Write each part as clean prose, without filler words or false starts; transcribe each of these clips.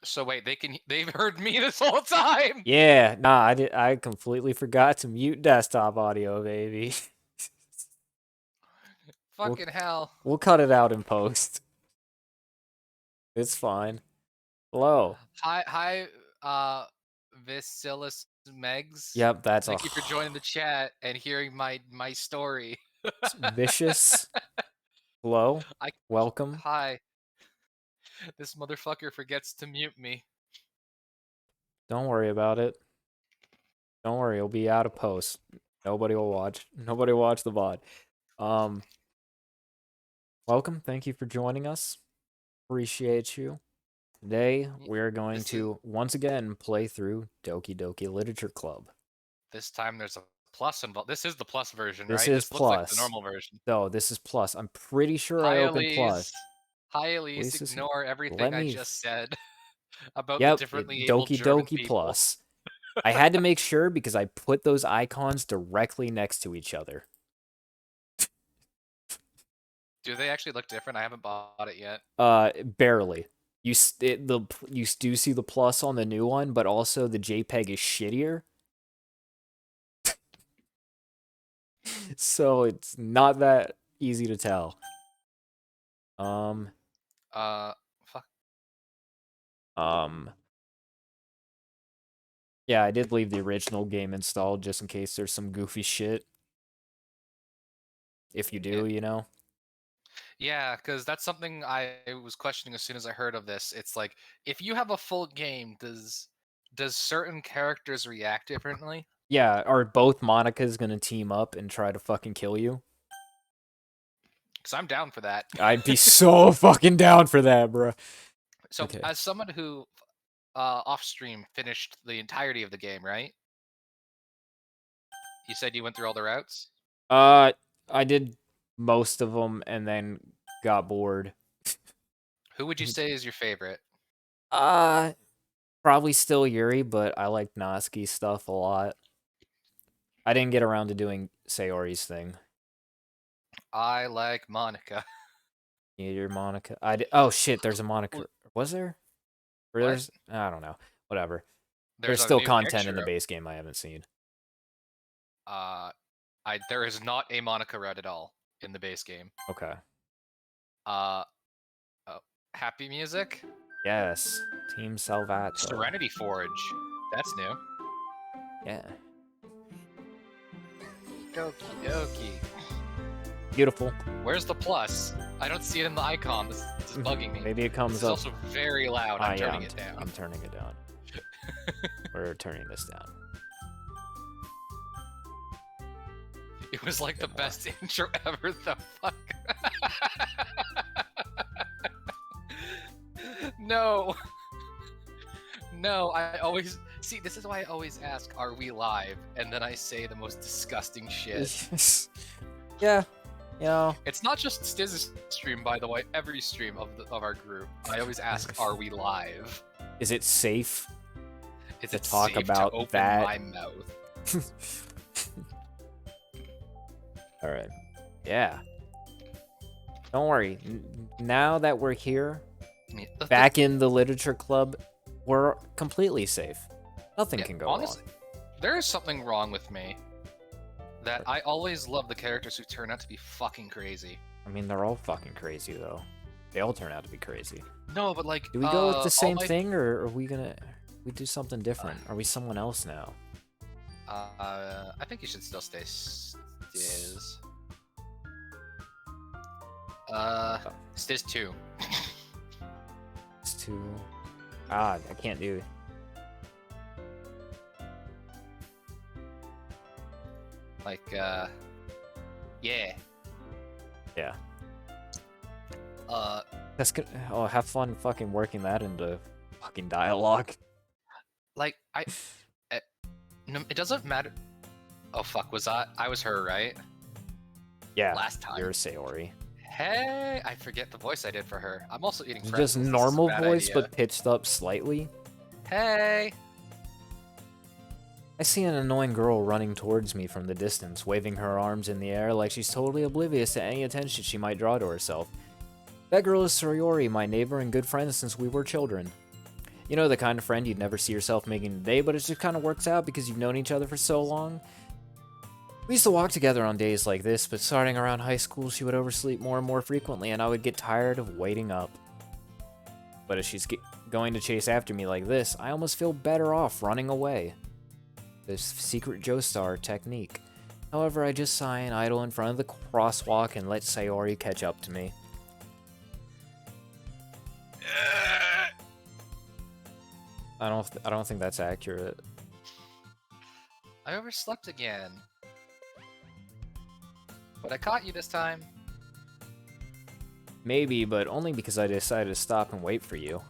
So wait, they've heard me this whole time. Yeah, nah, I completely forgot to mute desktop audio, baby. Fucking hell. We'll cut it out in post. It's fine. Hello. Hi, Vasilis Megs. Yep, that's Thank you for joining the chat and hearing my story. vicious. Hello. Welcome. Hi. This motherfucker forgets to mute me. Don't worry about it. Don't worry, it'll be out of post. Nobody will watch. Nobody will watch the VOD. Welcome. Thank you for joining us. Appreciate you. Today, we're going to once again play through Doki Doki Literature Club. This time there's a plus involved. This is the plus version, this right? This is looks plus. Like the normal version. No, this is plus. I'm pretty sure I opened plus. Hi, Elise. Ignore everything I just said about the differently abled Doki German Doki people. plus. I had to make sure because I put those icons directly next to each other. Do they actually look different? I haven't bought it yet. Barely. You do see the plus on the new one, but also the JPEG is shittier. So it's not that easy to tell. Fuck. Yeah, I did leave the original game installed just in case there's some goofy shit. If you do, you know. Yeah, because that's something I was questioning as soon as I heard of this. It's like, if you have a full game, does certain characters react differently? Yeah, are both Monicas gonna team up and try to fucking kill you? Because I'm down for that. I'd be so fucking down for that, bro. So, as someone who, off-stream, finished the entirety of the game, right? You said you went through all the routes? I did most of them and then got bored. Who would you say is your favorite? Probably still Yuri, but I like Natsuki's stuff a lot. I didn't get around to doing Sayori's thing. I like Monica. You're Monica. Oh shit, there's a Monica. Was there? Or there's I don't know. Whatever. There's still content in the base game I haven't seen. There is not a Monica route at all in the base game. Okay. Happy music? Yes. Team Salvato. Serenity Forge. That's new. Yeah. Doki doki. Beautiful. Where's the plus? I don't see it in the icon. This is bugging me. Maybe it comes up. It's also very loud. I'm turning it down. I'm turning it down. We're turning this down. It was like the best intro ever, the fuck? No. No, I always... See, this is why I always ask, are we live? And then I say the most disgusting shit. Yeah. You know. It's not just Stiz's stream, by the way. Every stream of our group. I always ask, are we live? Is it safe to talk about to open that? My mouth? Alright. Yeah. Don't worry. Now that we're here, back in the literature club, we're completely safe. Nothing can go wrong. There is something wrong with me. That I always love the characters who turn out to be fucking crazy. I mean, they're all fucking crazy, though. They all turn out to be crazy. No, but like... Do we go with the same thing, or are we gonna... We do something different? Are we someone else now? I think you should still stay Stiz. Stiz 2. Stiz 2. I can't do it. Like, yeah. Yeah. That's good. Oh, have fun fucking working that into fucking dialogue. Like, no, it doesn't matter. Oh fuck, I was her, right? Yeah. Last time. You're Sayori. Hey, I forget the voice I did for her. I'm also eating pretzels. Just normal voice, but pitched up slightly. Hey. I see an annoying girl running towards me from the distance, waving her arms in the air like she's totally oblivious to any attention she might draw to herself. That girl is Sayori, my neighbor and good friend since we were children. You know, the kind of friend you'd never see yourself making today, but it just kind of works out because you've known each other for so long. We used to walk together on days like this, but starting around high school, she would oversleep more and more frequently, and I would get tired of waiting up. But if she's going to chase after me like this, I almost feel better off running away. This secret Joestar technique. However, I just sigh and idle in front of the crosswalk and let Sayori catch up to me. I don't think that's accurate. I overslept again. But I caught you this time. Maybe, but only because I decided to stop and wait for you.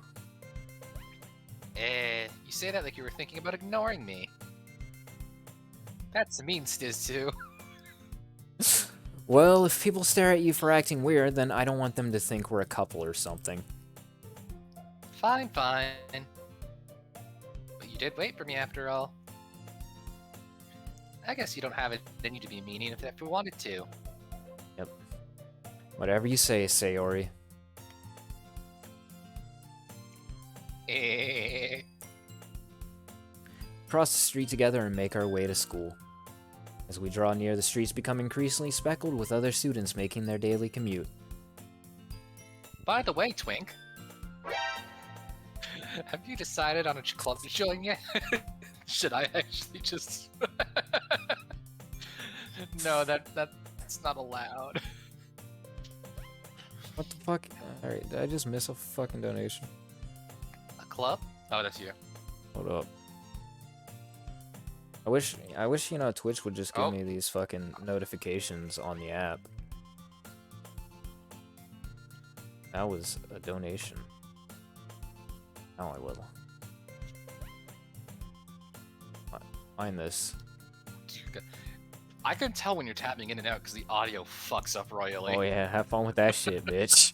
You say that like you were thinking about ignoring me. That's mean, Stiz, too. Well, if people stare at you for acting weird, then I don't want them to think we're a couple or something. Fine, fine. But you did wait for me after all. I guess you don't have it in you to be mean if you wanted to. Yep. Whatever you say, Sayori. Cross the street together and make our way to school. As we draw near, the streets become increasingly speckled with other students making their daily commute. By the way, Twink, have you decided on a club to join yet? Should I actually just... No, that's not allowed. What the fuck? Alright, did I just miss a fucking donation? A club? Oh, that's you. Hold up. I wish, you know, Twitch would just give me these fucking notifications on the app. That was a donation. Now I will. Find this. I can tell when you're tapping in and out because the audio fucks up royally. Oh yeah, have fun with that shit, bitch.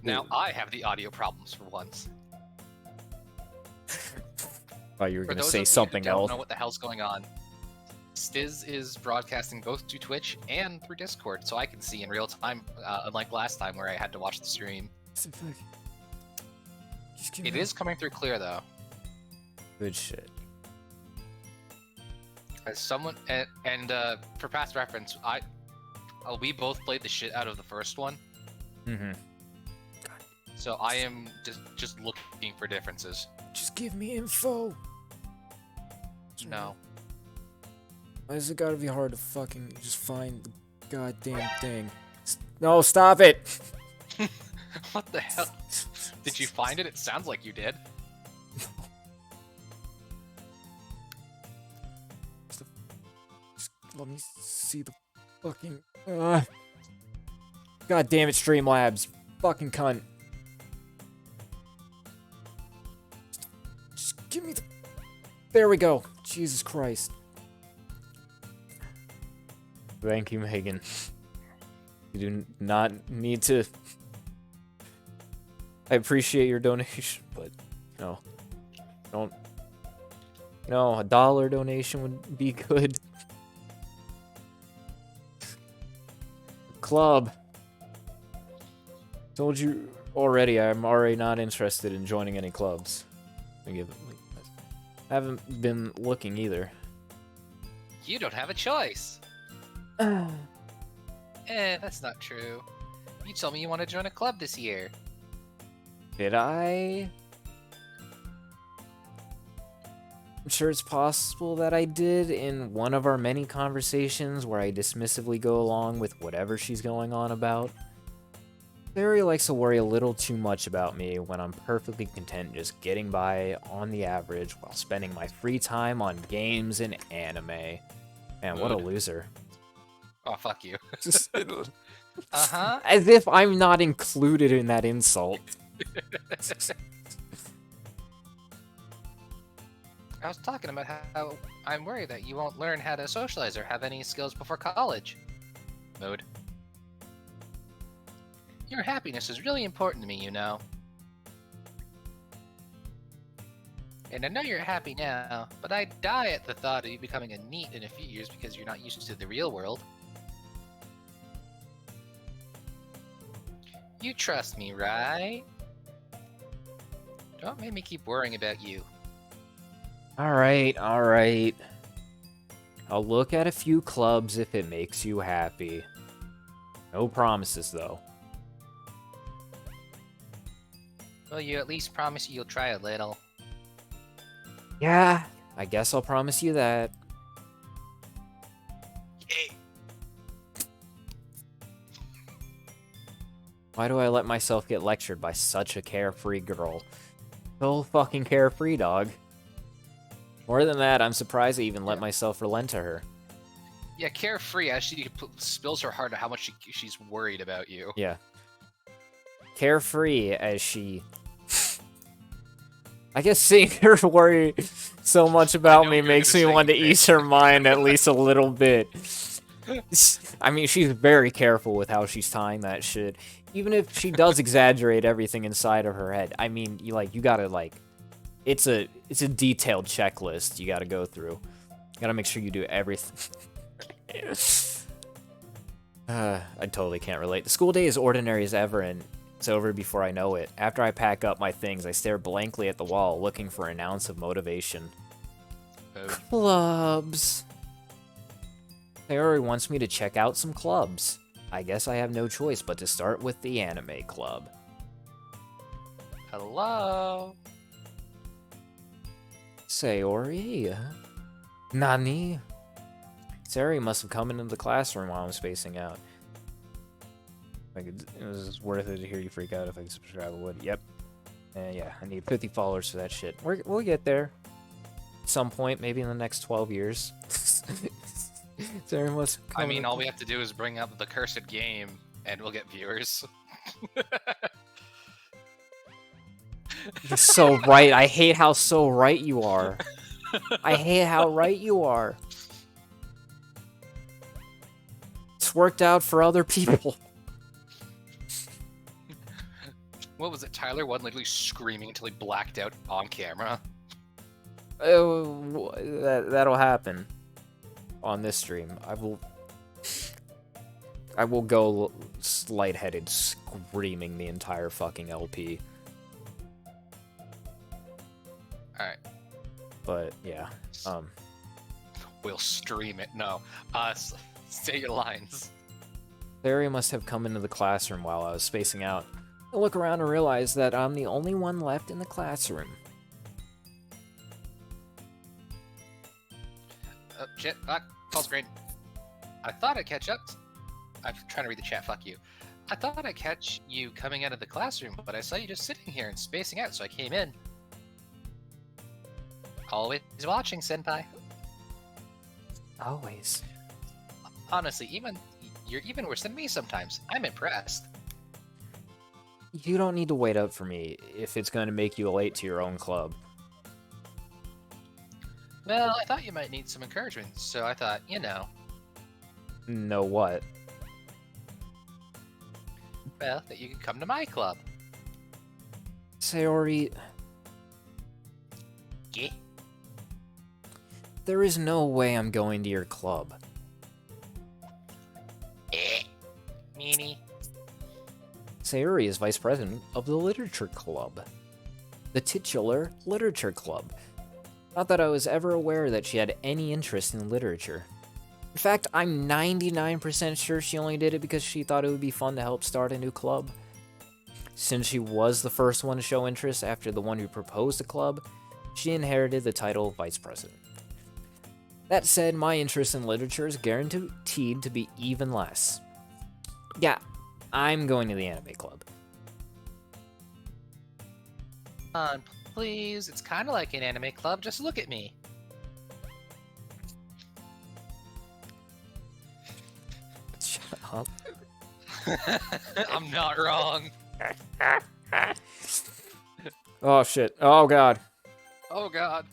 Now I have the audio problems for once. Thought you were gonna say something else. I don't know what the hell's going on. Stiz is broadcasting both to Twitch and through Discord, so I can see in real time, unlike last time where I had to watch the stream. It is coming through clear, though. Good shit. As someone, and for past reference, we both played the shit out of the first one. Mm-hmm. So I am just looking for differences. Just give me info. No. Why is it gotta be hard to fucking just find the goddamn thing? No, stop it! What the hell? Did you find it? It sounds like you did. Just let me see the fucking... God damn it, Streamlabs. Fucking cunt. Just give me the... There we go. Jesus Christ. Thank you, Megan. You do not need to... I appreciate your donation, but, you know, don't... You know, a $1 donation would be good. Club. Told you already, I'm already not interested in joining any clubs. I haven't been looking either. You don't have a choice. That's not true. You told me you want to join a club this year. Did I? I'm sure it's possible that I did in one of our many conversations where I dismissively go along with whatever she's going on about. Barry likes to worry a little too much about me when I'm perfectly content just getting by on the average while spending my free time on games and anime. Man, what a loser. Oh, fuck you. Uh-huh. As if I'm not included in that insult. I was talking about how I'm worried that you won't learn how to socialize or have any skills before college. Mood. Your happiness is really important to me, you know. And I know you're happy now, but I'd die at the thought of you becoming a NEET in a few years because you're not used to the real world. You trust me, right? Don't make me keep worrying about you. Alright, alright. I'll look at a few clubs if it makes you happy. No promises, though. Well, you at least promise you'll try a little. Yeah, I guess I'll promise you that. Yay. Why do I let myself get lectured by such a carefree girl? So fucking carefree, dog. More than that, I'm surprised I even let myself relent to her. Yeah, carefree as she spills her heart on how much she's worried about you. Yeah. Carefree as she... I guess seeing her worry so much about me makes me want to ease her mind at least a little bit. I mean, she's very careful with how she's tying that shit. Even if she does exaggerate everything inside of her head. I mean, you gotta, it's a detailed checklist you gotta go through. You gotta make sure you do everything. I totally can't relate. The school day is ordinary as ever, and it's over before I know it. After I pack up my things, I stare blankly at the wall, looking for an ounce of motivation. Clubs. Sayori wants me to check out some clubs. I guess I have no choice but to start with the anime club. Hello? Sayori? Nani? Sayori must have come into the classroom while I'm spacing out. It was worth it to hear you freak out. If I could subscribe, I would. Yep. Yeah, I need 50 followers for that shit. We'll get there. At some point, maybe in the next 12 years. Sayori must I mean, all we have to do is bring up the cursed game, and we'll get viewers. You're so right. I hate how so right you are. I hate how right you are. It's worked out for other people. What was it? Tyler wasn't literally screaming until he blacked out on camera. Oh, that'll happen on this stream. I will go lightheaded, screaming the entire fucking LP. Alright. But, yeah. We'll stream it. No. Say your lines. Sayori must have come into the classroom while I was spacing out. I look around and realize that I'm the only one left in the classroom. Shit. Fuck. Call screen. I thought I'd catch up. I'm trying to read the chat. Fuck you. I thought I'd catch you coming out of the classroom, but I saw you just sitting here and spacing out, so I came in. Always watching, senpai. Always. Honestly, you're even worse than me sometimes. I'm impressed. You don't need to wait up for me if it's going to make you late to your own club. Well, I thought you might need some encouragement, so I thought, you know. Know what? Well, that you could come to my club. Sayori... Yeah? There is no way I'm going to your club. Meanie. Sayori is vice president of the literature club. The titular literature club. Not that I was ever aware that she had any interest in literature. In fact, I'm 99% sure she only did it because she thought it would be fun to help start a new club. Since she was the first one to show interest after the one who proposed the club, she inherited the title of vice president. That said, my interest in literature is guaranteed to be even less. Yeah, I'm going to the anime club. Come on, please. It's kind of like an anime club. Just look at me. Shut up. I'm not wrong. Oh, shit. Oh, God. Oh, God.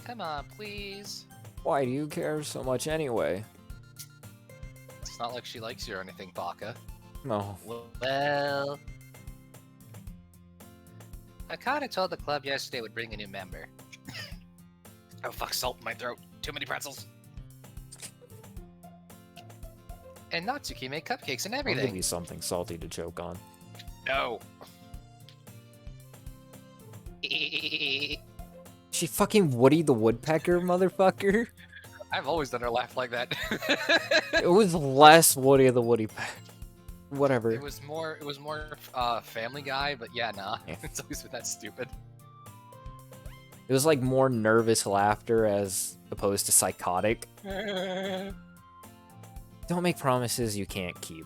Come on, please. Why do you care so much anyway? It's not like she likes you or anything, Baka. No. Well... I kinda told the club yesterday would bring a new member. Oh fuck, salt in my throat. Too many pretzels. And Natsuki made cupcakes and I'll everything. give you something salty to choke on. No. She fucking Woody the Woodpecker, motherfucker. I've always done her laugh like that. It was less Woody the Woodpecker. Whatever. It was more Family Guy, but yeah, nah. Yeah. It's always been that stupid. It was like more nervous laughter as opposed to psychotic. Don't make promises you can't keep.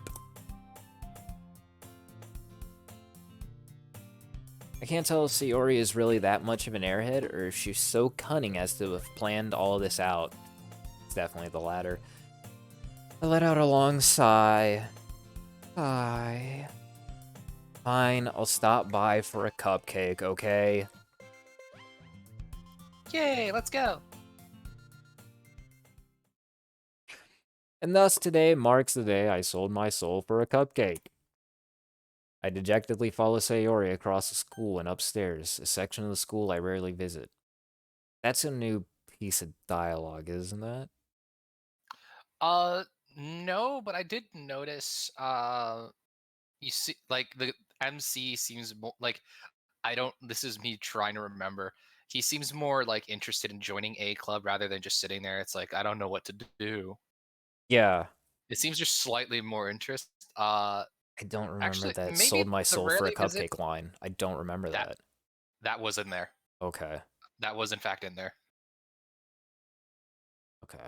I can't tell if Sayori is really that much of an airhead, or if she's so cunning as to have planned all this out. It's definitely the latter. I let out a long sigh. Sigh. Fine, I'll stop by for a cupcake, okay? Yay, let's go! And thus today marks the day I sold my soul for a cupcake. I dejectedly follow Sayori across the school and upstairs, a section of the school I rarely visit. That's a new piece of dialogue, isn't that? No, but I did notice, you see, like, the MC seems more, like, this is me trying to remember. He seems more, like, interested in joining a club rather than just sitting there. It's like, I don't know what to do. Yeah. It seems just slightly more interest. I don't remember Actually, that maybe sold my the soul for a rarely visit cupcake line. I don't remember that. that was in there. Okay. That was in fact in there. Okay.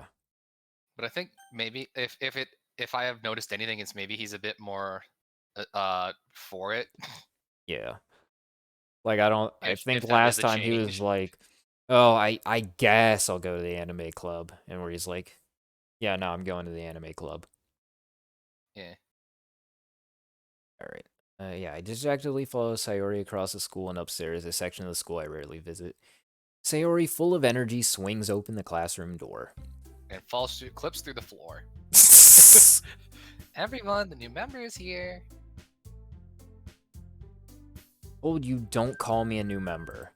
But I think maybe if I have noticed anything, it's maybe he's a bit more for it. Yeah. Like, I think if that is last a time he was change. like, oh, I guess I'll go to the anime club. And where he's like, yeah, no, I'm going to the anime club. Yeah. Alright. Yeah, I dejectedly follow Sayori across the school and upstairs, a section of the school I rarely visit. Sayori, full of energy, swings open the classroom door. And clips through the floor. Everyone, the new member is here. Oh, you don't call me a new member.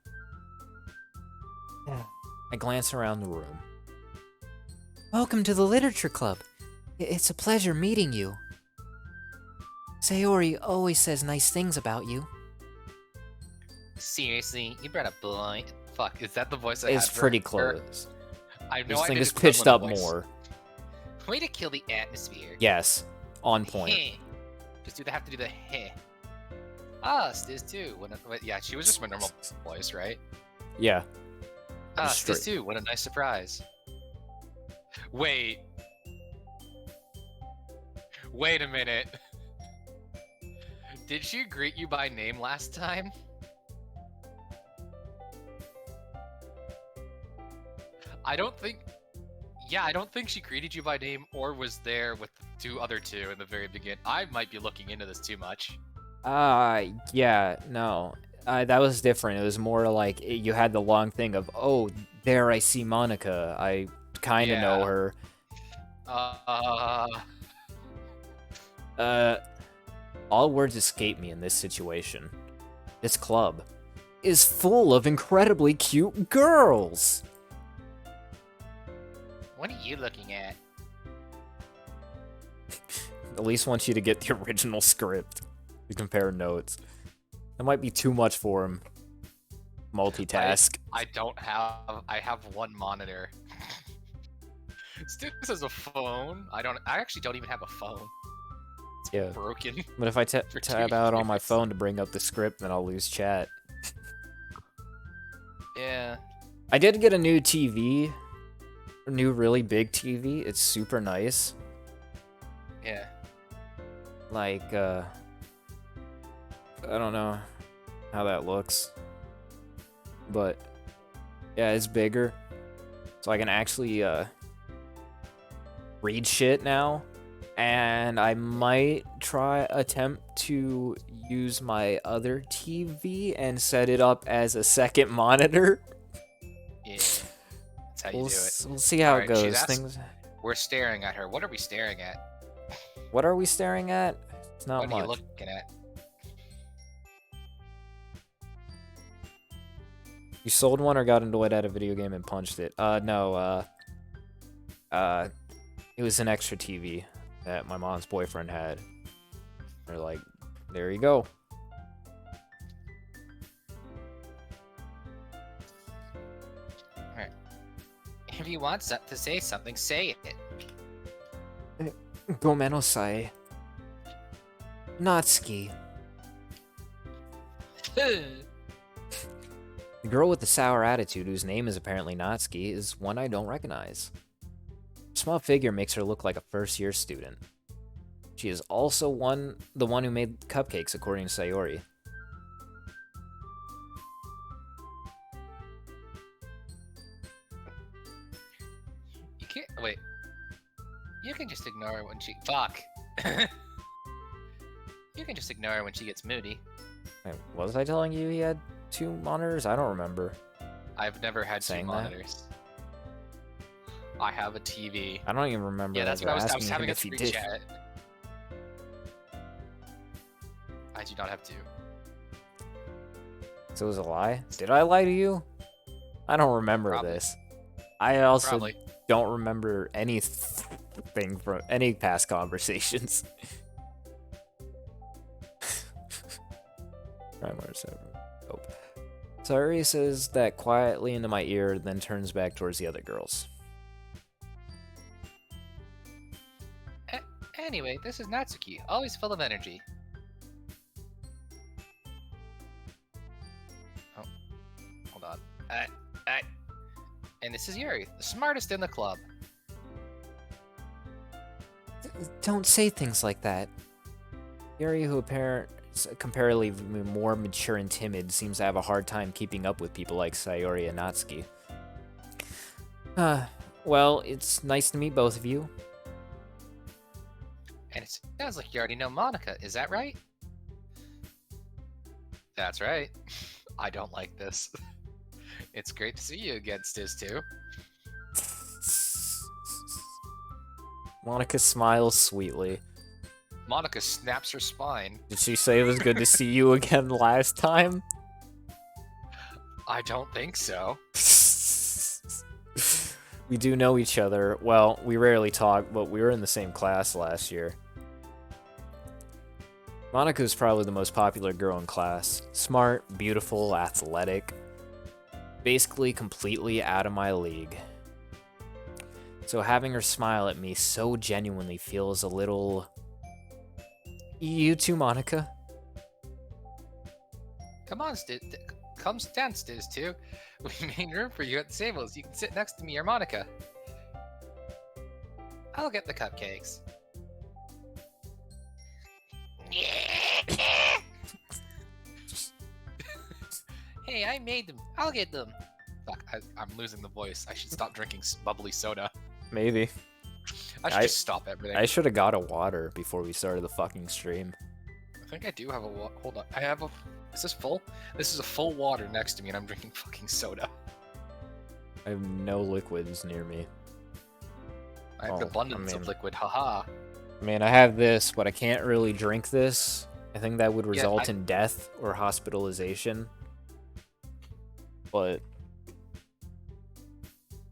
I glance around the room. Welcome to the Literature Club. It's a pleasure meeting you. Sayori always says nice things about you. Seriously, you brought a boy. Fuck, is that the voice I It's had for pretty her? close. I know This I thing did is pitched up equivalent voice. more. Way to kill the atmosphere. Yes, on point. Heh. Just have to do the heh. Ah, Stiz too. Yeah, she was just my normal voice, right? Yeah. Ah, Straight. Stiz too. What a nice surprise. Wait a minute. Did she greet you by name last time? I don't think she greeted you by name or was there with the other two in the very beginning. I might be looking into this too much. Yeah, no. That was different. It was more like you had the long thing of, oh, there I see Monica. I kind of know her. All words escape me in this situation. This club is full of incredibly cute girls. What are you looking at? Elise wants you to get the original script to compare notes. That might be too much for him. Multitask. I have one monitor. Stiz has a phone. I actually don't even have a phone. It's broken. But if I tab out on my phone to bring up the script, then I'll lose chat. Yeah. I did get a new TV. A new really big TV. It's super nice. Yeah. Like, I don't know how that looks. But, yeah, it's bigger. So I can actually, read shit now. And I might attempt to use my other TV and set it up as a second monitor. Yeah. That's how you do it. We'll see how it goes. We're staring at her. What are we staring at? What are we staring at? It's not much. What are you looking at? You sold one or got annoyed at a video game and punched it? No, it was an extra TV that my mom's boyfriend had. They're like, there you go. If you want to say something, say it. Gomenosai. Natsuki. The girl with the sour attitude, whose name is apparently Natsuki, is one I don't recognize. Her small figure makes her look like a first-year student. She is also the one who made cupcakes, according to Sayori. You can't... Wait. You can just ignore her when she... Fuck. You can just ignore her when she gets moody. Wait, was I telling you he had 2 monitors? I don't remember. I've never had 2 monitors. I have a TV. I don't even remember. Yeah, that's what I was having a if he screen did. chat. I do not have 2. So it was a lie? Did I lie to you? I don't remember this. I also don't remember anything from any past conversations. Oh. Sayori says that quietly into my ear, then turns back towards the other girls. Anyway, this is Natsuki, always full of energy. Oh, hold on. And this is Yuri, the smartest in the club. Don't say things like that. Yuri, who comparatively more mature and timid, seems to have a hard time keeping up with people like Sayori and Natsuki. Well, it's nice to meet both of you. And it sounds like you already know Monica, is that right? That's right. I don't like this. It's great to see you again, Stiz, too. Monica smiles sweetly. Monica snaps her spine. Did she say it was good to see you again last time? I don't think so. We do know each other. Well, we rarely talk, but we were in the same class last year. Monica's probably the most popular girl in class. Smart, beautiful, athletic. Basically completely out of my league. So having her smile at me so genuinely feels a little... You too, Monica? Come on, Stiz. Come stand, Stiz, too. We made room for you at the tables. You can sit next to me or Monica. I'll get the cupcakes. Hey, I made them. I'll get them. Fuck, I'm losing the voice. I should stop drinking bubbly soda. Maybe. I should just stop everything. I should have got a water before we started the fucking stream. I think I do have a water. Hold on. I have a... Is this full? This is a full water next to me and I'm drinking fucking soda. I have no liquids near me. I have an abundance of liquid, haha. I mean, I have this, but I can't really drink this. I think that would result in death or hospitalization. But...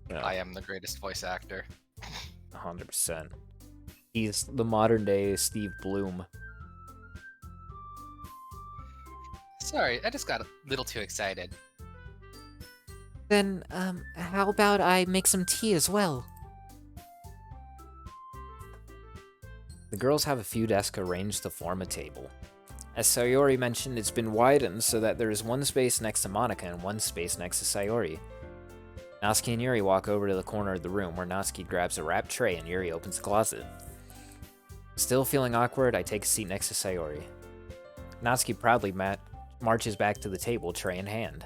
No. I am the greatest voice actor. 100%. He's the modern day Steve Bloom. Sorry, I just got a little too excited. Then, how about I make some tea as well? The girls have a few desks arranged to form a table. As Sayori mentioned, it's been widened so that there is one space next to Monica and one space next to Sayori. Natsuki and Yuri walk over to the corner of the room where Natsuki grabs a wrapped tray and Yuri opens the closet. Still feeling awkward, I take a seat next to Sayori. Natsuki proudly marches back to the table, tray in hand.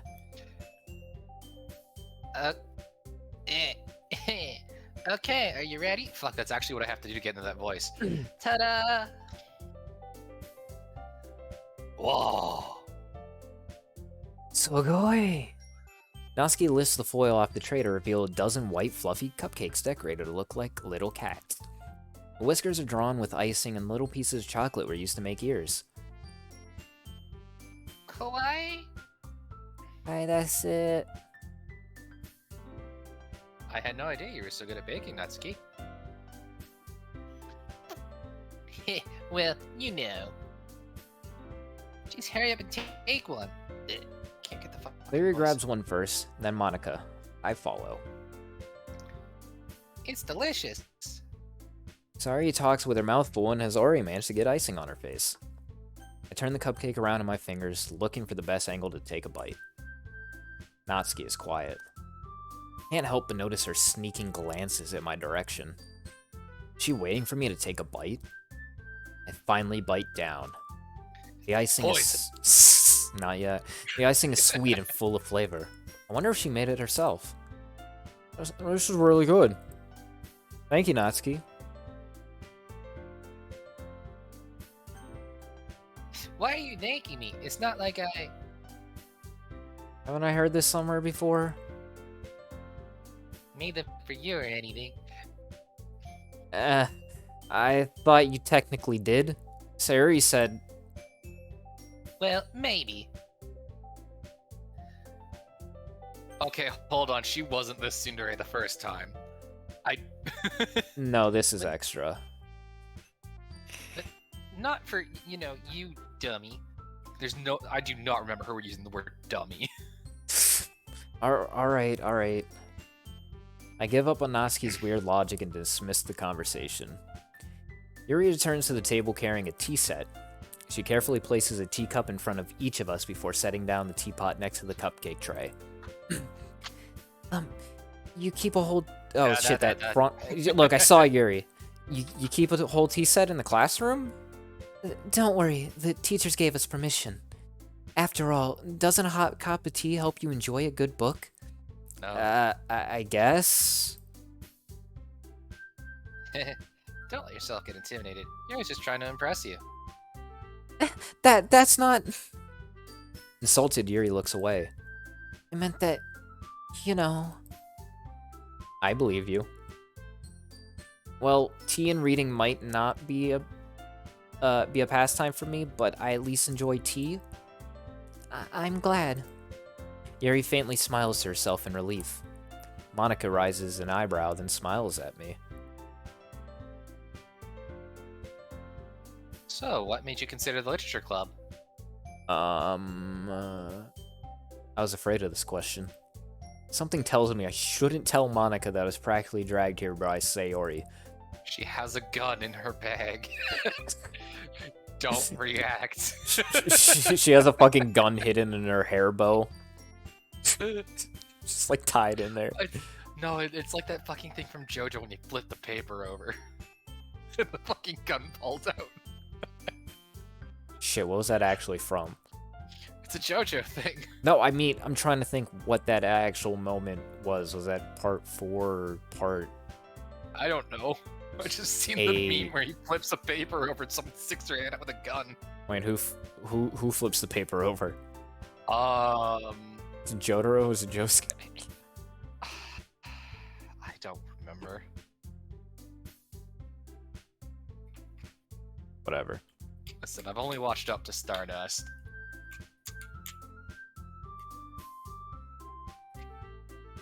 Okay, are you ready? Fuck, that's actually what I have to do to get into that voice. Ta-da! Whoa! Sugoi! Natsuki lifts the foil off the tray to reveal a dozen white, fluffy cupcakes decorated to look like little cats. The whiskers are drawn with icing and little pieces of chocolate were used to make ears. Kawaii? Hi, that's it. I had no idea you were so good at baking, Natsuki. Well, you know. Just hurry up and take one. Can't get the fuck. Larry grabs one first, then Monica. I follow. It's delicious. Sari talks with her mouth full and has already managed to get icing on her face. I turn the cupcake around in my fingers, looking for the best angle to take a bite. Natsuki is quiet. Can't help but notice her sneaking glances in my direction. Is she waiting for me to take a bite? I finally bite down. The icing is... Not yet. The icing is sweet and full of flavor. I wonder if she made it herself. This is really good. Thank you, Natsuki. Why are you thanking me? It's not like I... Haven't I heard this somewhere before? made them for you or anything. I thought you technically did. Sayuri said... Well, maybe. Okay, hold on. She wasn't this tsundere the first time. No, this is extra. But not for, you know, you dummy. There's no... I do not remember her using the word dummy. Alright. I give up on Natsuki's weird logic and dismiss the conversation. Yuri returns to the table carrying a tea set. She carefully places a teacup in front of each of us before setting down the teapot next to the cupcake tray. You keep a whole... Oh, Yeah, shit, that- that front... Look, I saw Yuri. You keep a whole tea set in the classroom? Don't worry, the teachers gave us permission. After all, doesn't a hot cup of tea help you enjoy a good book? No. I guess... Don't let yourself get intimidated. Yuri's just trying to impress you. That's not... Insulted, Yuri looks away. I meant that, you know... I believe you. Well, tea and reading might not be a pastime for me, but I at least enjoy tea. I'm glad. Yuri faintly smiles to herself in relief. Monica raises an eyebrow, then smiles at me. So, what made you consider the literature club? I was afraid of this question. Something tells me I shouldn't tell Monica that I was practically dragged here by Sayori. She has a gun in her bag. Don't react. She has a fucking gun hidden in her hair bow. Just like tied in there. No, it's like that fucking thing from JoJo when you flip the paper over. The fucking gun pulls out. Shit, what was that actually from? It's a JoJo thing. No, I mean, I'm trying to think what that actual moment was. Was that part 4 or part... I don't know. I just seen the meme where he flips a paper over and someone sticks their hand out with a gun. Wait, who flips the paper over? Is it Jotaro or is it Josuke? I don't remember. Whatever. Listen, I've only watched up to Stardust.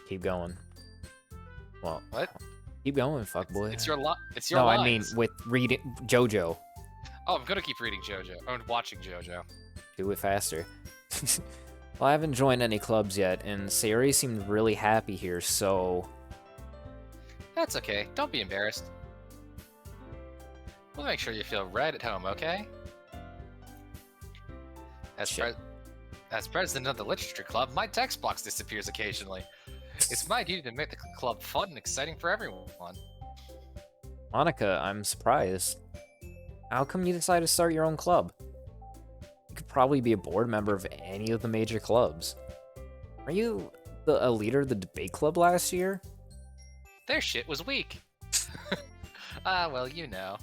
Keep going. Well, What? keep going, fuckboy. It's your It's your No, lines. I mean with reading JoJo. Oh, I'm gonna keep reading JoJo. I'm watching JoJo. Do it faster. Well, I haven't joined any clubs yet, and Sayori seemed really happy here, so... That's okay. Don't be embarrassed. We'll make sure you feel right at home, okay? Shit. As president of the literature club, my text box disappears occasionally. It's my duty to make the club fun and exciting for everyone. Monica, I'm surprised. How come you decided to start your own club? You could probably be a board member of any of the major clubs. Are you a leader of the debate club last year? Their shit was weak. Well, you know.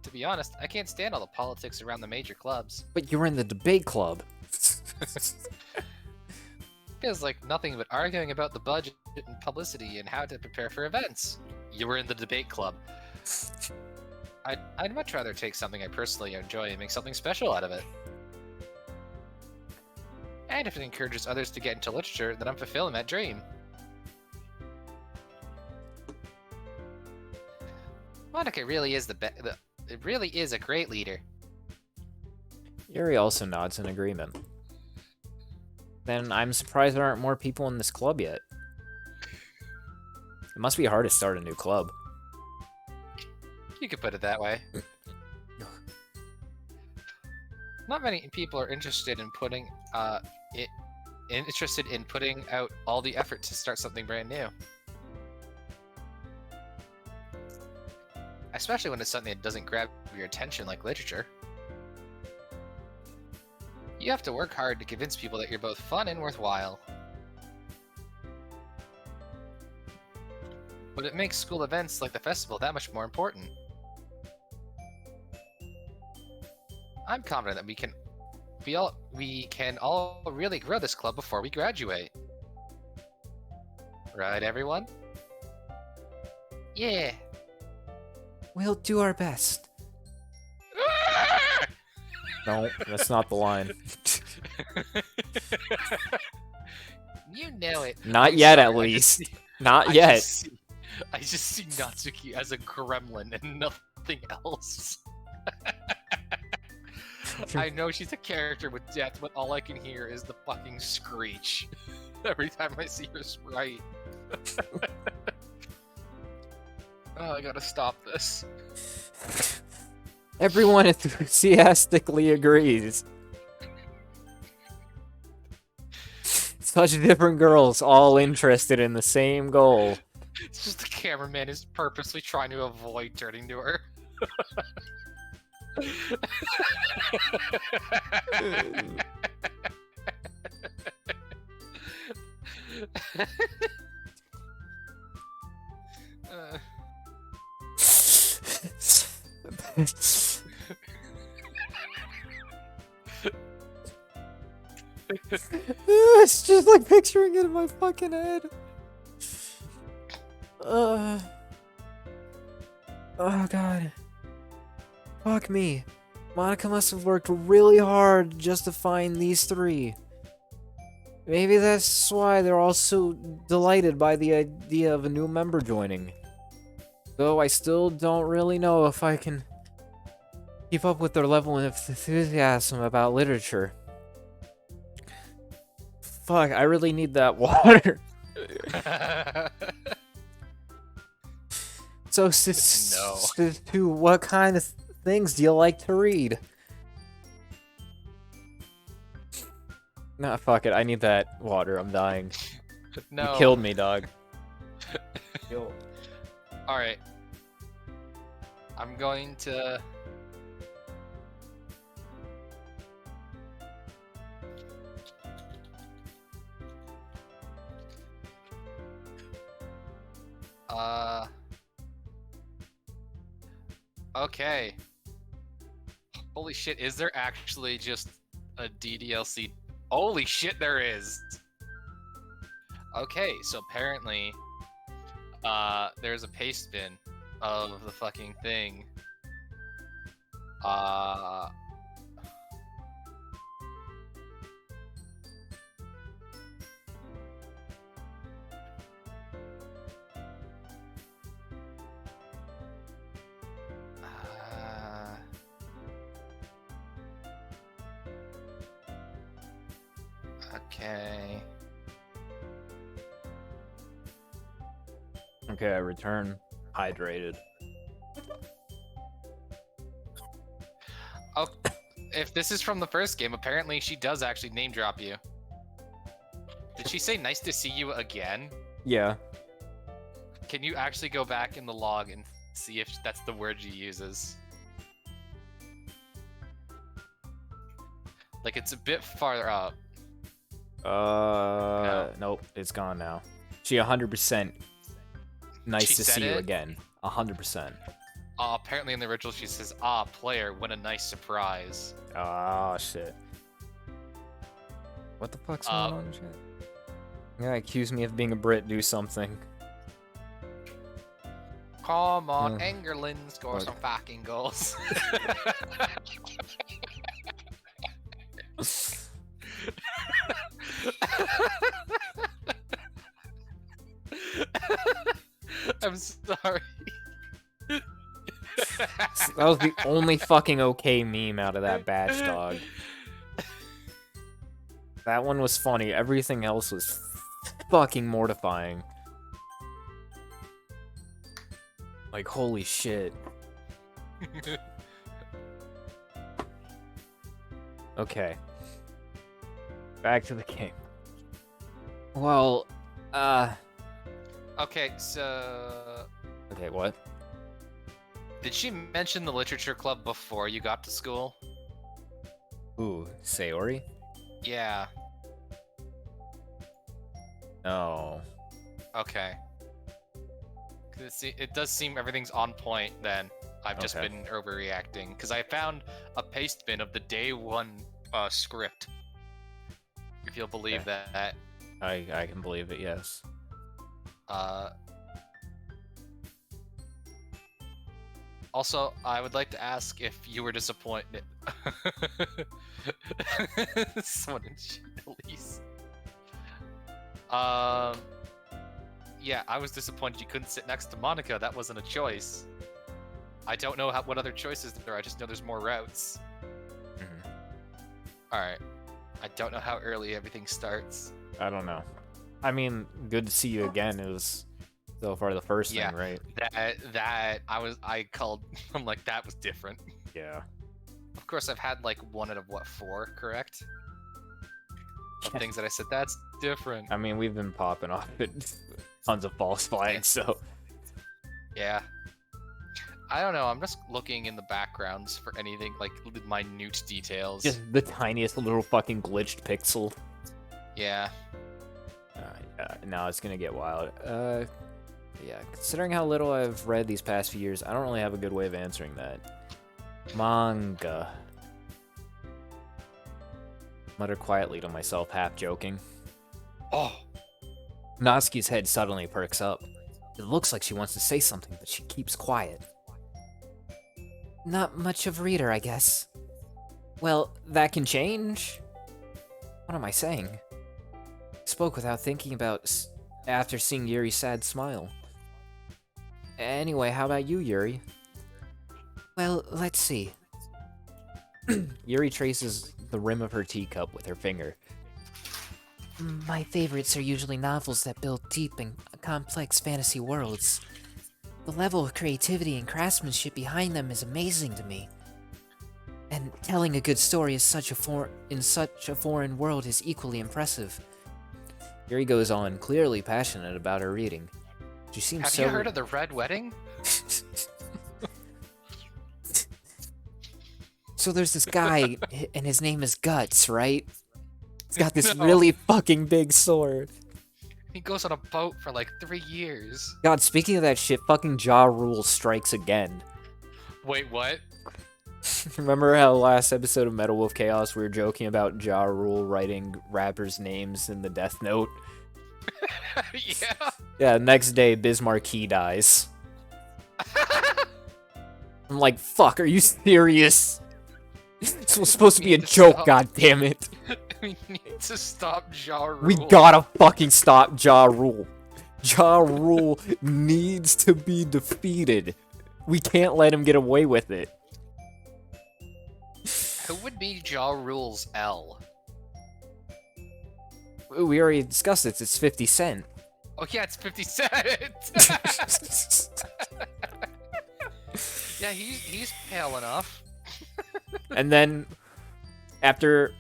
To be honest, I can't stand all the politics around the major clubs. But you were in the debate club. Feels like nothing but arguing about the budget and publicity and how to prepare for events. You were in the debate club. I'd much rather take something I personally enjoy and make something special out of it. And if it encourages others to get into literature, then I'm fulfilling that dream. Monica really is it really is a great leader. Yuri also nods in agreement. Then I'm surprised there aren't more people in this club yet. It must be hard to start a new club. You could put it that way. Not many people are interested in putting out all the effort to start something brand new. Especially when it's something that doesn't grab your attention like literature. You have to work hard to convince people that you're both fun and worthwhile. But it makes school events like the festival that much more important. I'm confident that we can all really grow this club before we graduate. Right, everyone? Yeah. We'll do our best. No, that's not the line. You know it. Not I'm yet, sorry, at least. Not yet. I just see Natsuki as a gremlin and nothing else. I know she's a character with depth, but all I can hear is the fucking screech every time I see her sprite. Oh, I gotta stop this. Everyone enthusiastically agrees. Such different girls, all interested in the same goal. It's just the cameraman is purposely trying to avoid turning to her. It's just like picturing it in my fucking head. Oh god. Fuck me. Monica must have worked really hard just to find these three. Maybe that's why they're all so delighted by the idea of a new member joining. Though I still don't really know if I can keep up with their level of enthusiasm about literature. Fuck, I really need that water. So, to what kind of things do you like to read? Nah, fuck it. I need that water. I'm dying. No. You killed me, dog. Alright. I'm going to... Okay. Holy shit, is there actually just a DDLC? Holy shit, there is! Okay, so apparently, there's a paste bin of the fucking thing. Okay. Okay, I return hydrated. Oh, if this is from the first game, apparently she does actually name drop you. Did she say nice to see you again? Yeah. Can you actually go back in the log and see if that's the word she uses? Like, it's a bit farther up. No. Nope, it's gone now. She 100% nice She to said see you it? again. 100%. Apparently in the original she says, "Ah, player, what a nice surprise." Oh, shit. What the fuck's going on, shit? Yeah, accuse me of being a Brit, do something. Come on, Engerlin, score Look. some fucking goals. I'm sorry. That was the only fucking okay meme out of that batch, dog. That one was funny. Everything else was fucking mortifying. Like, holy shit. Okay. Back to the game. Well, Okay, so... Okay, what? Did she mention the literature club before you got to school? Ooh, Sayori? Yeah. No. Okay. 'Cause it does seem everything's on point then. I've just Okay. been overreacting. Because I found a paste bin of the day one script. If you'll believe Okay. that. I can believe it, yes. Also, I would like to ask if you were disappointed. Someone in Elise. Yeah, I was disappointed you couldn't sit next to Monica. That wasn't a choice. I don't know what other choices there are. I just know there's more routes. Mhm. Alright. I don't know how early everything starts. I don't know. I mean, good to see you again. It was so far the first Yeah. thing, right? I called, I'm like, that was different. Yeah. Of course, I've had like one out of what, 4, correct? Of things that I said, that's different. I mean, we've been popping off at tons of false flags, so. Yeah. I don't know, I'm just looking in the backgrounds for anything, like, minute details. Just the tiniest little fucking glitched pixel. Yeah. Yeah, now it's gonna get wild. Yeah, considering how little I've read these past few years, I don't really have a good way of answering that. Manga. Muttered quietly to myself, half joking. Oh! Natsuki's head suddenly perks up. It looks like she wants to say something, but she keeps quiet. Not much of a reader, I guess. Well, that can change. What am I saying? Spoke without thinking about after seeing Yuri's sad smile. Anyway, how about you, Yuri? Well, let's see. Yuri traces the rim of her teacup with her finger. My favorites are usually novels that build deep and complex fantasy worlds. The level of creativity and craftsmanship behind them is amazing to me. And telling a good story in such a foreign world is equally impressive. Yuri goes on, clearly passionate about her reading. She seems Have you heard of the Red Wedding? So there's this guy, and his name is Guts, right? He's got this No. really fucking big sword. He goes on a boat for like 3 years. God, speaking of that shit, fucking Ja Rule strikes again. Wait, what? Remember how last episode of Metal Wolf Chaos we were joking about Ja Rule writing rappers' names in the Death Note? Yeah. Yeah, next day, Biz Markie dies. I'm like, fuck, are you serious? This was supposed to be a joke, goddammit. We need to stop Ja Rule. We gotta fucking stop Ja Rule. Ja Rule needs to be defeated. We can't let him get away with it. Who would be Ja Rule's L? We already discussed it. It's 50 Cent. Oh yeah, it's 50 Cent. Yeah, he's pale enough. And then after,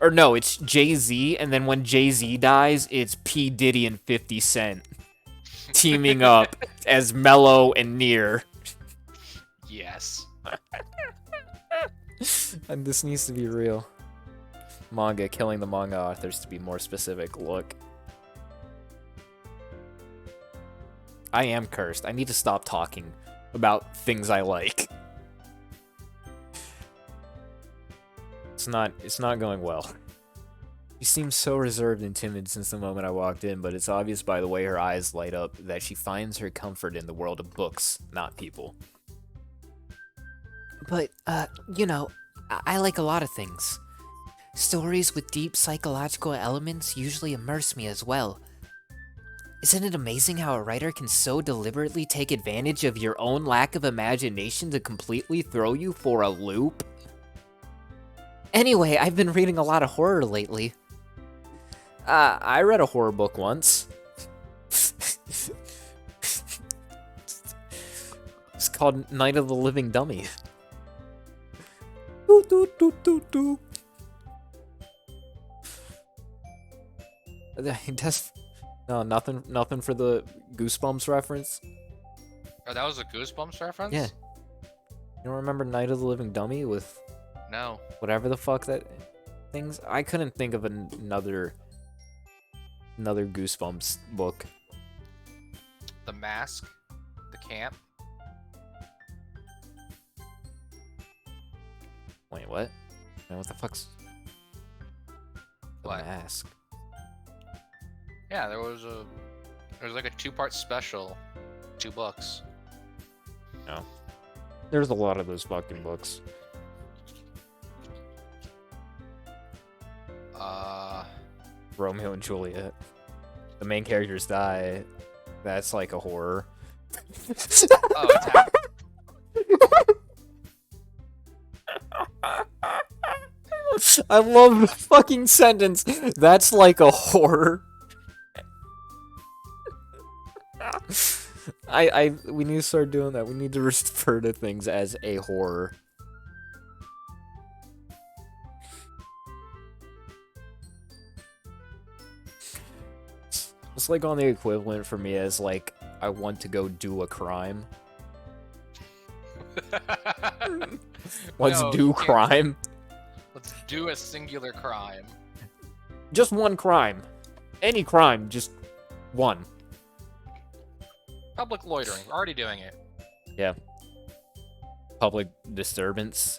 or no, it's Jay-Z, and then when Jay-Z dies, it's P. Diddy and 50 Cent teaming up as Mello and Near. Yes. And this needs to be real. Manga, killing the manga authors to be more specific. Look. I am cursed. I need to stop talking about things I like. It's not going well. She seems so reserved and timid since the moment I walked in, but it's obvious by the way her eyes light up that she finds her comfort in the world of books, not people. But, you know, I like a lot of things. Stories with deep psychological elements usually immerse me as well. Isn't it amazing how a writer can so deliberately take advantage of your own lack of imagination to completely throw you for a loop? Anyway, I've been reading a lot of horror lately. I read a horror book once. called Night of the Living Dummy. Doo, doo, doo, doo, doo. No, nothing for the Goosebumps reference. Oh, that was a Goosebumps reference? Yeah. You don't remember Night of the Living Dummy with No. whatever the fuck that things? I couldn't think of another Goosebumps book. The Mask. The Camp. Wait, what? Man, what the fuck's the What? Mask? Yeah, there was like a 2-part special. 2 books. No. There's a lot of those fucking books. Romeo and Juliet. The main characters die. That's like a horror. Oh, it's I love the fucking sentence. That's like a horror. We need to start doing that. We need to refer to things as a horror. It's like on the equivalent for me as like I want to go do a crime. Let's No, do you can't. crime. Let's do a singular crime. Just one crime. Any crime, just one. Public loitering. We're already doing it. Yeah. Public disturbance.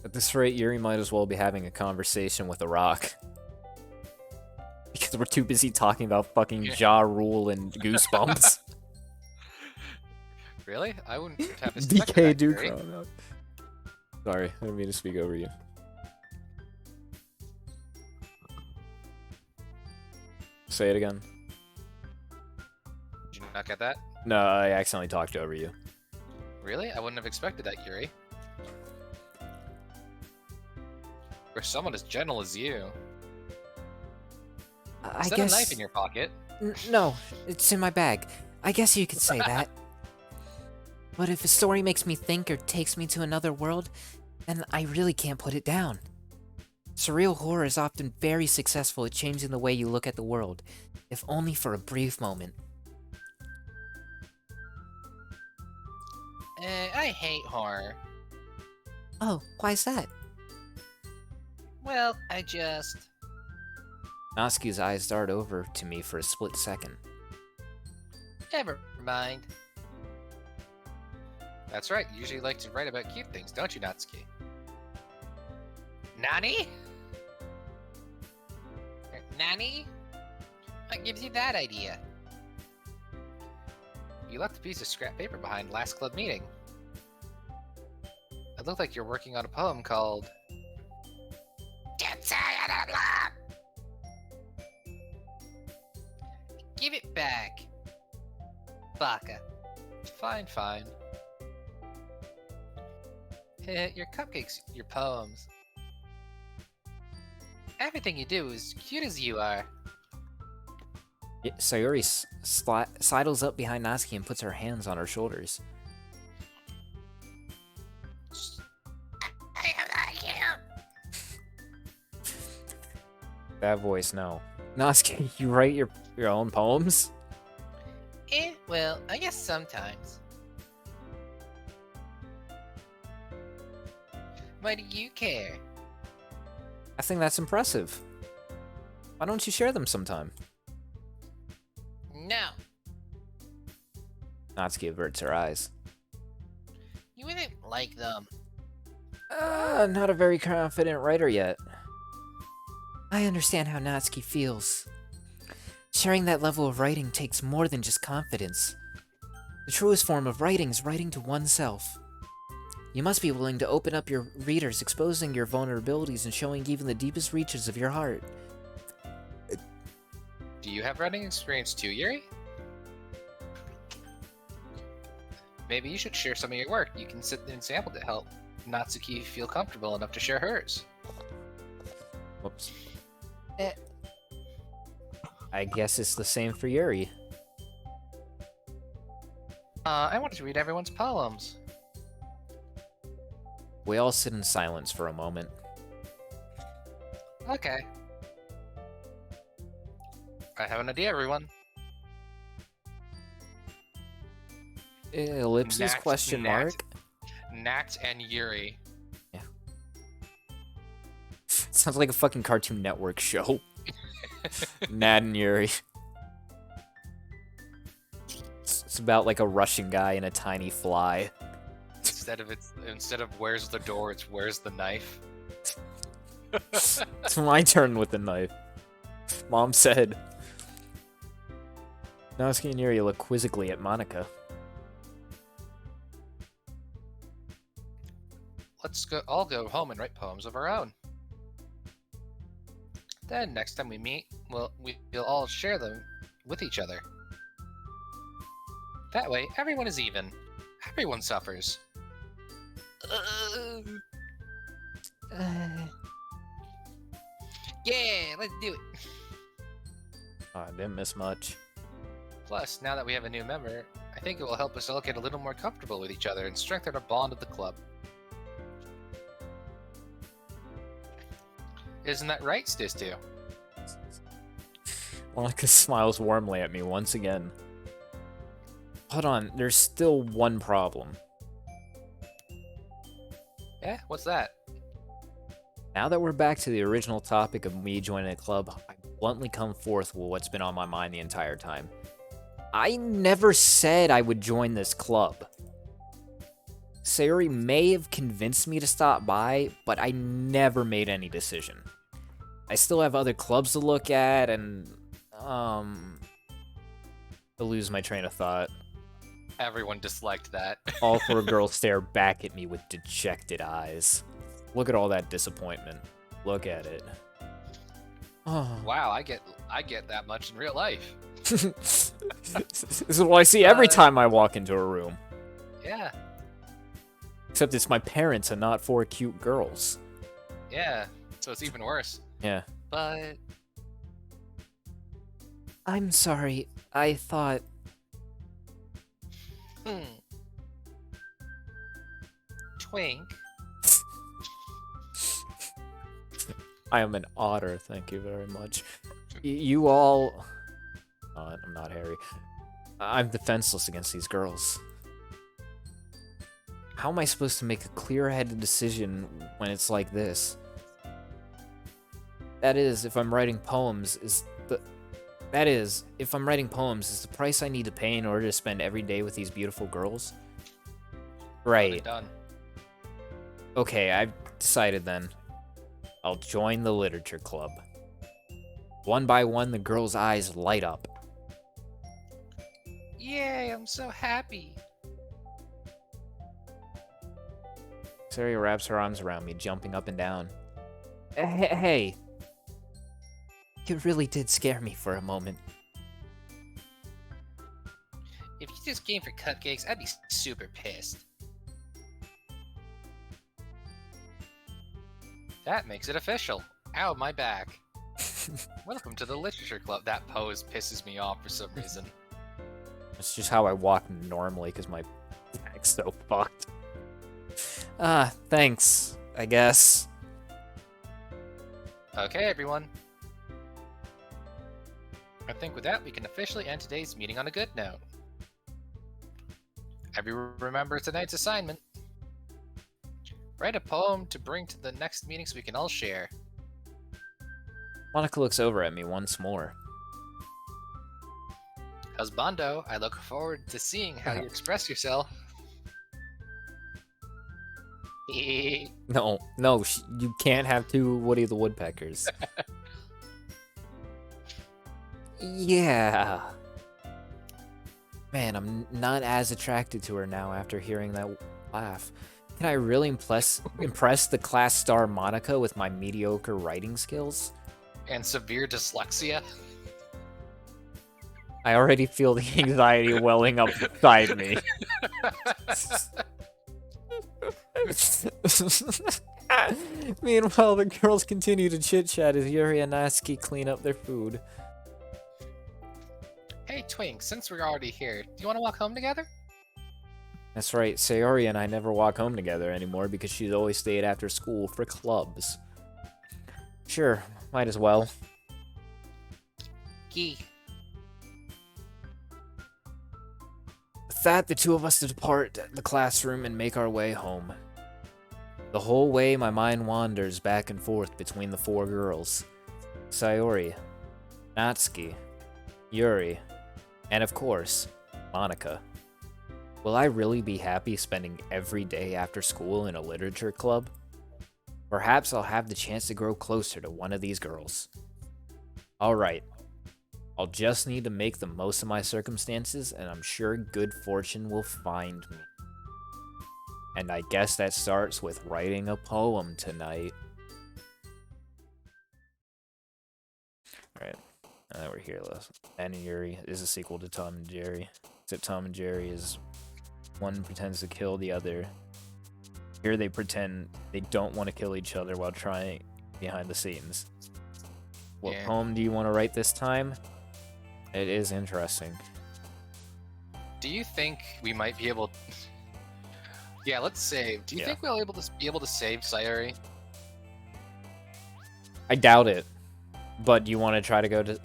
At this rate, Yuri might as well be having a conversation with a rock. Because we're too busy talking about fucking Ja Rule and Goosebumps. Really? I wouldn't have expected DK that, do Gary. crying out. Sorry, I didn't mean to speak over you. Say it again. Did you not get that? No, I accidentally talked over you. Really? I wouldn't have expected that, Yuri. For someone as gentle as you. I Is that guess. a knife in your pocket? No, it's in my bag. I guess you could say that. But if a story makes me think or takes me to another world, then I really can't put it down. Surreal horror is often very successful at changing the way you look at the world, if only for a brief moment. I hate horror. Oh, why's that? Well, I just... Natsuki's eyes dart over to me for a split second. Never mind. That's right, you usually like to write about cute things, don't you, Natsuki? Nani? Nani? What gives you that idea? You left a piece of scrap paper behind last club meeting. It looked like you're working on a poem called... Give it back. Baka. Fine, fine. Your cupcakes, your poems. Everything you do is cute as you are. Sayuri sidles up behind Natsuki and puts her hands on her shoulders. I am not cute. That voice, no. Natsuki, you write your own poems? Well, I guess sometimes. Why do you care? I think that's impressive. Why don't you share them sometime? No, Natsuki averts her eyes. you wouldn't like them. Not a very confident writer yet. I understand how Natsuki feels. Sharing that level of writing takes more than just confidence. The truest form of writing is writing to oneself. You must be willing to open up your readers, exposing your vulnerabilities and showing even the deepest reaches of your heart. Do you have writing experience too, Yuri? Maybe you should share some of your work. You can sit and sample to help Natsuki feel comfortable enough to share hers. Whoops. I guess it's the same for Yuri. I wanted to read everyone's poems. We all sit in silence for a moment. Okay. I have an idea, everyone. Ellipsis Nact, question mark? Nact and Yuri. Yeah. Sounds like a fucking Cartoon Network show. Nad and Yuri. It's about like a Russian guy and a tiny fly. Instead of where's the door, it's where's the knife. It's my turn with the knife. Mom said. Natsuki and Yuri look quizzically at Monica. Let's all go home and write poems of our own. Then next time we meet, we'll all share them with each other. That way, everyone is even. Everyone suffers. Yeah, let's do it. Oh, I didn't miss much. Plus, now that we have a new member, I think it will help us all get a little more comfortable with each other and strengthen our bond of the club. Isn't that right, Stiz 2? Monica smiles warmly at me once again. Hold on, there's still one problem. Yeah, what's that? Now that we're back to the original topic of me joining a club, I bluntly come forth with what's been on my mind the entire time. I never said I would join this club. Sayori may have convinced me to stop by, but I never made any decision. I still have other clubs to look at, and, I lose my train of thought. Everyone disliked that. All four girls stare back at me with dejected eyes. Look at all that disappointment. Look at it. Oh. Wow, I get that much in real life. This is what I see every time I walk into a room. Yeah. Except it's my parents and not four cute girls. Yeah, so it's even worse. Yeah. But... I'm sorry, I thought... Twink. I am an otter, thank you very much. You all... I'm not Harry. I'm defenseless against these girls. How am I supposed to make a clear-headed decision when it's like this? That is, if I'm writing poems, is the price I need to pay in order to spend every day with these beautiful girls? Right. Done. Okay, I've decided then. I'll join the literature club. One by one, the girls' eyes light up. Yay, I'm so happy. Saria wraps her arms around me, jumping up and down. Hey. It really did scare me for a moment. If you just came for cupcakes, I'd be super pissed. That makes it official. Ow, my back. Welcome to the literature club. That pose pisses me off for some reason. It's just how I walk normally, because my back's so fucked. Thanks, I guess. Okay, everyone. I think with that, we can officially end today's meeting on a good note. Everyone remember tonight's assignment. Write a poem to bring to the next meeting so we can all share. Monica looks over at me once more. Husbando, I look forward to seeing how you express yourself. No, you can't have two Woody the Woodpeckers. Yeah. Man, I'm not as attracted to her now after hearing that laugh. Can I really impress the class star Monica with my mediocre writing skills? And severe dyslexia? I already feel the anxiety welling up inside me. Meanwhile, the girls continue to chit-chat as Yuri and Natsuki clean up their food. Hey, Twink, since we're already here, do you want to walk home together? That's right, Sayori and I never walk home together anymore because she's always stayed after school for clubs. Sure, might as well. Gee. With that, the two of us depart the classroom and make our way home. The whole way, my mind wanders back and forth between the four girls. Sayori, Natsuki, Yuri, and of course, Monica. Will I really be happy spending every day after school in a literature club? Perhaps I'll have the chance to grow closer to one of these girls. Alright, I'll just need to make the most of my circumstances, and I'm sure good fortune will find me. And I guess that starts with writing a poem tonight. Alright, now that we're here, Ben and Yuri is a sequel to Tom and Jerry. Except Tom and Jerry is one pretends to kill the other. Here they pretend they don't want to kill each other while trying behind the scenes. What poem do you want to write this time? It is interesting. Do you think we might be able... Yeah, let's save. Do you think we'll be able to save Sayori? I doubt it. But you want to try to go to...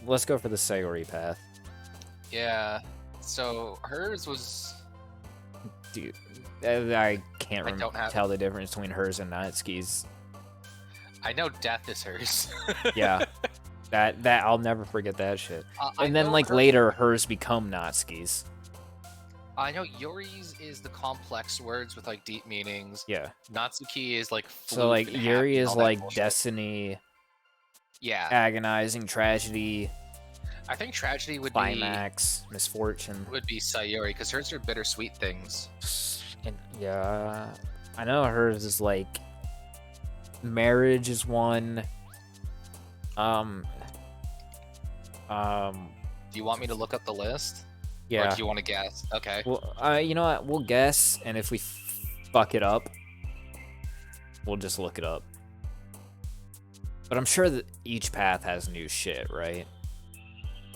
let's go for the Sayori path. Yeah. So, hers was... Dude, I can't tell the difference between hers and Natsuki's. I know death is hers. Yeah. That I'll never forget that shit. And then like later hers become Natsuki's. I know Yuri's is the complex words with like deep meanings. Yeah. Natsuki is like so like Yuri is like destiny. Yeah. Agonizing tragedy. I think tragedy would climax, misfortune. Would be Sayori because hers are bittersweet things. And yeah, I know hers is like marriage is one. Do you want me to look up the list? Yeah. Or do you want to guess? Okay. Well, you know what? We'll guess, and if we fuck it up, we'll just look it up. But I'm sure that each path has new shit, right?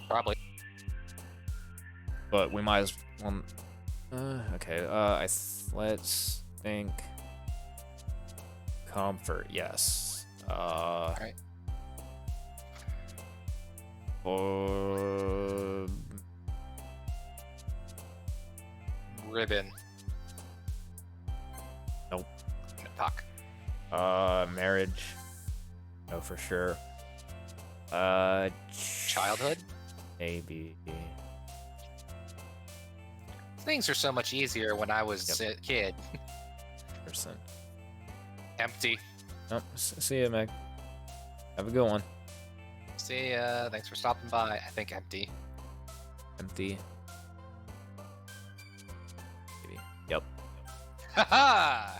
Probably. But we might as well. Okay. Let's think. Comfort. Yes. All right. Ribbon. Nope. Fuck. Marriage. No, for sure. Childhood? Maybe. Things are so much easier when I was a kid. Percent. Empty. Oh, see ya, Meg. Have a good one. See ya. Thanks for stopping by. I think empty. Empty. Maybe. Yep. Haha!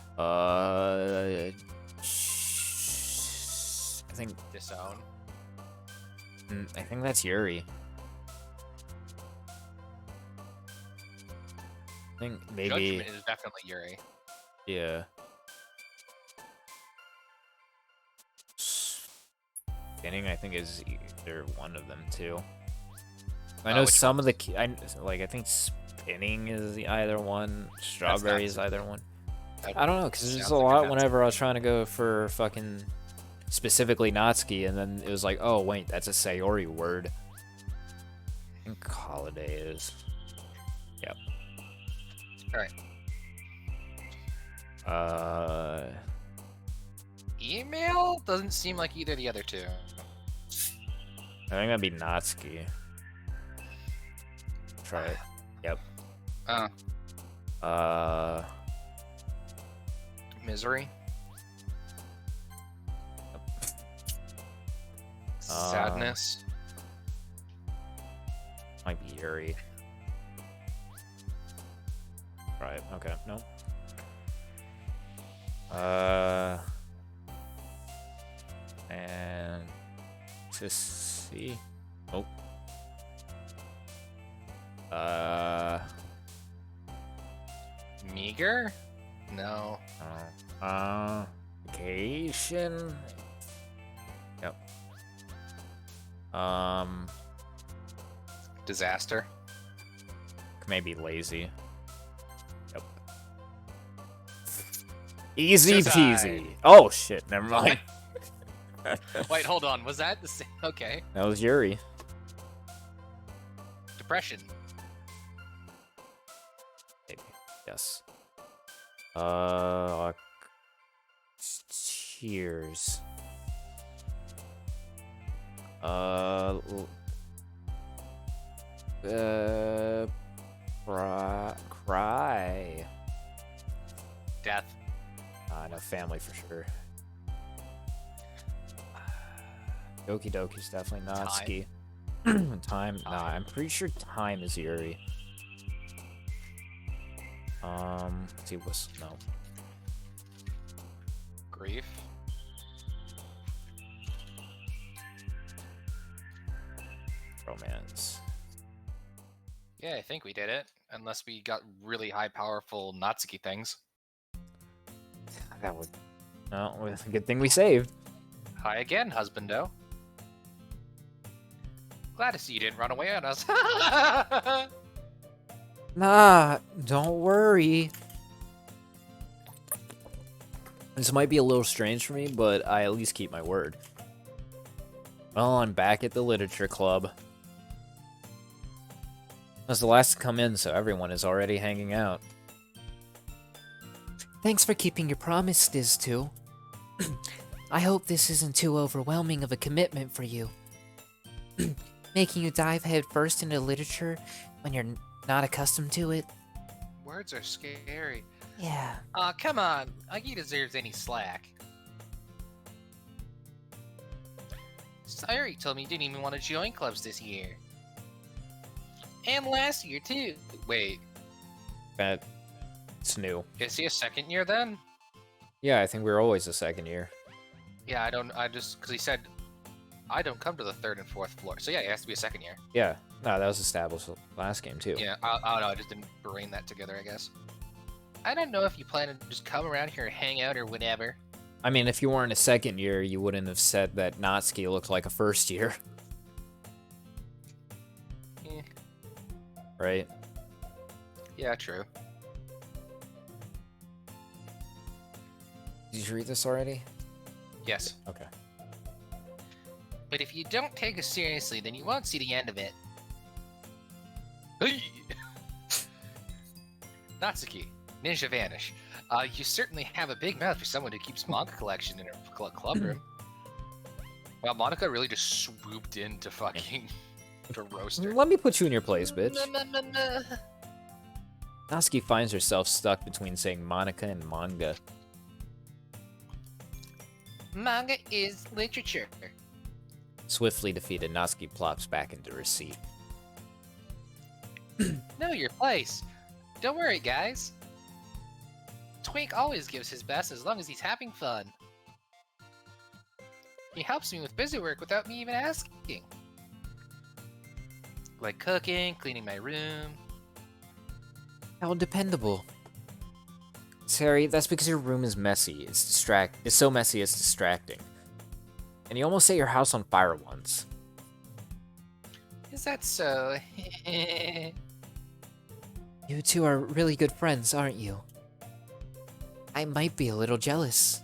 I think Disown. I think that's Yuri. I think maybe Judgment is definitely Yuri. Yeah. Spinning, I think, is either one of them too. I know some of the I think spinning is the either one. Strawberry is either one. I don't know, because there's a lot whenever I was trying to go for fucking specifically Natsuki, and then it was like, oh wait, that's a Sayori word. I think holiday is. Yep. Alright. Email doesn't seem like either of the other two. I think that'd be Natsuki. Try it. Yep. Misery. Sadness. Might be Yuri. Right, okay, no. And to see. Oh. Meager? No. Vacation. Yep. Disaster. Maybe lazy. Yep. Easy Suicide. peasy. Oh shit, never mind. Wait, hold on. Was that the same? Okay. That was Yuri. Depression. Maybe. Yes. Cheers. Cry. Death. No, family for sure. Doki Doki's definitely Natsuki. Time. Nah, I'm pretty sure time is Yuri. Let's see what's no. Grief. Romance. Yeah, I think we did it. Unless we got really high, powerful Natsuki things. That would. No, it's a good thing we saved. Hi again, husbando. Glad to see you didn't run away on us. Nah, don't worry. This might be a little strange for me, but I at least keep my word. Well, I'm back at the literature club. I was the last to come in, so everyone is already hanging out. Thanks for keeping your promise, Stiz, too. I hope this isn't too overwhelming of a commitment for you. Making you dive head first into literature when you're not accustomed to it. Words are scary. Yeah. Come on. He deserves any slack. Sayuri told me you didn't even want to join clubs this year. And last year, too. Wait, It's new. is he a second year then? Yeah, I think we were always a second year. Yeah, because he said, I don't come to the 3rd and 4th floor. So yeah, it has to be a second year. Yeah, no, that was established last game too. Yeah, I don't know, I just didn't brain that together, I guess. I don't know if you plan to just come around here and hang out or whatever. I mean, if you weren't a second year, you wouldn't have said that Natsuki looked like a first year. Eh. Right? Yeah, true. Did you read this already? Yes. Okay. But if you don't take us seriously, then you won't see the end of it. Hey! Natsuki, Ninja Vanish. You certainly have a big mouth for someone who keeps manga collection in her club room. Wow, Monica really just swooped in to fucking to roast her. Let me put you in your place, bitch. Natsuki finds herself stuck between saying Monica and manga. Manga is literature. Swiftly defeated, Natsuki plops back into her seat. Know your place. Don't worry, guys. Twink always gives his best as long as he's having fun. He helps me with busy work without me even asking. Like cooking, cleaning my room. How dependable. Sari, that's because your room is messy. It's so messy it's distracting. And you almost set your house on fire once. Is that so? You two are really good friends, aren't you? I might be a little jealous.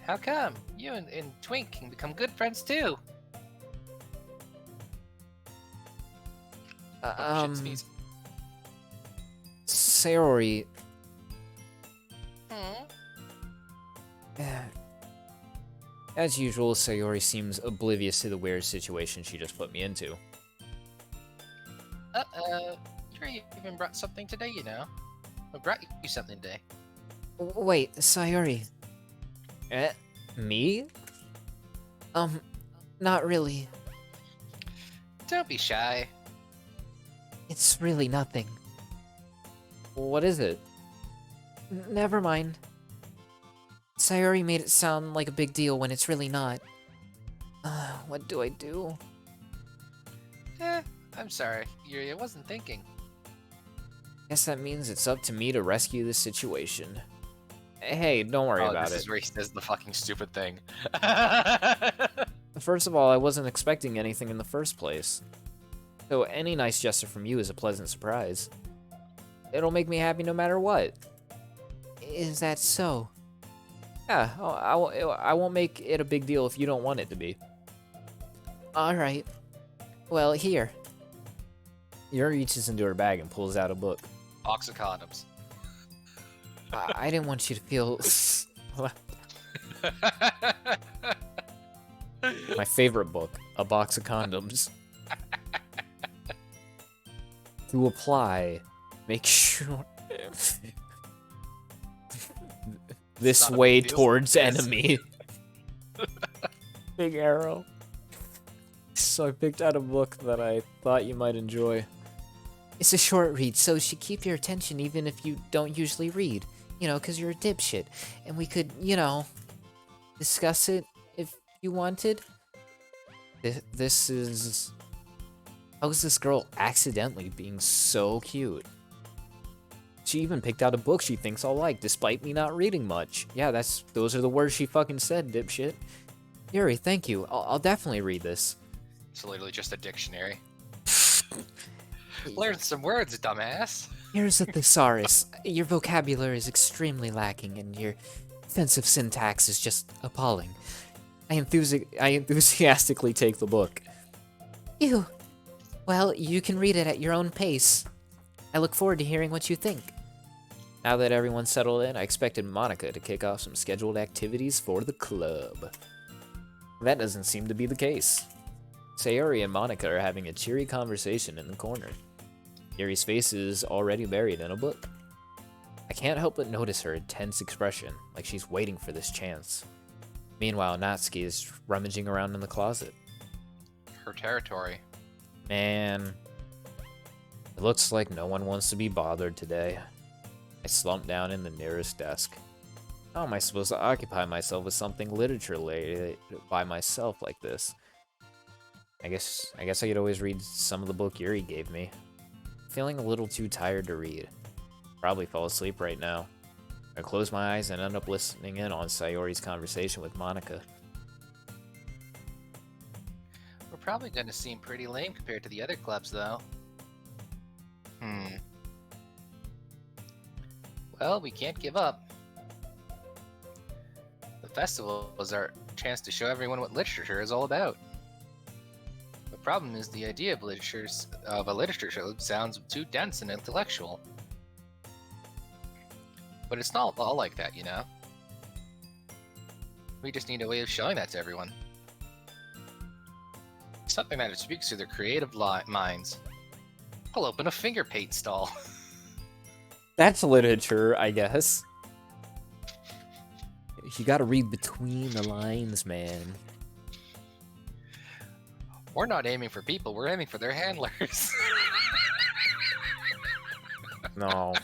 How come? You and Twink can become good friends too. Shit, sneeze. Sayori. As usual, Sayori seems oblivious to the weird situation she just put me into. You even brought something today, you know. I brought you something today. Wait, Sayori. Me? Not really. Don't be shy. It's really nothing. What is it? Never mind. Sayori made it sound like a big deal when it's really not. What do I do? I'm sorry. I wasn't thinking. Guess that means it's up to me to rescue this situation. Hey, don't worry about This it. is where he says the fucking stupid thing. First of all, I wasn't expecting anything in the first place. So any nice gesture from you is a pleasant surprise. It'll make me happy no matter what. Is that so? Yeah, I won't make it a big deal if you don't want it to be. Alright. Well, here. Yuri reaches into her bag and pulls out a book. Box of condoms. I didn't want you to feel... My favorite book, A Box of Condoms. To apply, make sure... this way towards enemy. Big arrow. So I picked out a book that I thought you might enjoy. It's a short read, so it should keep your attention even if you don't usually read. You know, because you're a dipshit. And we could, you know, discuss it if you wanted. This is... How is this girl accidentally being so cute? She even picked out a book she thinks I'll like, despite me not reading much. Yeah, those are the words she fucking said, dipshit. Yuri, thank you. I'll definitely read this. It's literally just a dictionary. Learn some words, dumbass. Here's a thesaurus. Your vocabulary is extremely lacking, and your offensive syntax is just appalling. I enthusiastically take the book. Ew. Well, you can read it at your own pace. I look forward to hearing what you think. Now that everyone's settled in, I expected Monica to kick off some scheduled activities for the club. That doesn't seem to be the case. Sayori and Monica are having a cheery conversation in the corner. Yuri's face is already buried in a book. I can't help but notice her intense expression, like she's waiting for this chance. Meanwhile, Natsuki is rummaging around in the closet. Her territory. Man, it looks like no one wants to be bothered today. I slump down in the nearest desk. How am I supposed to occupy myself with something literature-related by myself like this? I guess I could always read some of the book Yuri gave me. Feeling a little too tired to read. Probably fall asleep right now. I close my eyes and end up listening in on Sayori's conversation with Monica. We're probably going to seem pretty lame compared to the other clubs, though. Well, we can't give up. The festival was our chance to show everyone what literature is all about. The problem is the idea of a literature show sounds too dense and intellectual. But it's not all like that, you know? We just need a way of showing that to everyone. Something that speaks to their creative minds. I'll open a finger paint stall. That's literature, I guess. You gotta read between the lines, man. We're not aiming for people, we're aiming for their handlers. No.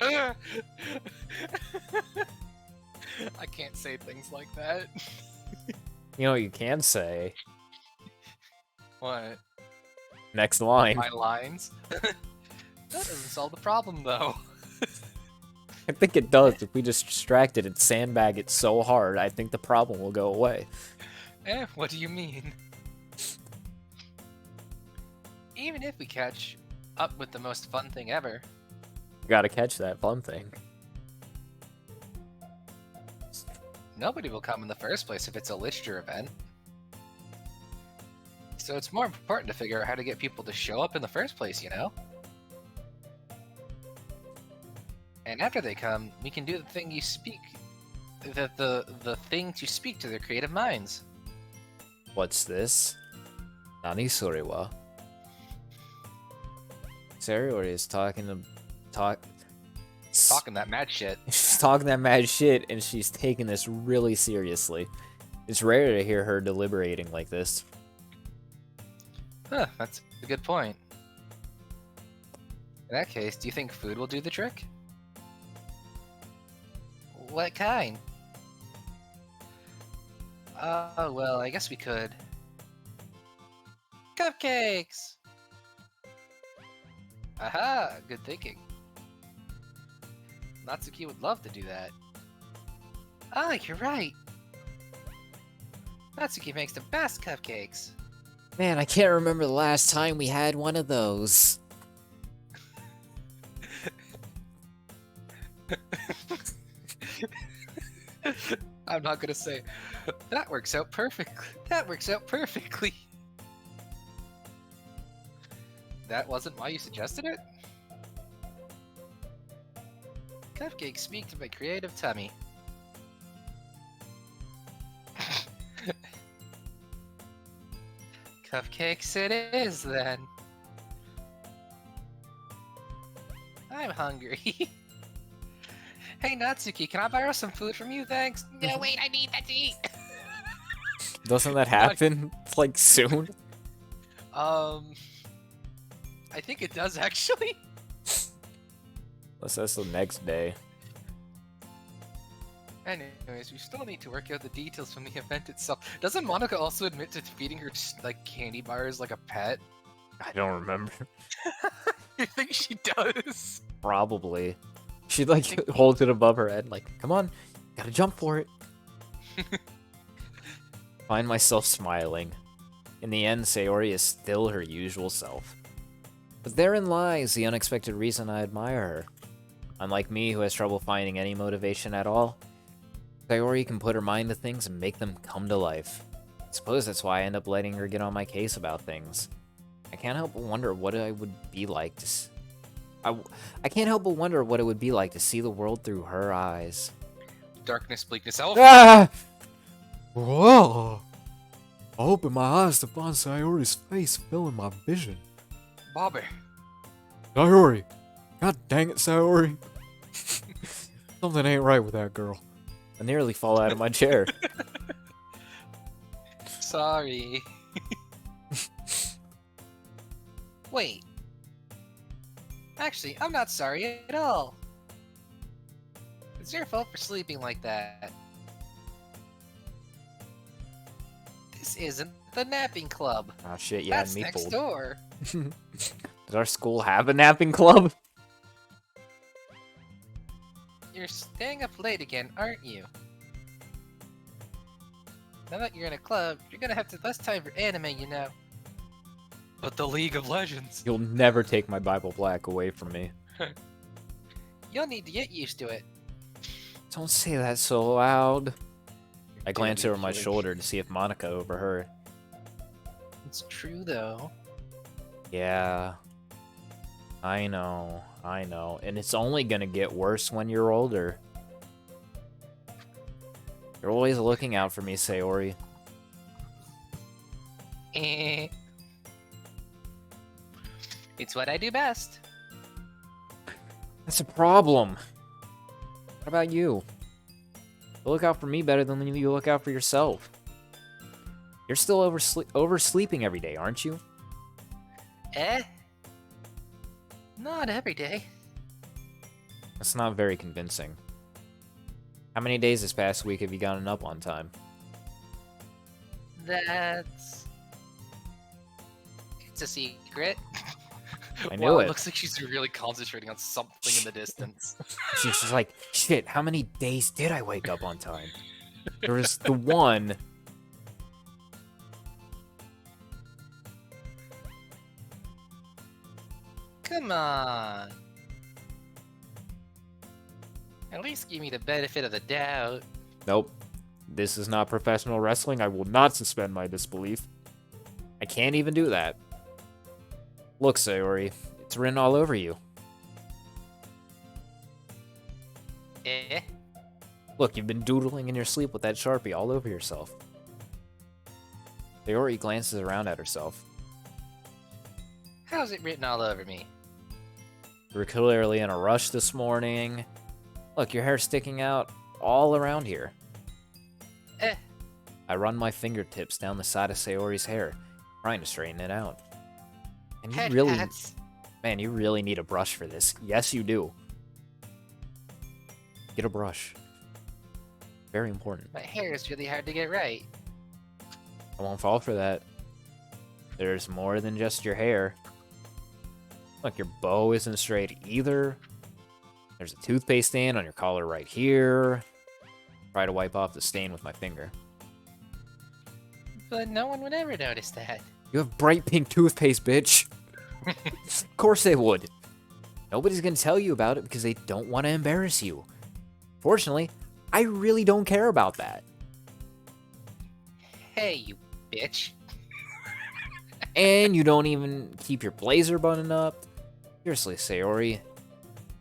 I can't say things like that. You know what you can say? What? Next line. My lines? That doesn't solve the problem, though. I think it does. If we just distract it and sandbag it so hard, I think the problem will go away. What do you mean? Even if we catch up with the most fun thing ever. You gotta catch that fun thing. Nobody will come in the first place if it's a literature event. So it's more important to figure out how to get people to show up in the first place, you know? And after they come, we can do the thing you speak... The thing to speak to their creative minds. What's this? Nani sore wa? Sayori is talking that mad shit. She's talking that mad shit, and she's taking this really seriously. It's rare to hear her deliberating like this. Huh, that's a good point. In that case, do you think food will do the trick? What kind? Oh, well, I guess we could. Cupcakes! Aha, good thinking. Natsuki would love to do that. Ah, you're right. Natsuki makes the best cupcakes. Man, I can't remember the last time we had one of those. I'm not gonna say, that works out perfectly. That works out perfectly. That wasn't why you suggested it? Cupcakes speak to my creative tummy. Cupcakes it is, then. I'm hungry. Hey, Natsuki, can I borrow some food from you? Thanks. No, wait, I need that to eat. Doesn't that happen, like, soon? I think it does, actually. Unless that's the next day. Anyways, we still need to work out the details from the event itself. Doesn't Monica also admit to feeding her, like, candy bars like a pet? I don't remember. I think she does. Probably. She, like, holds it above her head, like, come on, gotta jump for it. Find myself smiling. In the end, Sayori is still her usual self. But therein lies the unexpected reason I admire her. Unlike me, who has trouble finding any motivation at all, Sayori can put her mind to things and make them come to life. I suppose that's why I end up letting her get on my case about things. I can't help but wonder what I would be like to... I can't help but wonder what it would be like to see the world through her eyes. Darkness, bleakness, elf. Ah! Whoa! I opened my eyes to find Sayori's face filling my vision. Bobby. Sayori! God dang it, Sayori! Something ain't right with that girl. I nearly fall out of my chair. Sorry. Wait. Actually, I'm not sorry at all. It's your fault for sleeping like that. This isn't the napping club. Oh shit, yeah, That's me next fooled. door. Does our school have a napping club? You're staying up late again, aren't you? Now that you're in a club, you're gonna have less time for anime, you know. But the League of Legends. You'll never take my Bible Black away from me. You'll need to get used to it. Don't say that so loud. I glance over my shoulder to see if Monica overheard. It's true, though. Yeah. I know. And it's only gonna get worse when you're older. You're always looking out for me, Sayori. It's what I do best. That's a problem. What about you? You look out for me better than you look out for yourself. You're still oversleeping every day, aren't you? Not every day. That's not very convincing. How many days this past week have you gotten up on time? It's a secret. I knew it. It looks like she's really concentrating on something in the distance. She's just like, shit, how many days did I wake up on time? There was the one... Come on. At least give me the benefit of the doubt. Nope. This is not professional wrestling. I will not suspend my disbelief. I can't even do that. Look, Sayori, it's written all over you. Look, you've been doodling in your sleep with that Sharpie all over yourself. Sayori glances around at herself. How's it written all over me? You were clearly in a rush this morning. Look, your hair's sticking out all around here. I run my fingertips down the side of Sayori's hair, trying to straighten it out. And you really... Man, you really need a brush for this. Yes, you do. Get a brush. Very important. My hair is really hard to get right. I won't fall for that. There's more than just your hair. Look, your bow isn't straight either. There's a toothpaste stain on your collar right here. Try to wipe off the stain with my finger. But no one would ever notice that. You have bright pink toothpaste, bitch. Of course they would. Nobody's gonna tell you about it because they don't want to embarrass you. Fortunately, I really don't care about that. Hey, you bitch. And you don't even keep your blazer buttoned up. Seriously, Sayori,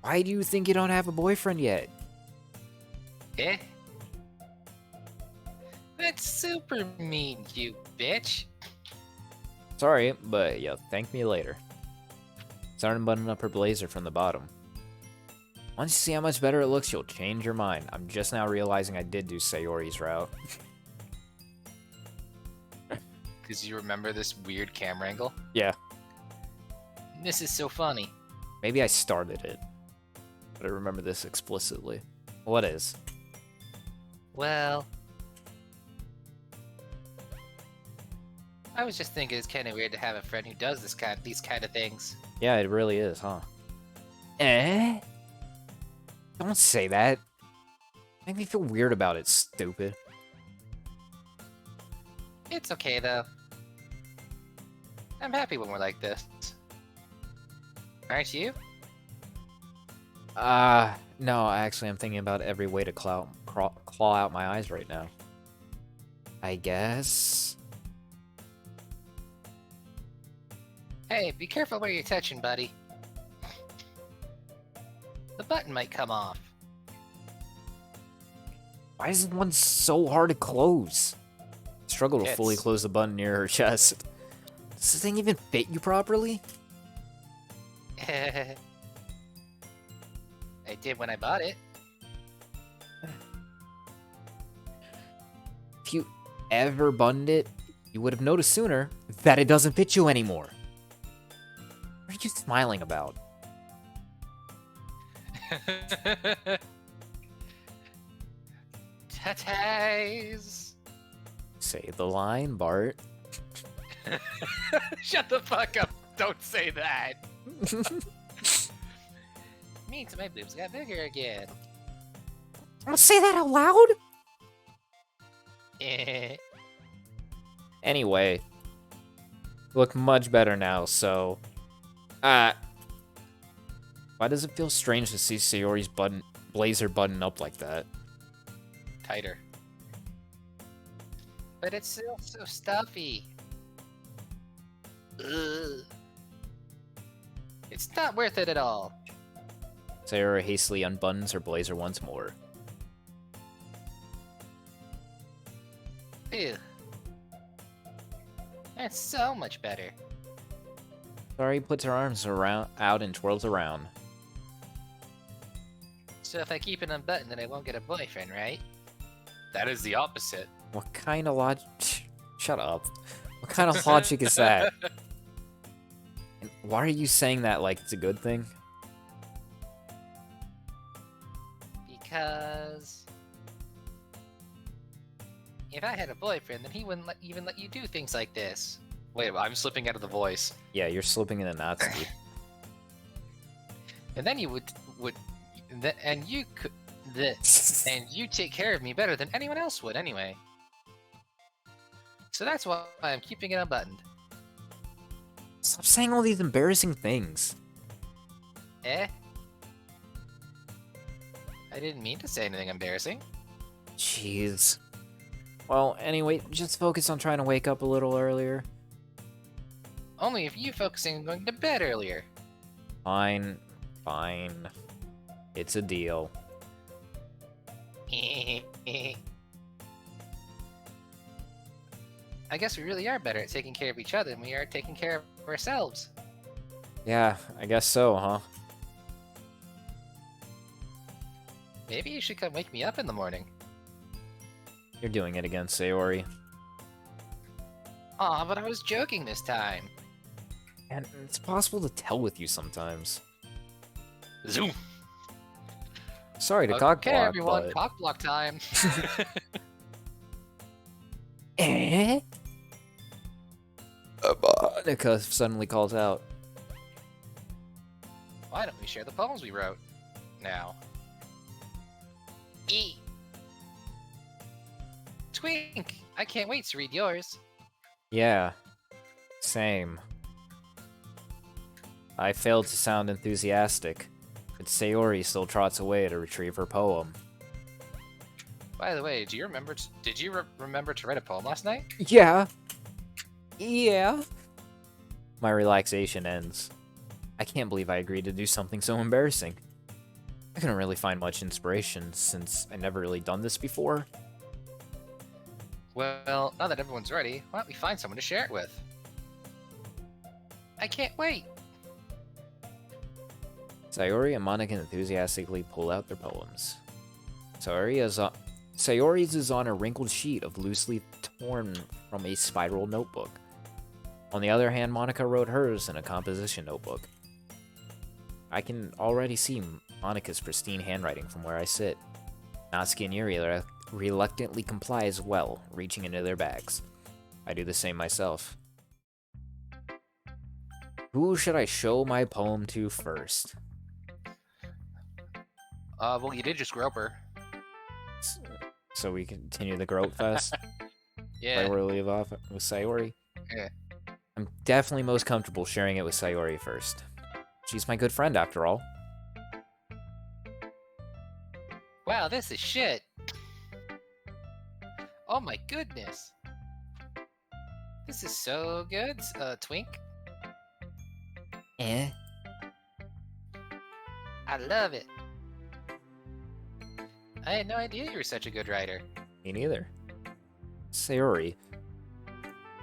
why do you think you don't have a boyfriend yet? Eh? That's super mean, you bitch. Sorry, but yeah, thank me later. Starting buttoning up her blazer from the bottom. Once you see how much better it looks, you'll change your mind. I'm just now realizing I did do Sayori's route. Because you remember this weird camera angle? Yeah. This is so funny. Maybe I started it, but I remember this explicitly. What is? Well, I was just thinking it's kind of weird to have a friend who does these kind of things. Yeah, it really is, huh? Eh? Don't say that. Make me feel weird about it, stupid. It's okay, though. I'm happy when we're like this. Aren't you? No, actually, I'm thinking about every way to claw out my eyes right now. I guess. Hey, be careful where you're touching, buddy. The button might come off. Why is one so hard to close? Struggle to fully close the button near her chest. Does this thing even fit you properly? I did when I bought it. If you ever buttoned it, you would have noticed sooner that it doesn't fit you anymore. What are you smiling about? Tatas. Say the line, Bart. Shut the fuck up. Don't say that. Means my boobs got bigger again. Don't say that out loud! Eh. Anyway, look much better now, so... why does it feel strange to see Sayori's blazer button up like that? Tighter. But it's still so stuffy. Ugh. It's not worth it at all. Sayori hastily unbuttons her blazer once more. Ew. That's so much better. Sayori puts her arms out and twirls around. So if I keep it unbuttoned, then I won't get a boyfriend, right? That is the opposite. What kind of logic? Shut up. What kind of logic is that? And why are you saying that like it's a good thing? Because if I had a boyfriend, then he wouldn't even let you do things like this. Wait, I'm slipping out of the voice. Yeah, you're slipping in a Nazi. And then you and you could, and you take care of me better than anyone else would anyway. So that's why I'm keeping it unbuttoned. Stop saying all these embarrassing things. Eh? I didn't mean to say anything embarrassing. Jeez. Well, anyway, just focus on trying to wake up a little earlier. Only if you focusing on going to bed earlier. Fine. Fine. It's a deal. I guess we really are better at taking care of each other than we are taking care of ourselves. Yeah, I guess so, huh? Maybe you should come wake me up in the morning. You're doing it again, Sayori. Aw, but I was joking this time. And it's possible to tell with you sometimes. Zoom! Sorry to Okay, cockblock, everyone, but... cockblock time. Eh? Monica suddenly calls out. Why don't we share the poems we wrote now? E. Twink! I can't wait to read yours. Yeah. Same. I failed to sound enthusiastic, but Sayori still trots away to retrieve her poem. By the way, do you remember? Did you remember to write a poem last night? Yeah. Yeah. My relaxation ends. I can't believe I agreed to do something so embarrassing. I couldn't really find much inspiration since I never really done this before. Well, now that everyone's ready, why don't we find someone to share it with? I can't wait! Sayori and Monica enthusiastically pull out their poems. Sayori's is on a wrinkled sheet of loosely torn from a spiral notebook. On the other hand, Monica wrote hers in a composition notebook. I can already see Monica's pristine handwriting from where I sit. Natsuki and Yuri reluctantly comply as well, reaching into their bags. I do the same myself. Who should I show my poem to first? Well, you did just grope her. So we continue the grope fest? Yeah. Right where we leave off with Sayori? Yeah. I'm definitely most comfortable sharing it with Sayori first. She's my good friend, after all. Wow, this is shit. Oh my goodness. This is so good, Twink. Eh? I love it. I had no idea you were such a good writer. Me neither. Sayori,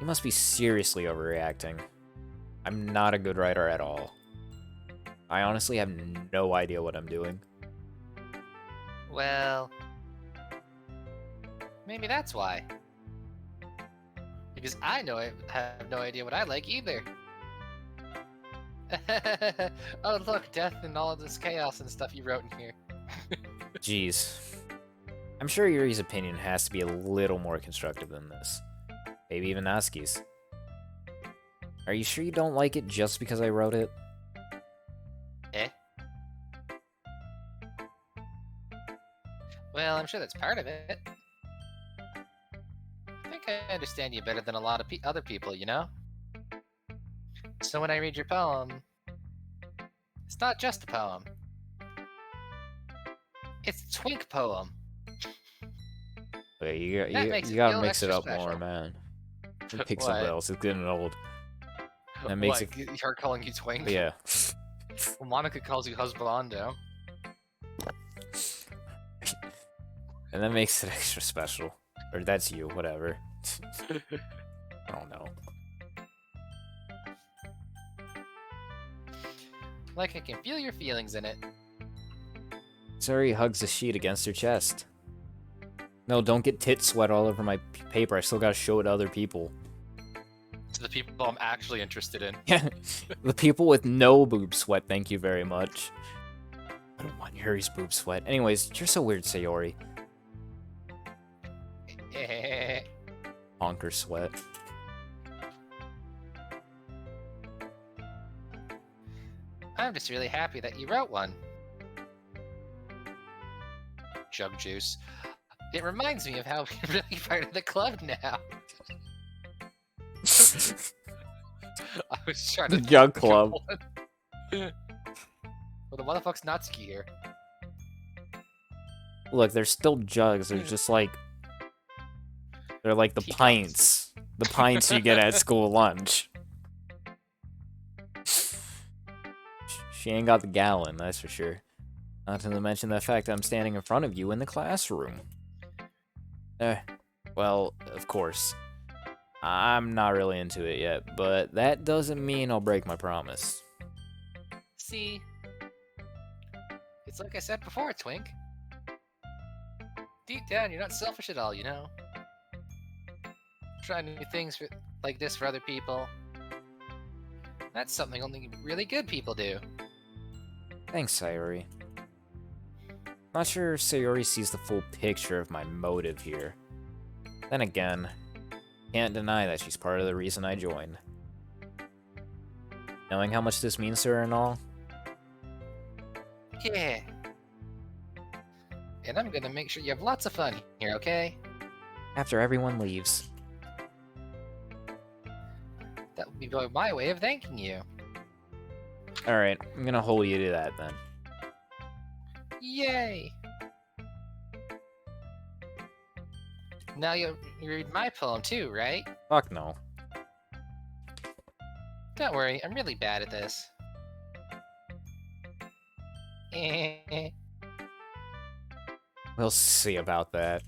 you must be seriously overreacting. I'm not a good writer at all. I honestly have no idea what I'm doing. Well, maybe that's why. Because I have no idea what I like either. Oh look, death and all of this chaos and stuff you wrote in here. Jeez. I'm sure Yuri's opinion has to be a little more constructive than this. Maybe even Natsuki's. Are you sure you don't like it just because I wrote it? Eh? Well, I'm sure that's part of it. I think I understand you better than a lot of other people, you know? So when I read your poem, it's not just a poem. It's a twink poem. Wait, you That gotta feel mix it extra up more, special. man. Pick What? something else. It's getting old. That makes What, her calling you twink? Yeah. Well, Monica calls you husbando. And that makes it extra special. Or that's you, whatever. I don't know. Like I can feel your feelings in it. Sari hugs the sheet against her chest. No, don't get tit sweat all over my paper. I still gotta show it to other people. To the people I'm actually interested in. Yeah, the people with no boob sweat, thank you very much. I don't want Yuri's boob sweat. Anyways, you're so weird, Sayori. Honker sweat. I'm just really happy that you wrote one. Jug juice. It reminds me of how we're really part of the club now. I was trying to Jug think of club. one. Well, the motherfuck's Natsuki here. Look, they're still jugs. They're just like... They're like the Teacups. pints. The pints you get at school lunch. She ain't got the gallon, that's for sure. Not to mention the fact that I'm standing in front of you in the classroom. Well, of course. I'm not really into it yet, but that doesn't mean I'll break my promise. See? It's like I said before, Twink. Deep down, you're not selfish at all, you know? Trying new things like this for other people. That's something only really good people do. Thanks, Sayori. Not sure Sayori sees the full picture of my motive here. Then again, can't deny that she's part of the reason I joined. Knowing how much this means to her and all, Yeah. And I'm gonna make sure you have lots of fun here, okay? after everyone leaves. That would be my way of thanking you. Alright, I'm gonna hold you to that then. Yay! Now you read my poem too, right? Fuck no. Don't worry, I'm really bad at this. We'll see about that.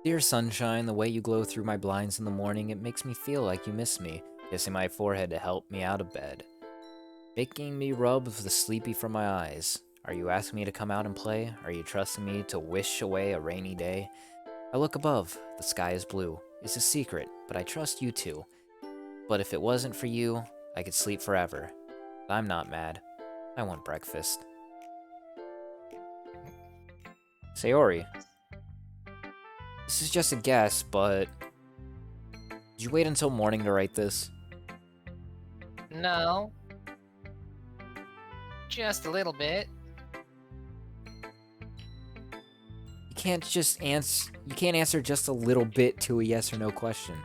Dear sunshine, the way you glow through my blinds in the morning, it makes me feel like you miss me, kissing my forehead to help me out of bed. Making me rub the sleepy from my eyes. Are you asking me to come out and play? Are you trusting me to wish away a rainy day? I look above, the sky is blue. It's a secret, but I trust you too. But if it wasn't for you, I could sleep forever. But I'm not mad. I want breakfast. Sayori. This is just a guess, but... Did you wait until morning to write this? No. Just a little bit. You can't just answer... You can't answer just a little bit to a yes or no question.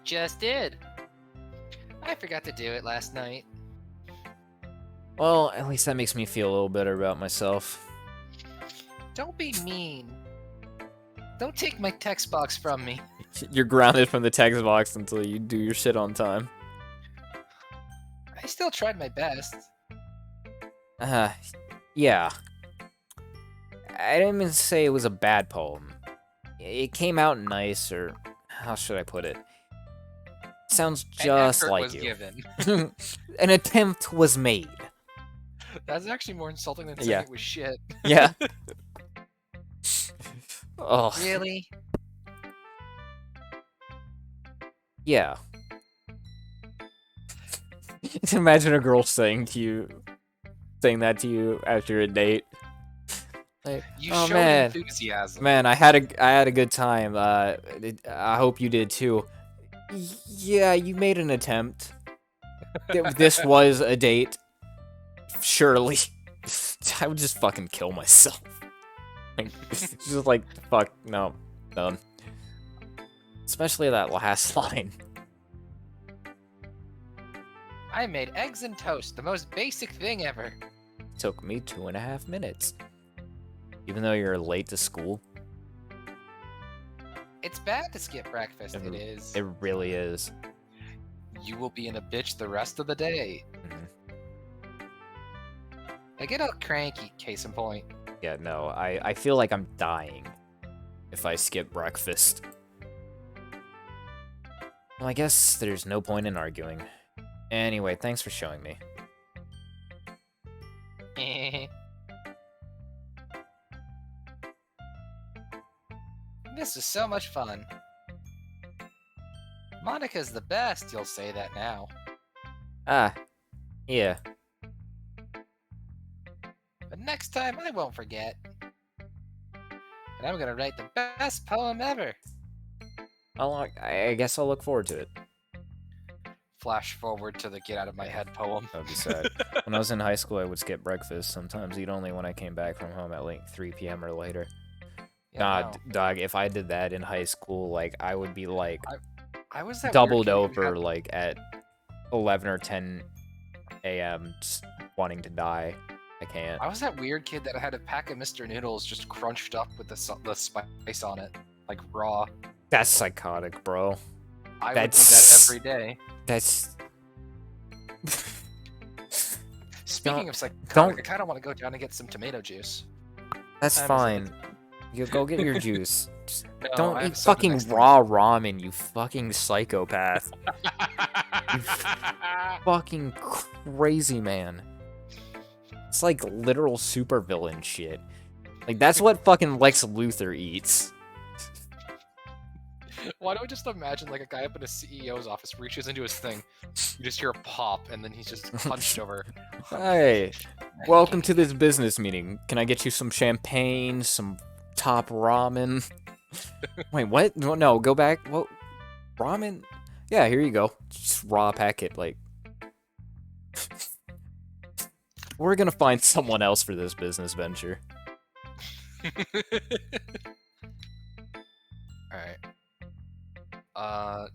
Just did. I forgot to do it last night. Well, at least that makes me feel a little better about myself. Don't be mean. Don't take my text box from me. You're grounded from the text box until you do your shit on time. I still tried my best. Yeah. I didn't even say it was a bad poem. It came out nice, or how should I put it? Sounds just An effort like was you. given. An attempt was made. That's actually more insulting than saying it was shit. Yeah. Oh. Really? Yeah. Imagine a girl saying that to you after a date. Like, You oh showed man, enthusiasm. man, I had a good time. I hope you did too. Yeah, you made an attempt. This was a date. Surely. I would just fucking kill myself. Like, just like, fuck, no, done. Especially that last line. I made eggs and toast, the most basic thing ever. Took me 2.5 minutes. Even though you're late to school. It's bad to skip breakfast, it is. It really is. You will be in a bitch the rest of the day. I get all cranky, case in point. Yeah, no, I feel like I'm dying if I skip breakfast. Well, I guess there's no point in arguing. Anyway, thanks for showing me. This is so much fun. Monica's the best, you'll say that now. Ah, yeah. But next time, I won't forget. And I'm gonna write the best poem ever. I guess I'll look forward to it. Flash forward to the get out of my head poem. That would be sad. When I was in high school, I would skip breakfast. Sometimes eat only when I came back from home at like 3 p.m. or later. Yeah, Dog, if I did that in high school, like, I would be like I was that doubled weird kid who over had- like at 11 or 10 a.m. just wanting to die. I can't. I was that weird kid that had a pack of Mr. Noodles just crunched up with the spice on it, like raw. That's psychotic, bro. I would do that every day. That's... Speaking of psychotic, don't- I kind of want to go down and get some tomato juice. That's I'm fine. You go get your juice. Just No, I don't have eat soda fucking next to me. raw ramen, you fucking psychopath. Fucking crazy man. It's like literal supervillain shit. Like, that's what fucking Lex Luthor eats. Why don't I just imagine like a guy up in a CEO's office reaches into his thing, you just hear a pop, and then he's just hunched over. Hey, welcome to this business meeting. Can I get you some champagne, some top ramen? Wait, what? No, go back. What? Ramen? Yeah, here you go. Just raw packet, like. We're gonna find someone else for this business venture. Alright.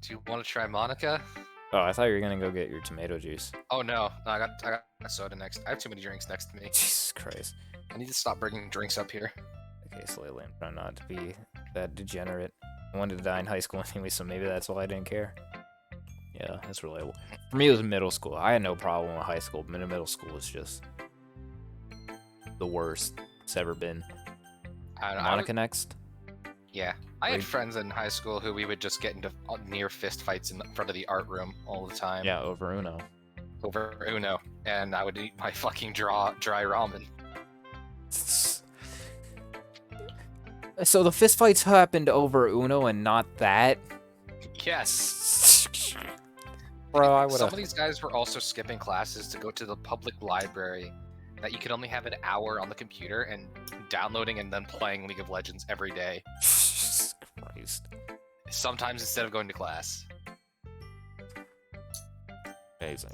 Do you want to try Monica? Oh, I thought you were gonna go get your tomato juice. Oh no, I got a soda next. I have too many drinks next to me. Jesus Christ. I need to stop bringing drinks up here. Okay, nice lately. I'm trying not to be that degenerate. I wanted to die in high school anyway, so maybe that's why I didn't care. Yeah, that's relatable. For me, it was middle school. I had no problem with high school, but middle school was just the worst it's ever been. I don't know. Monica next? Yeah. I had friends in high school who we would just get into near fist fights in front of the art room all the time. Yeah, over Uno. Over Uno. And I would eat my fucking dry ramen. So the fistfights happened over Uno and not that? Yes. Bro, I would Some of these guys were also skipping classes to go to the public library that you could only have an hour on the computer and downloading and then playing League of Legends every day. Christ. Sometimes instead of going to class. Amazing.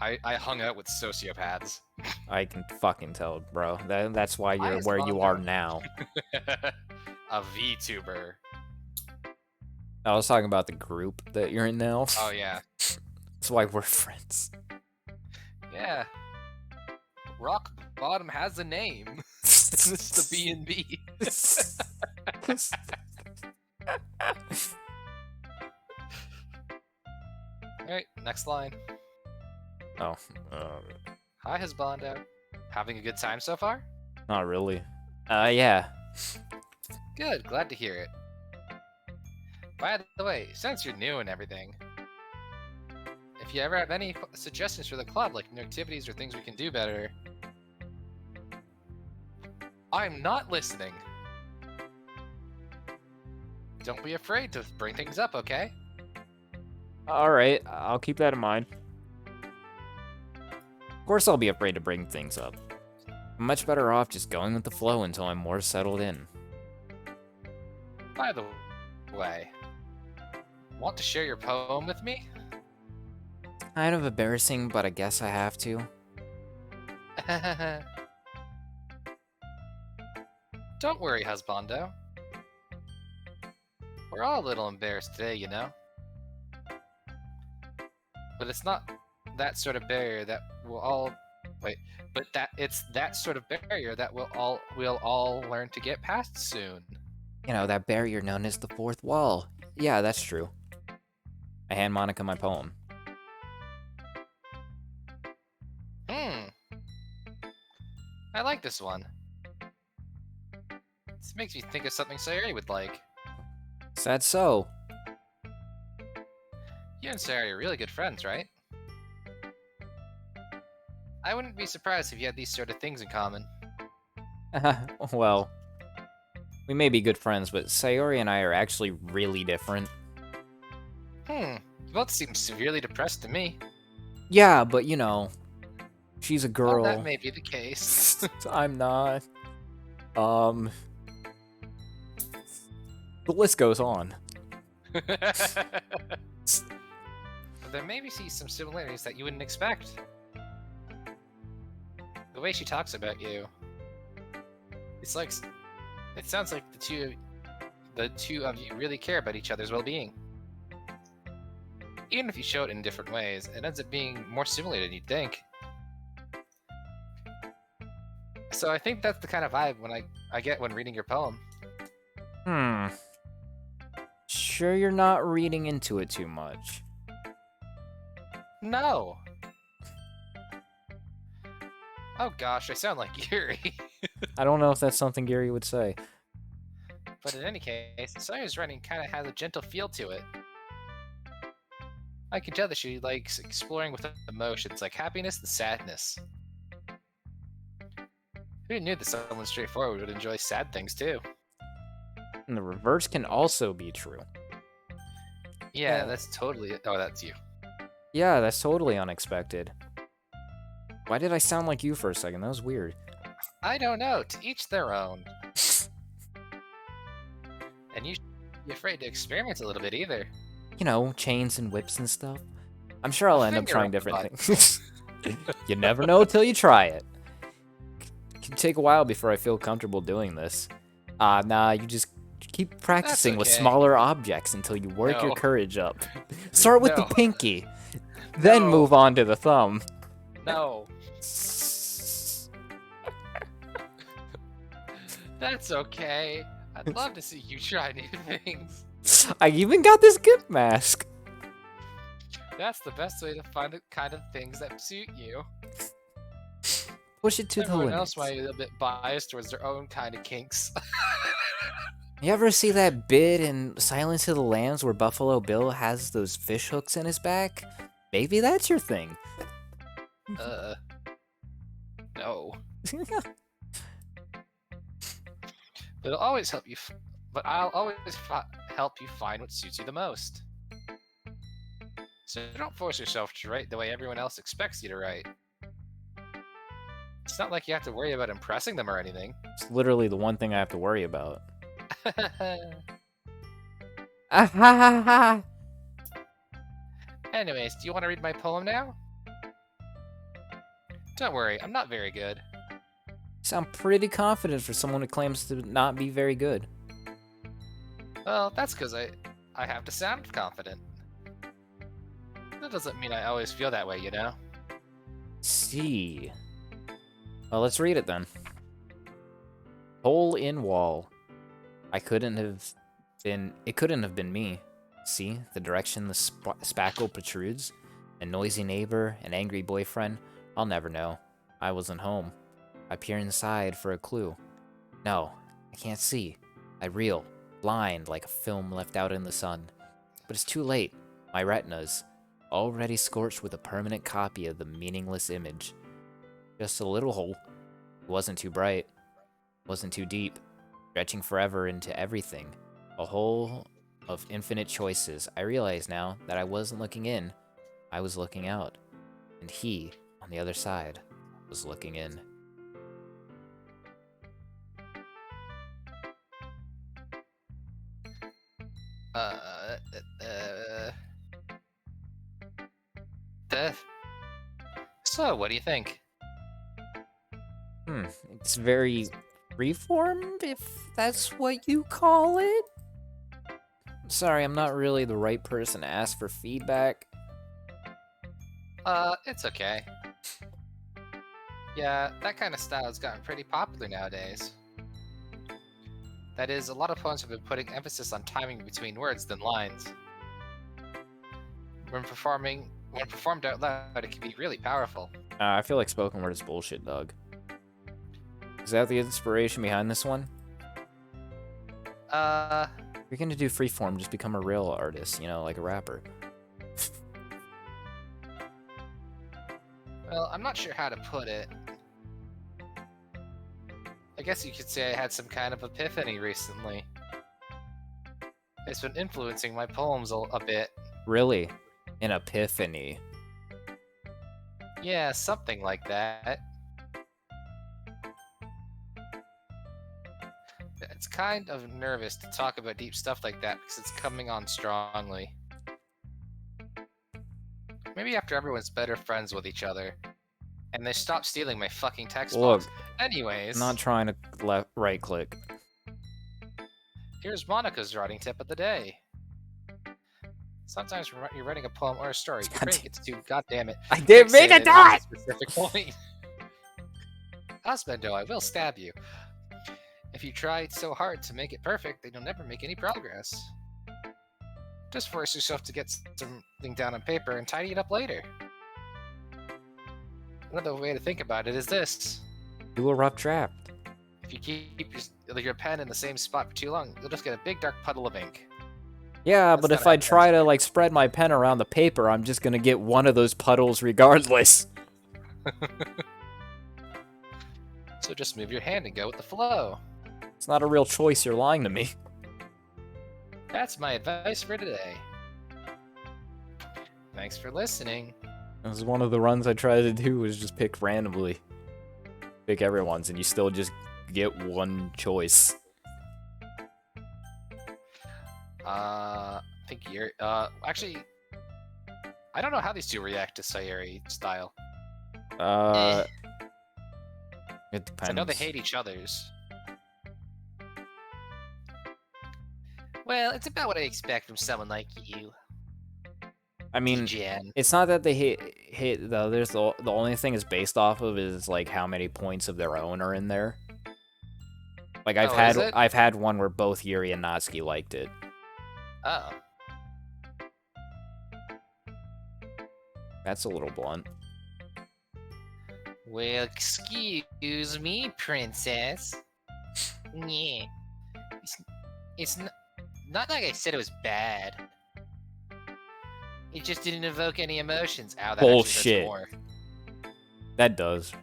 I hung out with sociopaths. I can fucking tell, bro. That's why you're where you are now. A VTuber. I was talking about the group that you're in now. Oh, yeah. That's why we're friends. Yeah. Rock Bottom has a name. It's the B&B. Alright, next line. Oh. Hi, Husbando. Having a good time so far? Not really. Yeah. Good, glad to hear it. By the way, since you're new and everything, if you ever have any suggestions for the club, like new activities or things we can do better, I'm not listening. Don't be afraid to bring things up, okay? Alright, I'll keep that in mind. Of course I'll be afraid to bring things up. I'm much better off just going with the flow until I'm more settled in. By the way, want to share your poem with me? Kind of embarrassing, but I guess I have to. Don't worry, Husbando. We're all a little embarrassed today, you know? But it's not that sort of barrier that we'll all... Wait, but it's that sort of barrier that we'll all learn to get past soon. You know, that barrier known as the fourth wall. Yeah, that's true. I hand Monica my poem. I like this one. This makes me think of something Sayuri would like. Is that so? You and Sayuri are really good friends, right? I wouldn't be surprised if you had these sort of things in common. Well, we may be good friends, but Sayuri and I are actually really different. You both seem severely depressed to me. Yeah, but you know, she's a girl. Well, that may be the case. I'm not. The list goes on. But there may be some similarities that you wouldn't expect. The way she talks about you, it's like, it sounds like the two of you really care about each other's well-being. Even if you show it in different ways, it ends up being more similar than you'd think. So I think that's the kind of vibe I get when reading your poem. Sure you're not reading into it too much? No. Oh gosh, I sound like Yuri. I don't know if that's something Gary would say. But in any case, Sawyer's writing kind of has a gentle feel to it. I can tell that she likes exploring with emotions like happiness and sadness. Who knew that someone straightforward would enjoy sad things too? And the reverse can also be true. Yeah, that's totally... Oh, that's you. Yeah, that's totally unexpected. Why did I sound like you for a second? That was weird. I don't know. To each their own. And you shouldn't be afraid to experiment a little bit either. You know, chains and whips and stuff. I'm sure I'll end up trying different things. You never know till you try it. It can take a while before I feel comfortable doing this. Nah, you just keep practicing with smaller objects until you work your courage up. Start with the pinky, then move on to the thumb. No. That's okay. I'd love to see you try new things. I even got this gift mask. That's the best way to find the kind of things that suit you. Push it to the Everyone limits. else might be a bit biased towards their own kind of kinks. You ever see that bit in Silence of the Lambs where Buffalo Bill has those fish hooks in his back? Maybe that's your thing. No. But I'll always help you. But I'll always help you find what suits you the most. So don't force yourself to write the way everyone else expects you to write. It's not like you have to worry about impressing them or anything. It's literally the one thing I have to worry about. Anyways, do you want to read my poem now? Don't worry, I'm not very good. Sound pretty confident for someone who claims to not be very good. Well, that's because I have to sound confident. That doesn't mean I always feel that way, you know? See. Well, let's read it then. Hole in wall. It couldn't have been me. See, the direction the spackle protrudes? A noisy neighbor, an angry boyfriend? I'll never know. I wasn't home. I peer inside for a clue. No, I can't see. I reel, blind like a film left out in the sun. But it's too late. My retina's already scorched with a permanent copy of the meaningless image. Just a little hole. It wasn't too bright. Wasn't too deep. Stretching forever into everything. A hole of infinite choices. I realize now that I wasn't looking in. I was looking out. And he, on the other side, was looking in. So, what do you think? It's very freeform, if that's what you call it. Sorry, I'm not really the right person to ask for feedback. It's okay. Yeah, that kind of style has gotten pretty popular nowadays. That is, a lot of poems have been putting emphasis on timing between words than lines. When performed out loud, it can be really powerful. I feel like spoken word is bullshit, Doug. Is that the inspiration behind this one? If you're gonna do freeform, just become a real artist, you know, like a rapper. Well, I'm not sure how to put it. I guess you could say I had some kind of epiphany recently. It's been influencing my poems a bit. Really? An epiphany? Yeah, something like that. It's kind of nervous to talk about deep stuff like that because it's coming on strongly. Maybe after everyone's better friends with each other. And they stop stealing my fucking text Look, box. Anyways. I'm not trying to right click. Here's Monica's writing tip of the day. Sometimes when you're writing a poem or a story, your brain gets too goddamn it. I didn't mean to do it! Specific point. Husbando, I will stab you. If you try so hard to make it perfect, then you'll never make any progress. Just force yourself to get something down on paper and tidy it up later. Another way to think about it is this. Do a rough draft. If you keep your pen in the same spot for too long, you'll just get a big dark puddle of ink. Yeah, but if I try to like spread my pen around the paper, I'm just gonna get one of those puddles regardless. So just move your hand and go with the flow. It's not a real choice, you're lying to me. That's my advice for today. Thanks for listening. This is one of the runs I try to do is just pick randomly. Pick everyone's and you still just get one choice. I think you're, actually, I don't know how these two react to Sayuri style. It depends. I know they hate each other's. Well, it's about what I expect from someone like you. I mean, Jen. It's not that they hate the others. The only thing it's based off of is like how many points of their own are in there. Like Oh, is it? I've had one where both Yuri and Natsuki liked it. Oh. That's a little blunt. Well, excuse me, princess. Yeah. It's not like I said it was bad. It just didn't evoke any emotions. Ow, that Bullshit. actually hurts more. That does.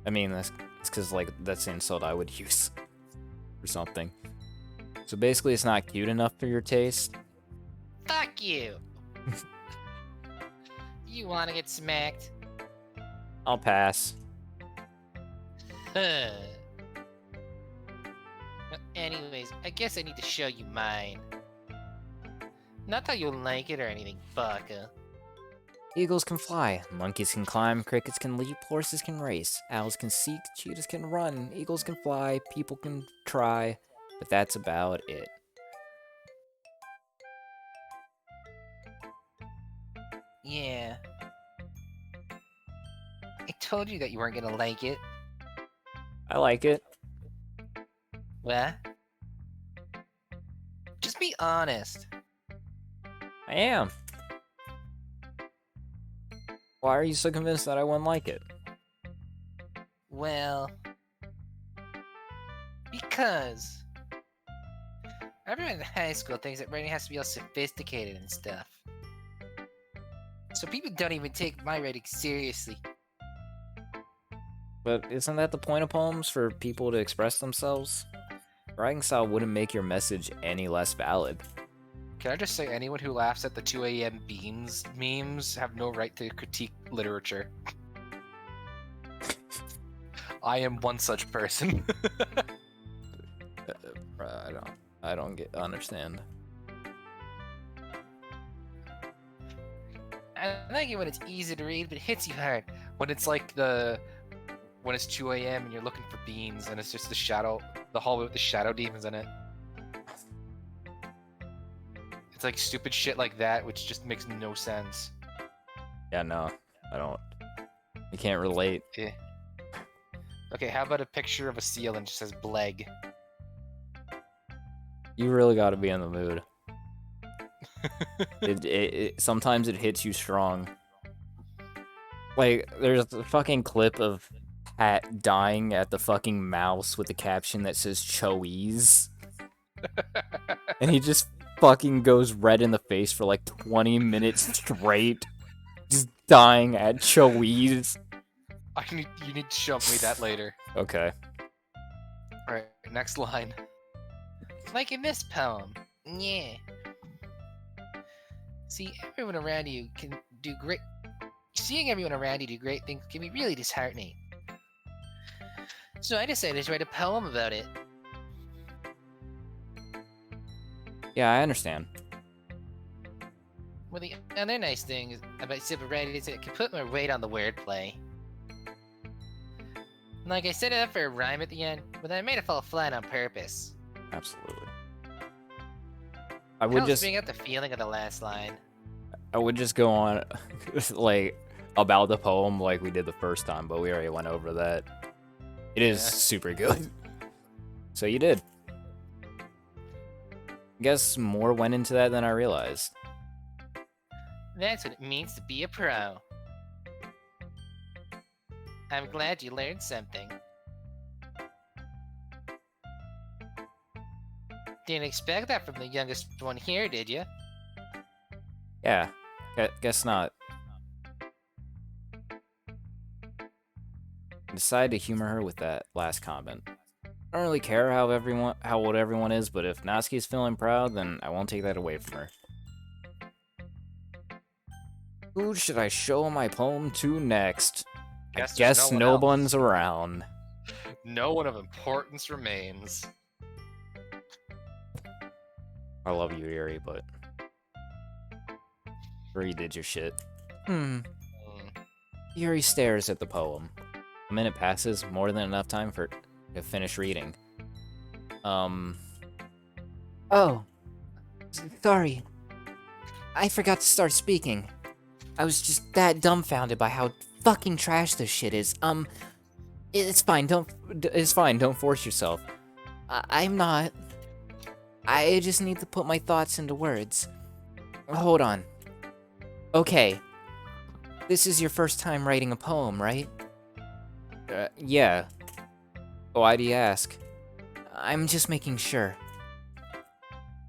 I mean, that's because, like, that's the insult I would use or something. So basically, it's not cute enough for your taste. Fuck you! You wanna get smacked? I'll pass. Anyways, I guess I need to show you mine. Not that you'll like it or anything, Baka. Eagles can fly, monkeys can climb, crickets can leap, horses can race, owls can seek, cheetahs can run, eagles can fly, people can try, but that's about it. Yeah. I told you that you weren't gonna like it. I like it. What? Just be honest. I am. Why are you so convinced that I wouldn't like it? Well... because... everyone in high school thinks that writing has to be all sophisticated and stuff. So people don't even take my writing seriously. But isn't that the point of poems, for people to express themselves? Writing style wouldn't make your message any less valid. Can I just say, anyone who laughs at the 2 a.m. beans memes have no right to critique literature. I am one such person. I don't understand. I like it when it's easy to read, but it hits you hard. When it's like when it's 2 a.m. and you're looking for beans and it's just the hallway with the shadow demons in it. It's like stupid shit like that, which just makes no sense. Yeah, no, I don't. I can't relate. Yeah. Okay, how about a picture of a seal and it just says Bleg? You really got to be in the mood. Sometimes it hits you strong. Like, there's a fucking clip of Pat dying at the fucking mouse with the caption that says Choese. And he just fucking goes red in the face for like 20 minutes straight. Just dying at Choese. You need to show me that later. Okay. Alright, next line. Like in this poem. Yeah. Seeing everyone around you do great things can be really disheartening. So I decided to write a poem about it. Yeah, I understand. Well, the other nice thing about civil writing is that it can put more weight on the wordplay. Like, I set it up for a rhyme at the end, but then I made it fall flat on purpose. Absolutely. I would just bring out the feeling of the last line. I would just go on like about the poem like we did the first time, but we already went over that. It is super good. So you did. I guess more went into that than I realized. That's what it means to be a pro. I'm glad you learned something. Didn't expect that from the youngest one here, did you? Yeah, guess not. I decided to humor her with that last comment. I don't really care how old everyone is, but if Natsuki's feeling proud, then I won't take that away from her. Who should I show my poem to next? I guess no one's around. No one of importance remains. I love you, Yuri, but you did your shit. Yuri stares at the poem. A minute passes, more than enough time for to finish reading. Oh. Sorry. I forgot to start speaking. I was just that dumbfounded by how fucking trash this shit is. It's fine, don't force yourself. I'm not. I just need to put my thoughts into words. Hold on. Okay. This is your first time writing a poem, right? Yeah. Why do you ask? I'm just making sure.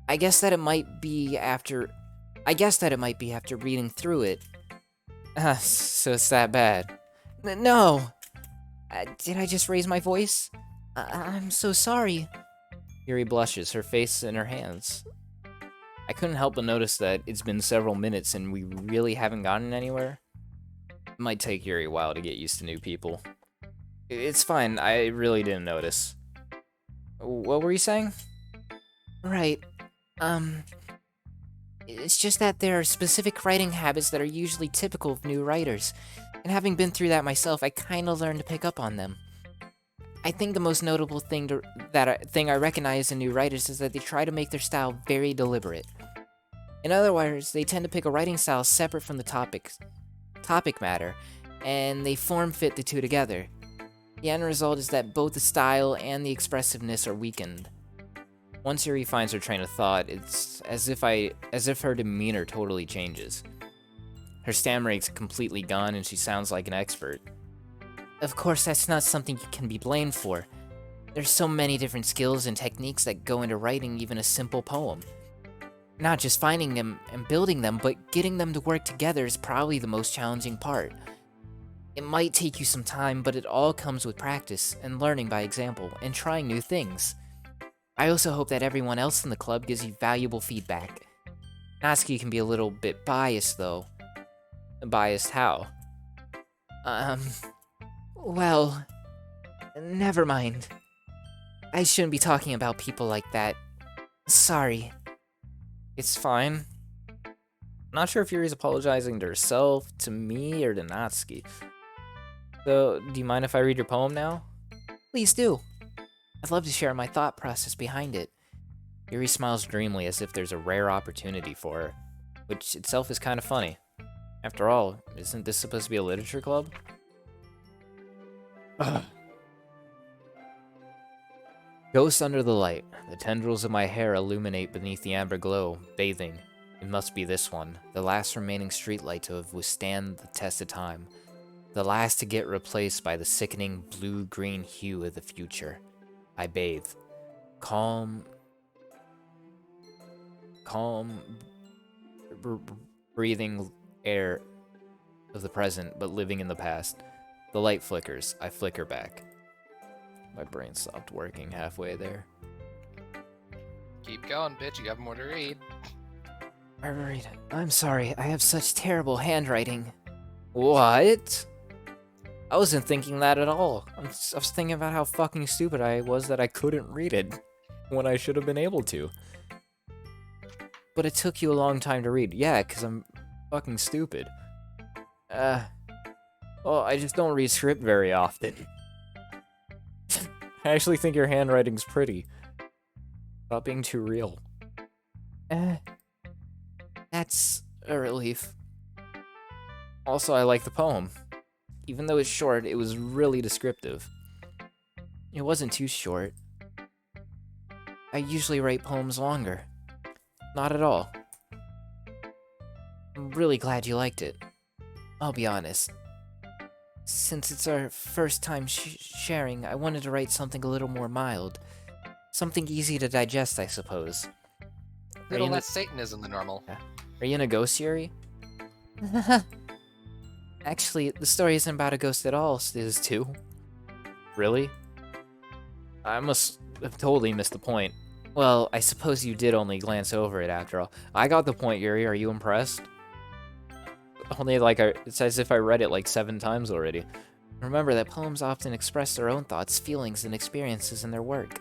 I guess that it might be after reading through it. So it's that bad. No! Did I just raise my voice? I'm so sorry. Yuri blushes, her face in her hands. I couldn't help but notice that it's been several minutes and we really haven't gotten anywhere. It might take Yuri a while to get used to new people. It's fine, I really didn't notice. What were you saying? Right. It's just that there are specific writing habits that are usually typical of new writers, and having been through that myself, I kinda learned to pick up on them. I think the most notable thing I recognize in new writers is that they try to make their style very deliberate. In other words, they tend to pick a writing style separate from the topic matter, and they form fit the two together. The end result is that both the style and the expressiveness are weakened. Once Yuri finds her train of thought, it's as if her demeanor totally changes. Her stammering's completely gone and she sounds like an expert. Of course, that's not something you can be blamed for. There's so many different skills and techniques that go into writing even a simple poem. Not just finding them and building them, but getting them to work together is probably the most challenging part. It might take you some time, but it all comes with practice and learning by example and trying new things. I also hope that everyone else in the club gives you valuable feedback. Natsuki can be a little bit biased, though. Biased how? Well, never mind. I shouldn't be talking about people like that. Sorry. It's fine. Not sure if Yuri's apologizing to herself, to me, or to Natsuki. So, do you mind if I read your poem now? Please do. I'd love to share my thought process behind it. Yuri smiles dreamily as if there's a rare opportunity for her, which itself is kind of funny. After all, isn't this supposed to be a literature club? Ghost under the light. The tendrils of my hair illuminate beneath the amber glow, bathing. It must be this one, the last remaining streetlight to have withstand the test of time. The last to get replaced by the sickening blue-green hue of the future. I bathe. Calm, breathing air of the present, but living in the past. The light flickers. I flicker back. My brain stopped working halfway there. Keep going, bitch. You have more to read. Alright, I'm sorry. I have such terrible handwriting. What? I wasn't thinking that at all. I was thinking about how fucking stupid I was that I couldn't read it when I should have been able to. But it took you a long time to read. Yeah, because I'm fucking stupid. Well, I just don't read script very often. I actually think your handwriting's pretty. Stop being too real. That's a relief. Also, I like the poem. Even though it's short, it was really descriptive. It wasn't too short. I usually write poems longer. Not at all. I'm really glad you liked it. I'll be honest. Since it's our first time sharing, I wanted to write something a little more mild. Something easy to digest, I suppose. A little less Satanism than normal. Are you in a ghost, Yuri? Actually, the story isn't about a ghost at all, Stiz too. Really? I must have totally missed the point. Well, I suppose you did only glance over it after all. I got the point, Yuri. Are you impressed? Only it's as if I read it like 7 times already. Remember that poems often express their own thoughts, feelings, and experiences in their work.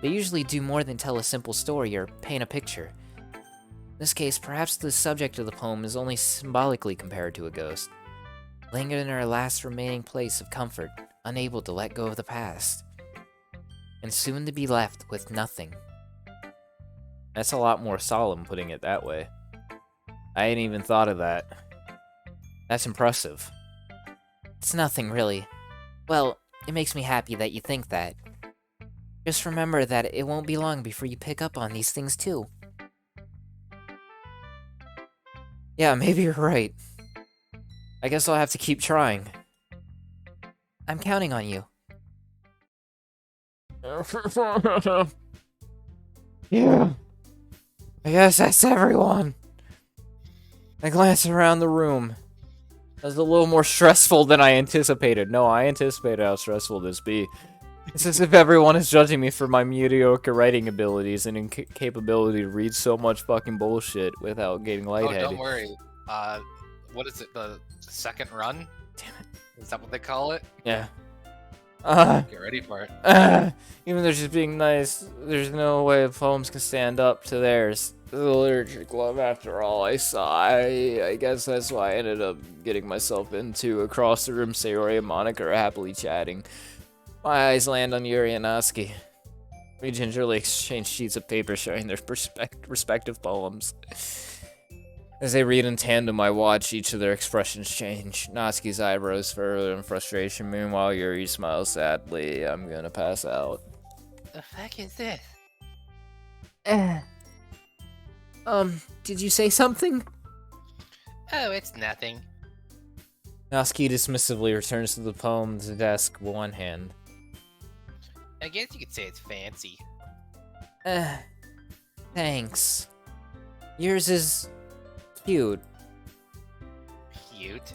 They usually do more than tell a simple story or paint a picture. In this case, perhaps the subject of the poem is only symbolically compared to a ghost, lingered in her last remaining place of comfort, unable to let go of the past, and soon to be left with nothing. That's a lot more solemn putting it that way. I hadn't even thought of that. That's impressive. It's nothing, really. Well, it makes me happy that you think that. Just remember that it won't be long before you pick up on these things too. Yeah, maybe you're right. I guess I'll have to keep trying. I'm counting on you. Yeah. I guess that's everyone. I glance around the room. That's a little more stressful than I anticipated. No, I anticipated how stressful this be. It's as if everyone is judging me for my mediocre writing abilities and incapability to read so much fucking bullshit without getting lightheaded. Oh, don't worry. What is it? The second run? Damn it. Is that what they call it? Yeah. Get ready for it. Even though she's being nice, there's no way poems can stand up to theirs. The literature club, after all I saw. I guess that's why I ended up getting myself into. Across the room, Sayori and Monica are happily chatting. My eyes land on Yuri and Natsuki. We gingerly exchange sheets of paper showing their respective poems. As they read in tandem, I watch each of their expressions change. Natsuki's eyebrows furrow in frustration. Meanwhile, Yuri smiles sadly. I'm gonna pass out. The fuck is this? Did you say something? Oh, it's nothing. Natsuki dismissively returns to the poem to the desk with one hand. I guess you could say it's fancy. Thanks. Yours is cute. Cute?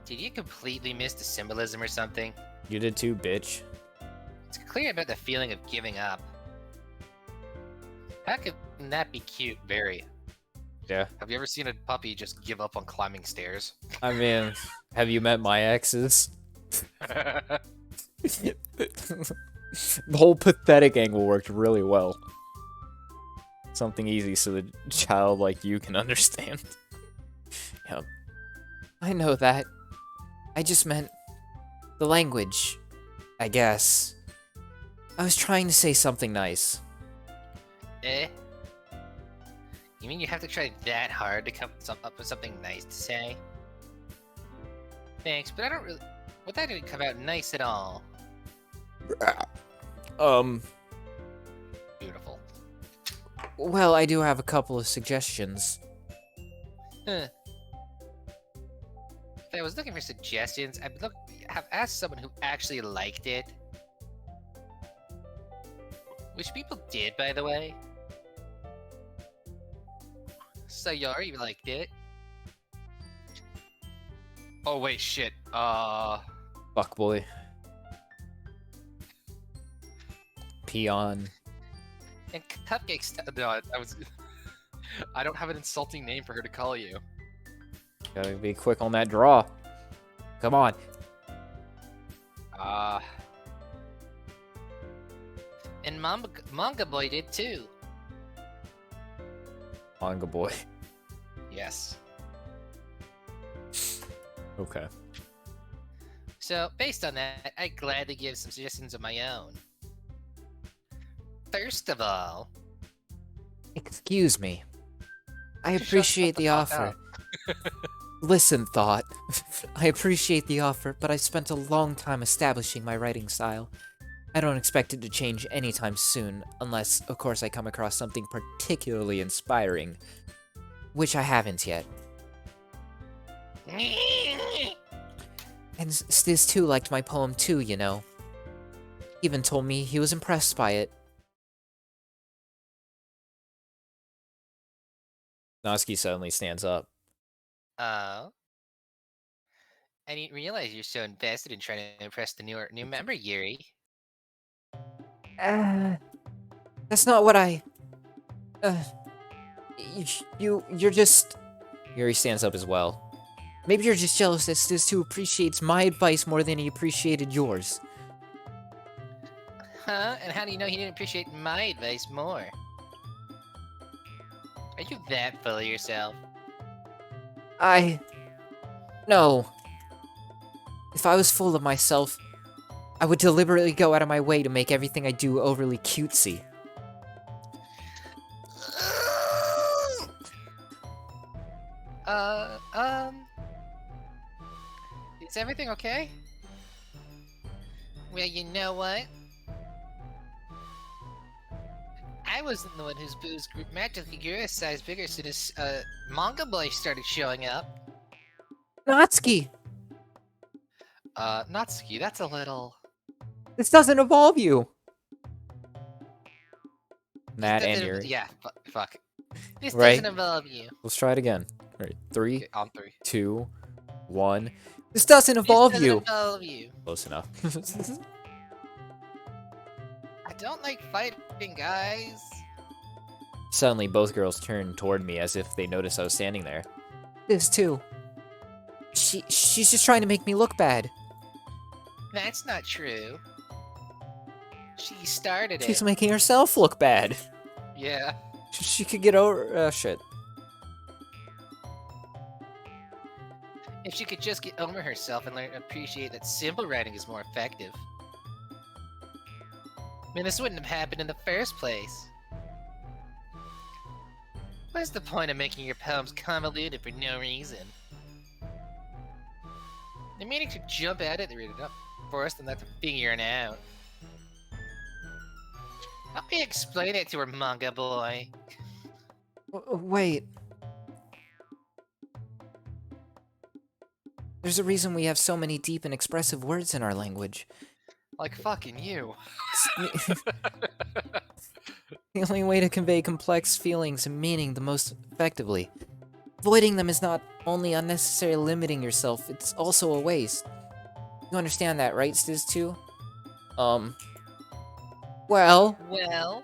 Did you completely miss the symbolism or something? You did too, bitch. It's clear about the feeling of giving up. How could that be cute, Barry? Yeah. Have you ever seen a puppy just give up on climbing stairs? I mean, have you met my exes? The whole pathetic angle worked really well. Something easy so the child like you can understand. Yep. I know that. I just meant the language, I guess. I was trying to say something nice. You mean you have to try that hard to come up with something nice to say? Thanks, but I don't really... Well, that didn't come out nice at all. Beautiful. Well, I do have a couple of suggestions. Huh. If I was looking for suggestions, I'd have asked someone who actually liked it. Which people did, by the way. So Yari liked it. Oh wait, shit. Fuckboy. Peon. And Cupcakes. No, I was. I don't have an insulting name for her to call you. Gotta be quick on that draw. Come on. And Manga Boy did too. Manga Boy. Yes. Okay. So, based on that, I'd gladly give some suggestions of my own. First of all... Excuse me. I appreciate the offer. Listen, Thought. I appreciate the offer, but I've spent a long time establishing my writing style. I don't expect it to change anytime soon, unless, of course, I come across something particularly inspiring. Which I haven't yet. And Stiz too liked my poem too, you know. He even told me he was impressed by it. Natsuki suddenly stands up. Oh? I didn't realize you're so invested in trying to impress the new member, Yuri. That's not what I... You're just... Yuri stands up as well. Maybe you're just jealous that Stiz 2 appreciates my advice more than he appreciated yours. Huh? And how do you know he didn't appreciate my advice more? Are you that full of yourself? No. If I was full of myself, I would deliberately go out of my way to make everything I do overly cutesy. Is everything okay? Well, you know what? I wasn't the one whose boobs grew magically grew a size bigger as soon as manga boy started showing up. Natsuki! Natsuki, that's a little... This doesn't involve you! Nat and Doesn't- Yuri. Yeah, fuck. This Right? doesn't involve you. Let's try it again. Alright, 3, Okay, on 3. 2, 1. This doesn't involve This doesn't you! involve you. Close enough. I don't like fighting, guys. Suddenly, both girls turned toward me as if they noticed I was standing there. This too. She's just trying to make me look bad. That's not true. She started She's it. making herself look bad. Yeah. She could get over. Shit. If she could just get over herself and learn to appreciate that simple writing is more effective. I mean, this wouldn't have happened in the first place. What's the point of making your poems convoluted for no reason? The meaning to jump at it and read it up first and let them figure it out. Help me explain it to her, manga boy. Wait. There's a reason we have so many deep and expressive words in our language. Like fucking you. The only way to convey complex feelings and meaning the most effectively. Avoiding them is not only unnecessarily limiting yourself, it's also a waste. You understand that, right, Stiz 2? Well... Well...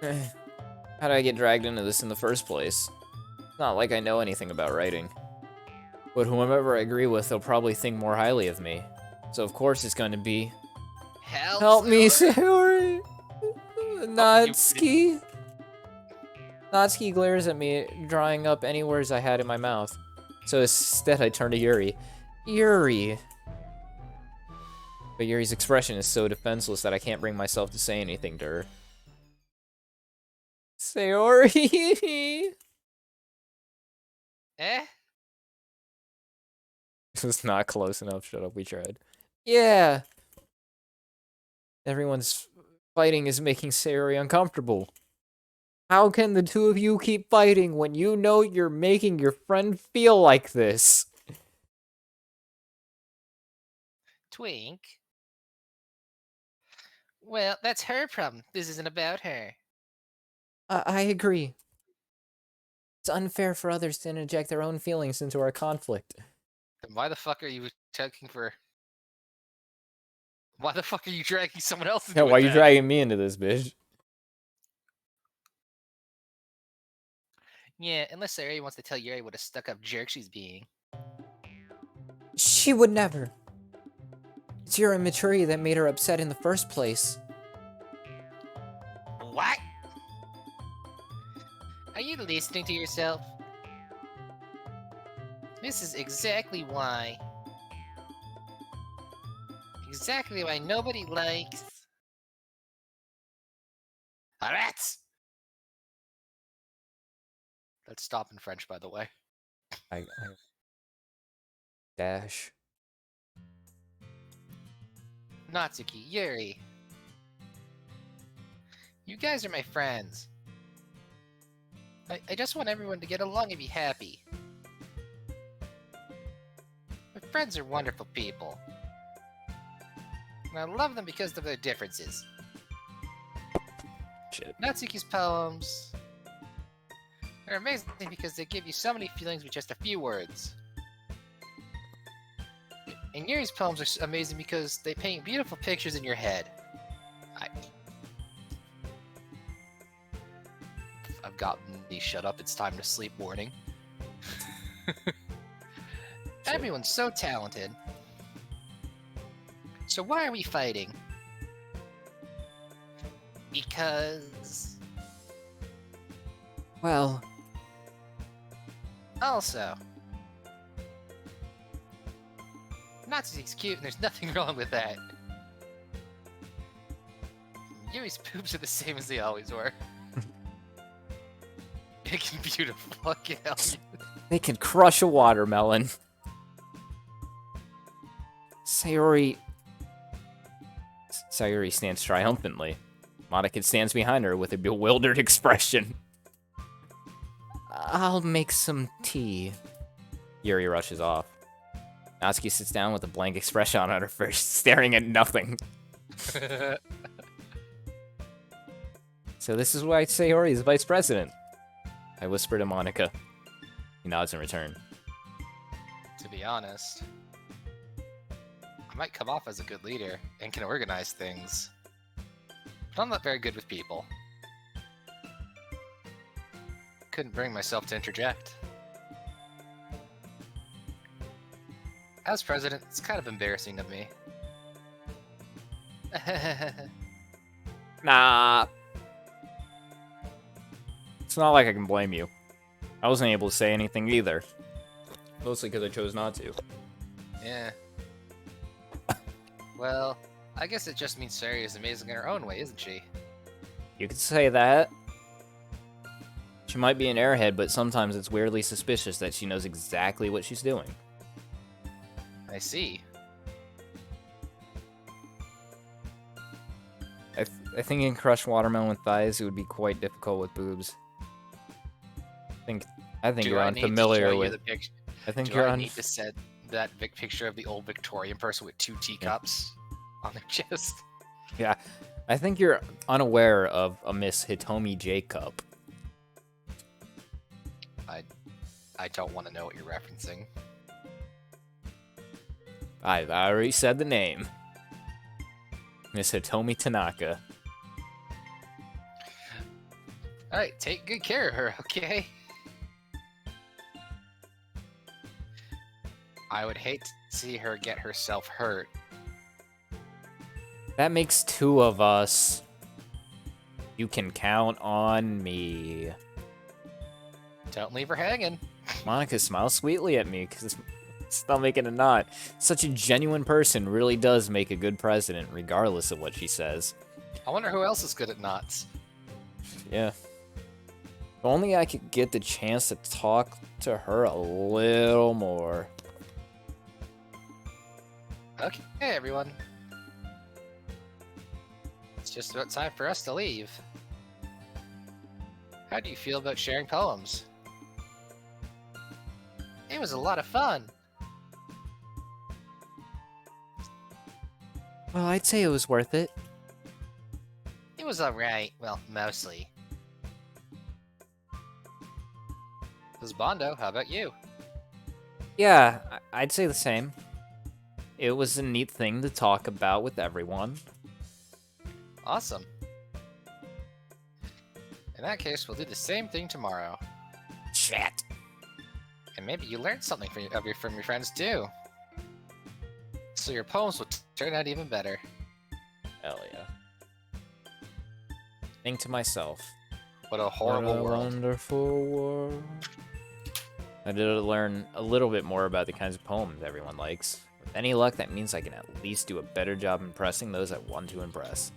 How did I get dragged into this in the first place? It's not like I know anything about writing. But whomever I agree with, they'll probably think more highly of me. So of course it's going to be... Help me, Sayori! Natsuki! Natsuki glares at me, drawing up any words I had in my mouth. So instead I turn to Yuri. Yuri! But Yuri's expression is so defenseless that I can't bring myself to say anything to her. Sayori! Eh? This was not close enough. Shut up, we tried. Yeah! Everyone's fighting is making Sayori uncomfortable. How can the two of you keep fighting when you know you're making your friend feel like this? Twink? Well, that's her problem. This isn't about her. I agree. It's unfair for others to interject their own feelings into our conflict. Then why the fuck are you checking for... Why the fuck are you dragging someone else into Yeah, why are you that? dragging me into this, bitch? Yeah, unless Sayori wants to tell Yuri what a stuck-up jerk she's being. She would never. It's your immaturity that made her upset in the first place. What? Are you listening to yourself? This is exactly why. Exactly why nobody likes... Rats! Let's stop in French, by the way. Dash. Natsuki, Yuri. You guys are my friends. I just want everyone to get along and be happy. My friends are wonderful people. And I love them because of their differences. Shit. Natsuki's poems are amazing because they give you so many feelings with just a few words. And Yuri's poems are amazing because they paint beautiful pictures in your head. I've gotten the shut up, it's time to sleep warning. Everyone's so talented. So why are we fighting? Because... Well... Also... Natsuki's cute and there's nothing wrong with that. Yuri's boobs are the same as they always were. Big and beautiful, fucking hell. They can crush a watermelon. Sayori... Sayuri stands triumphantly. Monica stands behind her with a bewildered expression. I'll make some tea. Yuri rushes off. Natsuki sits down with a blank expression on her face, staring at nothing. So this is why Sayori is vice president. I whisper to Monica. He nods in return. To be honest, I might come off as a good leader and can organize things, but I'm not very good with people. Couldn't bring myself to interject. As president, it's kind of embarrassing of me. Nah. It's not like I can blame you. I wasn't able to say anything either. Mostly because I chose not to. Yeah. Well, I guess it just means Sari is amazing in her own way, isn't she? You could say that. She might be an airhead, but sometimes it's weirdly suspicious that she knows exactly what she's doing. I see. I think in crushed watermelon with thighs, it would be quite difficult with boobs. I think you're unfamiliar with. I think you're need to set that picture of the old Victorian person with 2 teacups on their chest? Yeah, I think you're unaware of a Miss Hitomi J Cup. I don't want to know what you're referencing. I've already said the name. Miss Hitomi Tanaka. Alright, take good care of her, okay? I would hate to see her get herself hurt. That makes 2 of us. You can count on me. Don't leave her hanging. Monica smiles sweetly at me because it's not making a knot. Such a genuine person really does make a good president, regardless of what she says. I wonder who else is good at knots. Yeah. If only I could get the chance to talk to her a little more. Okay, everyone. It's just about time for us to leave. How do you feel about sharing poems? It was a lot of fun. Well, I'd say it was worth it. It was alright. Well, mostly. This is Bondo. How about you? Yeah, I'd say the same. It was a neat thing to talk about with everyone. Awesome. In that case, we'll do the same thing tomorrow. Shit. And maybe you learned something from your friends too. So your poems will turn out even better. Hell yeah. Think to myself. What a horrible what a world. Wonderful world. I did learn a little bit more about the kinds of poems everyone likes. With any luck, that means I can at least do a better job impressing those I want to impress.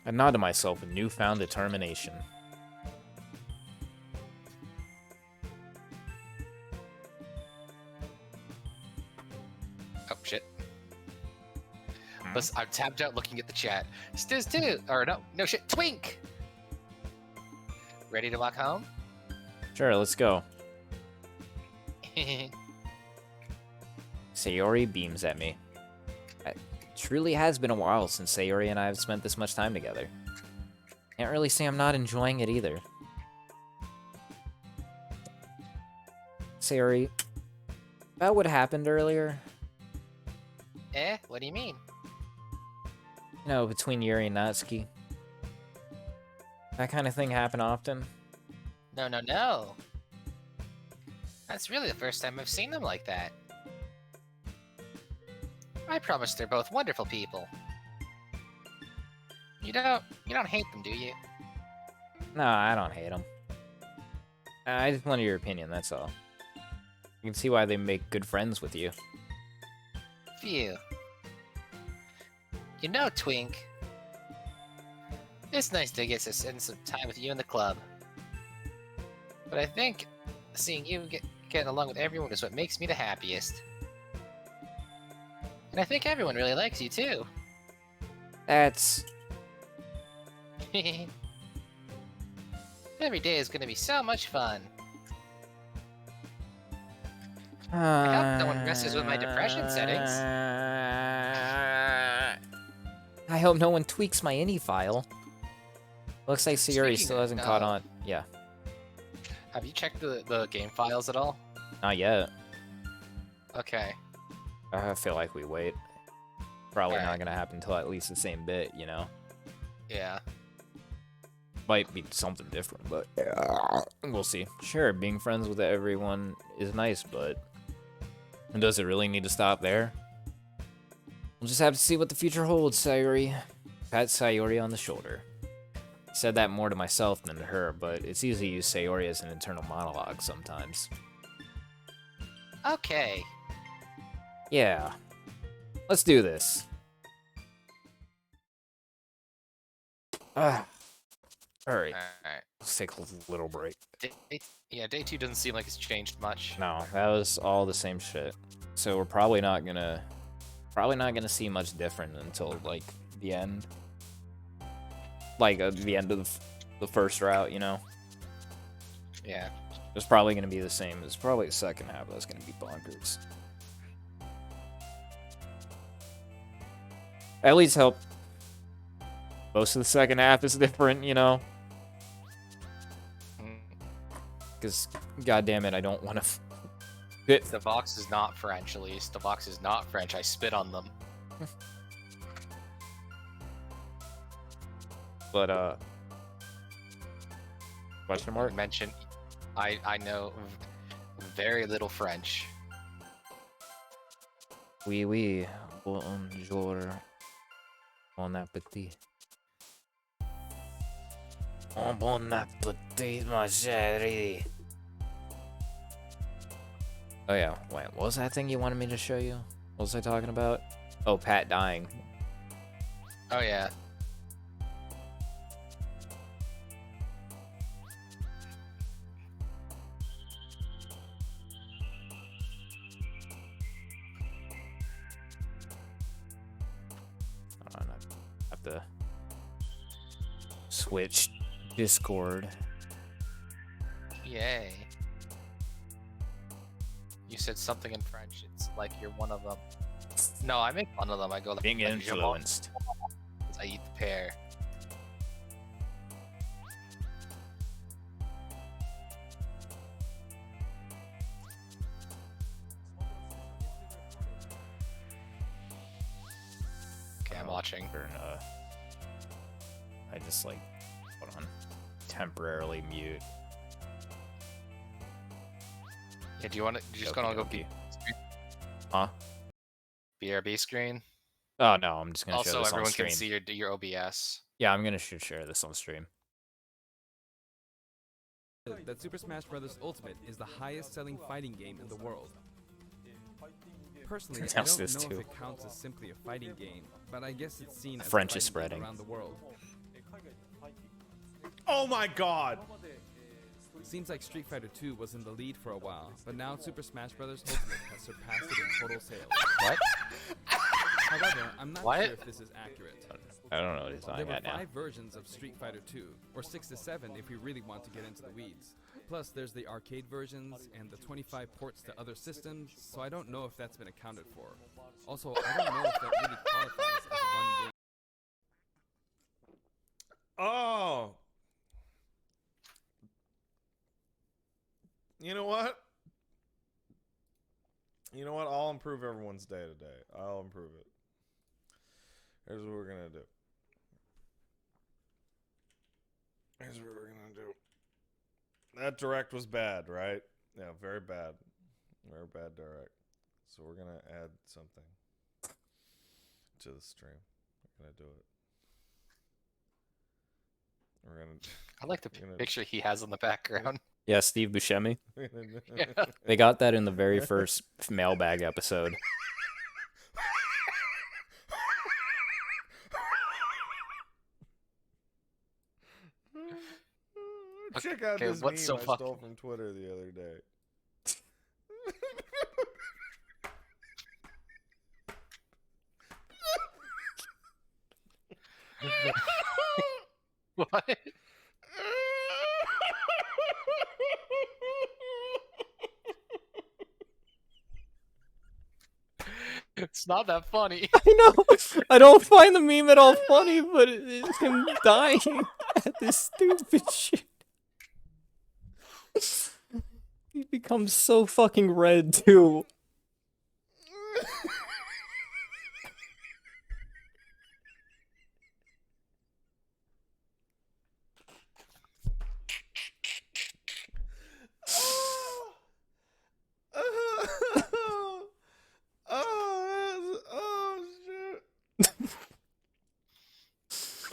I nod to myself with newfound determination. Oh, shit. I'm tapped out looking at the chat. Stiz 2! Or no shit, Twink! Ready to walk home? Sure, let's go. Sayori beams at me. It truly has been a while since Sayori and I have spent this much time together. Can't really say I'm not enjoying it either. Sayori, about what happened earlier? What do you mean? You know, between Yuri and Natsuki. That kind of thing happen often? No. That's really the first time I've seen them like that. I promise they're both wonderful people. You don't hate them, do you? No, I don't hate them. I just wanted your opinion, that's all. You can see why they make good friends with you. Phew. You know, Twink, it's nice to get to spend some time with you in the club. But I think seeing you getting along with everyone is what makes me the happiest. And I think everyone really likes you, too. That's... Every day is gonna be so much fun. I hope no one messes with my depression settings. I hope no one tweaks my ini file. Looks like Sayuri still hasn't caught on. Yeah. Have you checked the game files at all? Not yet. Okay. I feel like we wait. Probably not gonna happen until at least the same bit, you know? Yeah. Might be something different, but we'll see. Sure, being friends with everyone is nice, but does it really need to stop there? We'll just have to see what the future holds, Sayuri. Pat Sayuri on the shoulder. I said that more to myself than to her, but it's easy to use Sayuri as an internal monologue sometimes. Okay. Yeah. Let's do this. Alright. Alright. Let's take a little break. Day 2 doesn't seem like it's changed much. No, that was all the same shit. So we're probably not gonna see much different until like the end. Like the end of the first route, you know? Yeah. It's probably gonna be the same. It's probably the second half that's gonna be bonkers. At least hope most of the second half is different, you know? Because, goddammit, I don't want to fit. Devox is not French, at least. Devox is not French. I spit on them. But, question mark? Mention, I know very little French. Oui, oui. Bonjour. Bon appétit. Bon appétit, ma chérie. Oh yeah, wait, what was that thing you wanted me to show you? What was I talking about? Oh, Pat dying. Oh yeah. I have to switch Discord. Yay. You said something in French. It's like you're one of them. No, I make fun of them. I go like, Being influenced. I eat the pear. Okay, I'm watching. I just like, hold on, temporarily mute. Yeah, do you want to? You just gonna go be? Huh? BRB screen. Oh no, I'm just gonna show Also, this on everyone stream. can see your OBS. Yeah, I'm gonna share this on stream. That Super Smash Bros. Ultimate is the highest-selling fighting game in the world. Personally, I don't know if it counts as simply a fighting game, but I guess it's seen as French is spreading around the world. Oh my god! Seems like Street Fighter 2 was in the lead for a while, but now Super Smash Bros. Ultimate has surpassed it in total sales. What? However, I'm not sure if this is accurate. I don't know what he's talking There were about now. 5 versions of Street Fighter 2, or 6 to 7 if we really want to get into the weeds. Plus, there's the arcade versions and the 25 ports to other systems, so I don't know if that's been accounted for. Also, I don't know if that really qualifies as a one game. Oh! You know what? You know what? I'll improve everyone's day today. I'll improve it. Here's what we're gonna do. Here's what we're gonna do. That direct was bad, right? Yeah, very bad. Very bad direct. So we're gonna add something to the stream. We're gonna do it. We're gonna. I like the picture he has in the background. Yeah, Steve Buscemi. They got that in the very first mailbag episode. Check out this what's meme so I fuck- stole from Twitter the other day. What? It's not that funny. I know. I don't find the meme at all funny, but it's him dying at this stupid shit. He becomes so fucking red too. Oh shit.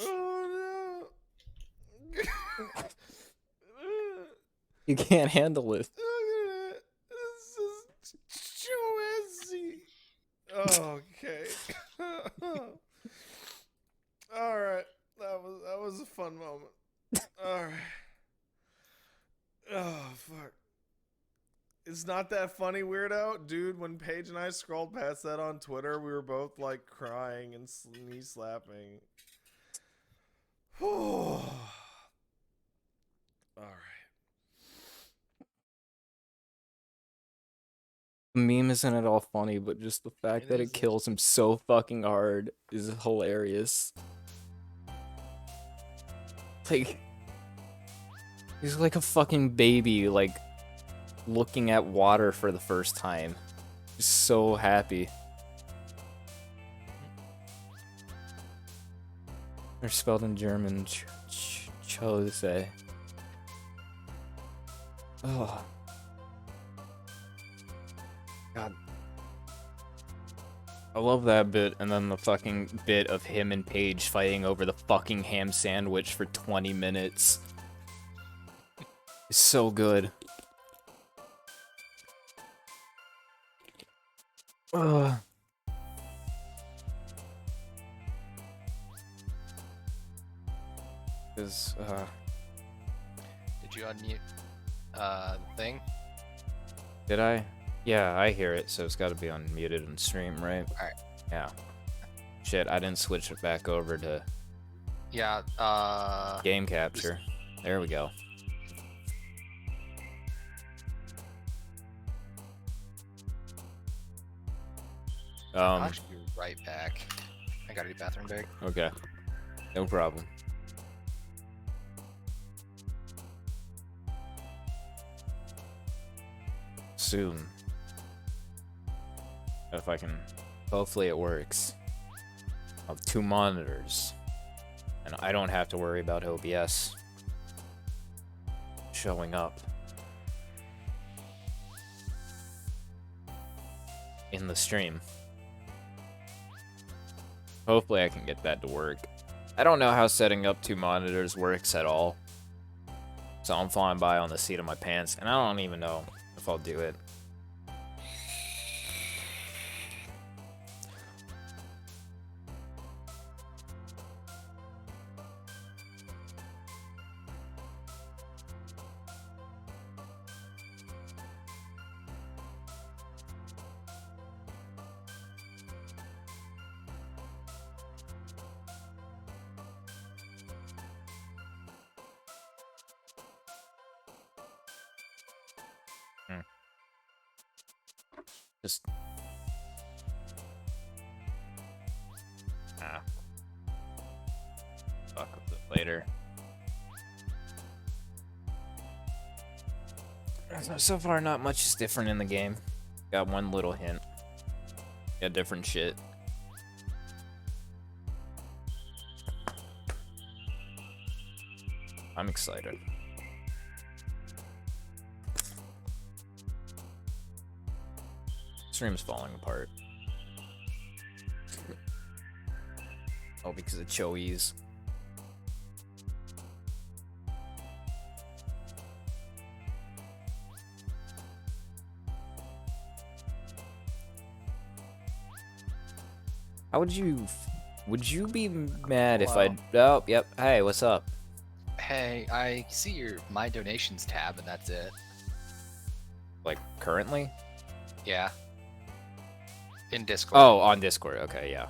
Oh no. You can't handle it. This is Joesy. Okay. All right. That was a fun moment. All right. Oh fuck. It's not that funny, weirdo, dude. When Paige and I scrolled past that on Twitter, we were both like crying and knee slapping. All right. The meme isn't at all funny, but just the fact that it kills him so fucking hard is hilarious. Like, he's like a fucking baby, like, looking at water for the first time. Just so happy. They're spelled in German. Chose. Oh. God. I love that bit, and then the fucking bit of him and Paige fighting over the fucking ham sandwich for 20 minutes. It's so good. Ugh. Is Did you unmute the thing? Did I? Yeah, I hear it, so it's got to be unmuted on stream, right? Alright. Yeah. Shit, I didn't switch it back over to Yeah, game capture. There we go. I'll actually be right back. I gotta do bathroom break. Okay. No problem. Soon. If I can... Hopefully it works. I'll have 2 monitors. And I don't have to worry about OBS showing up in the stream. Hopefully I can get that to work. I don't know how setting up 2 monitors works at all. So I'm flying by on the seat of my pants, and I don't even know if I'll do it. Just... Fuck with it later. So far, not much is different in the game. Got one little hint. Got different shit. I'm excited. Stream's falling apart. Oh, because of Choi's. How would you be mad if I... Oh, yep. Hey, what's up? Hey, I see your My Donations tab, and that's it. Like, currently? Yeah. In Discord. Oh, on Discord. Okay, yeah.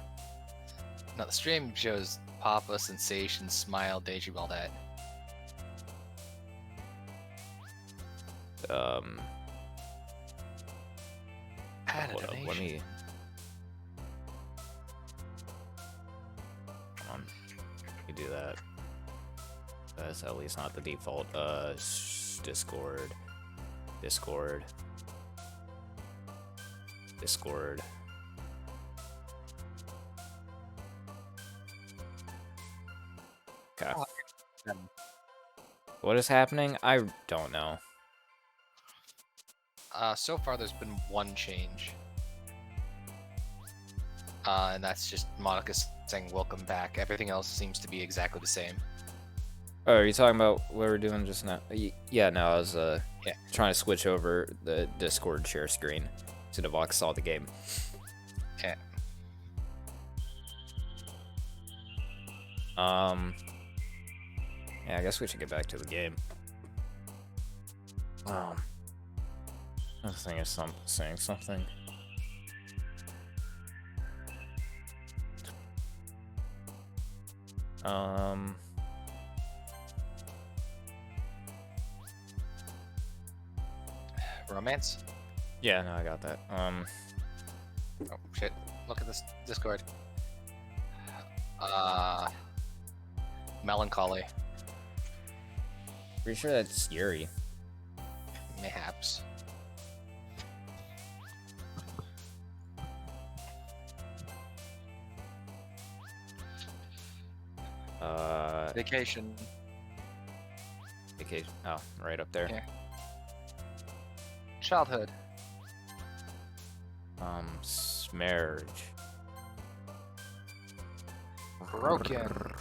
No, the stream shows Papa, Sensation, Smile, Daydream, all that. Add a Hold up, donation. let me. Come on, let me do that. That's at least not the default. Discord. Okay. What is happening? I don't know. So far, there's been one change. And that's just Monica saying welcome back. Everything else seems to be exactly the same. Oh, are you talking about what we're doing just now? Yeah, no, I was Yeah. trying to switch over the Discord share screen to Devox saw the game. Yeah. Yeah, I guess we should get back to the game. I think it's saying something. Romance? Yeah, no, I got that. Oh, shit. Look at this Discord. Melancholy. Pretty sure that's Yuri. Mayhaps. Vacation. Vacation. Oh, right up there. Yeah. Childhood. Marriage. Broken.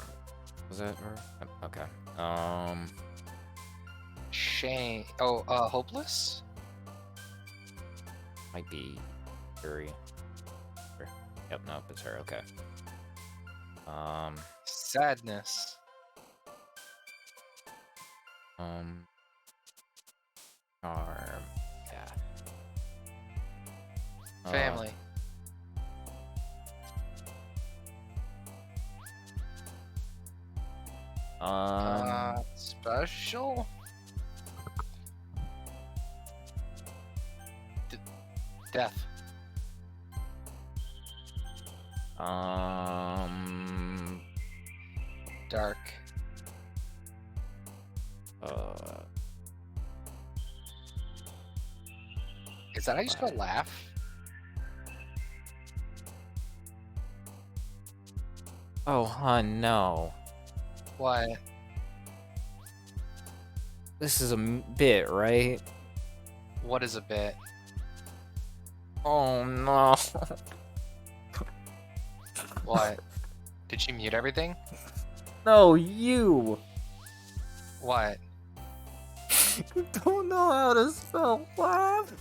Was that her? Okay. Shame. Hopeless? Might be Yuri. Yep, nope, it's her. Okay. Sadness. Charm. Yeah. Family. Special? Death. Dark. Is that how you spell laugh? Oh, hun, no. What? This is a bit, right? What is a bit? Oh, no. What? Did she mute everything? No, you. What? Don't know how to spell laugh.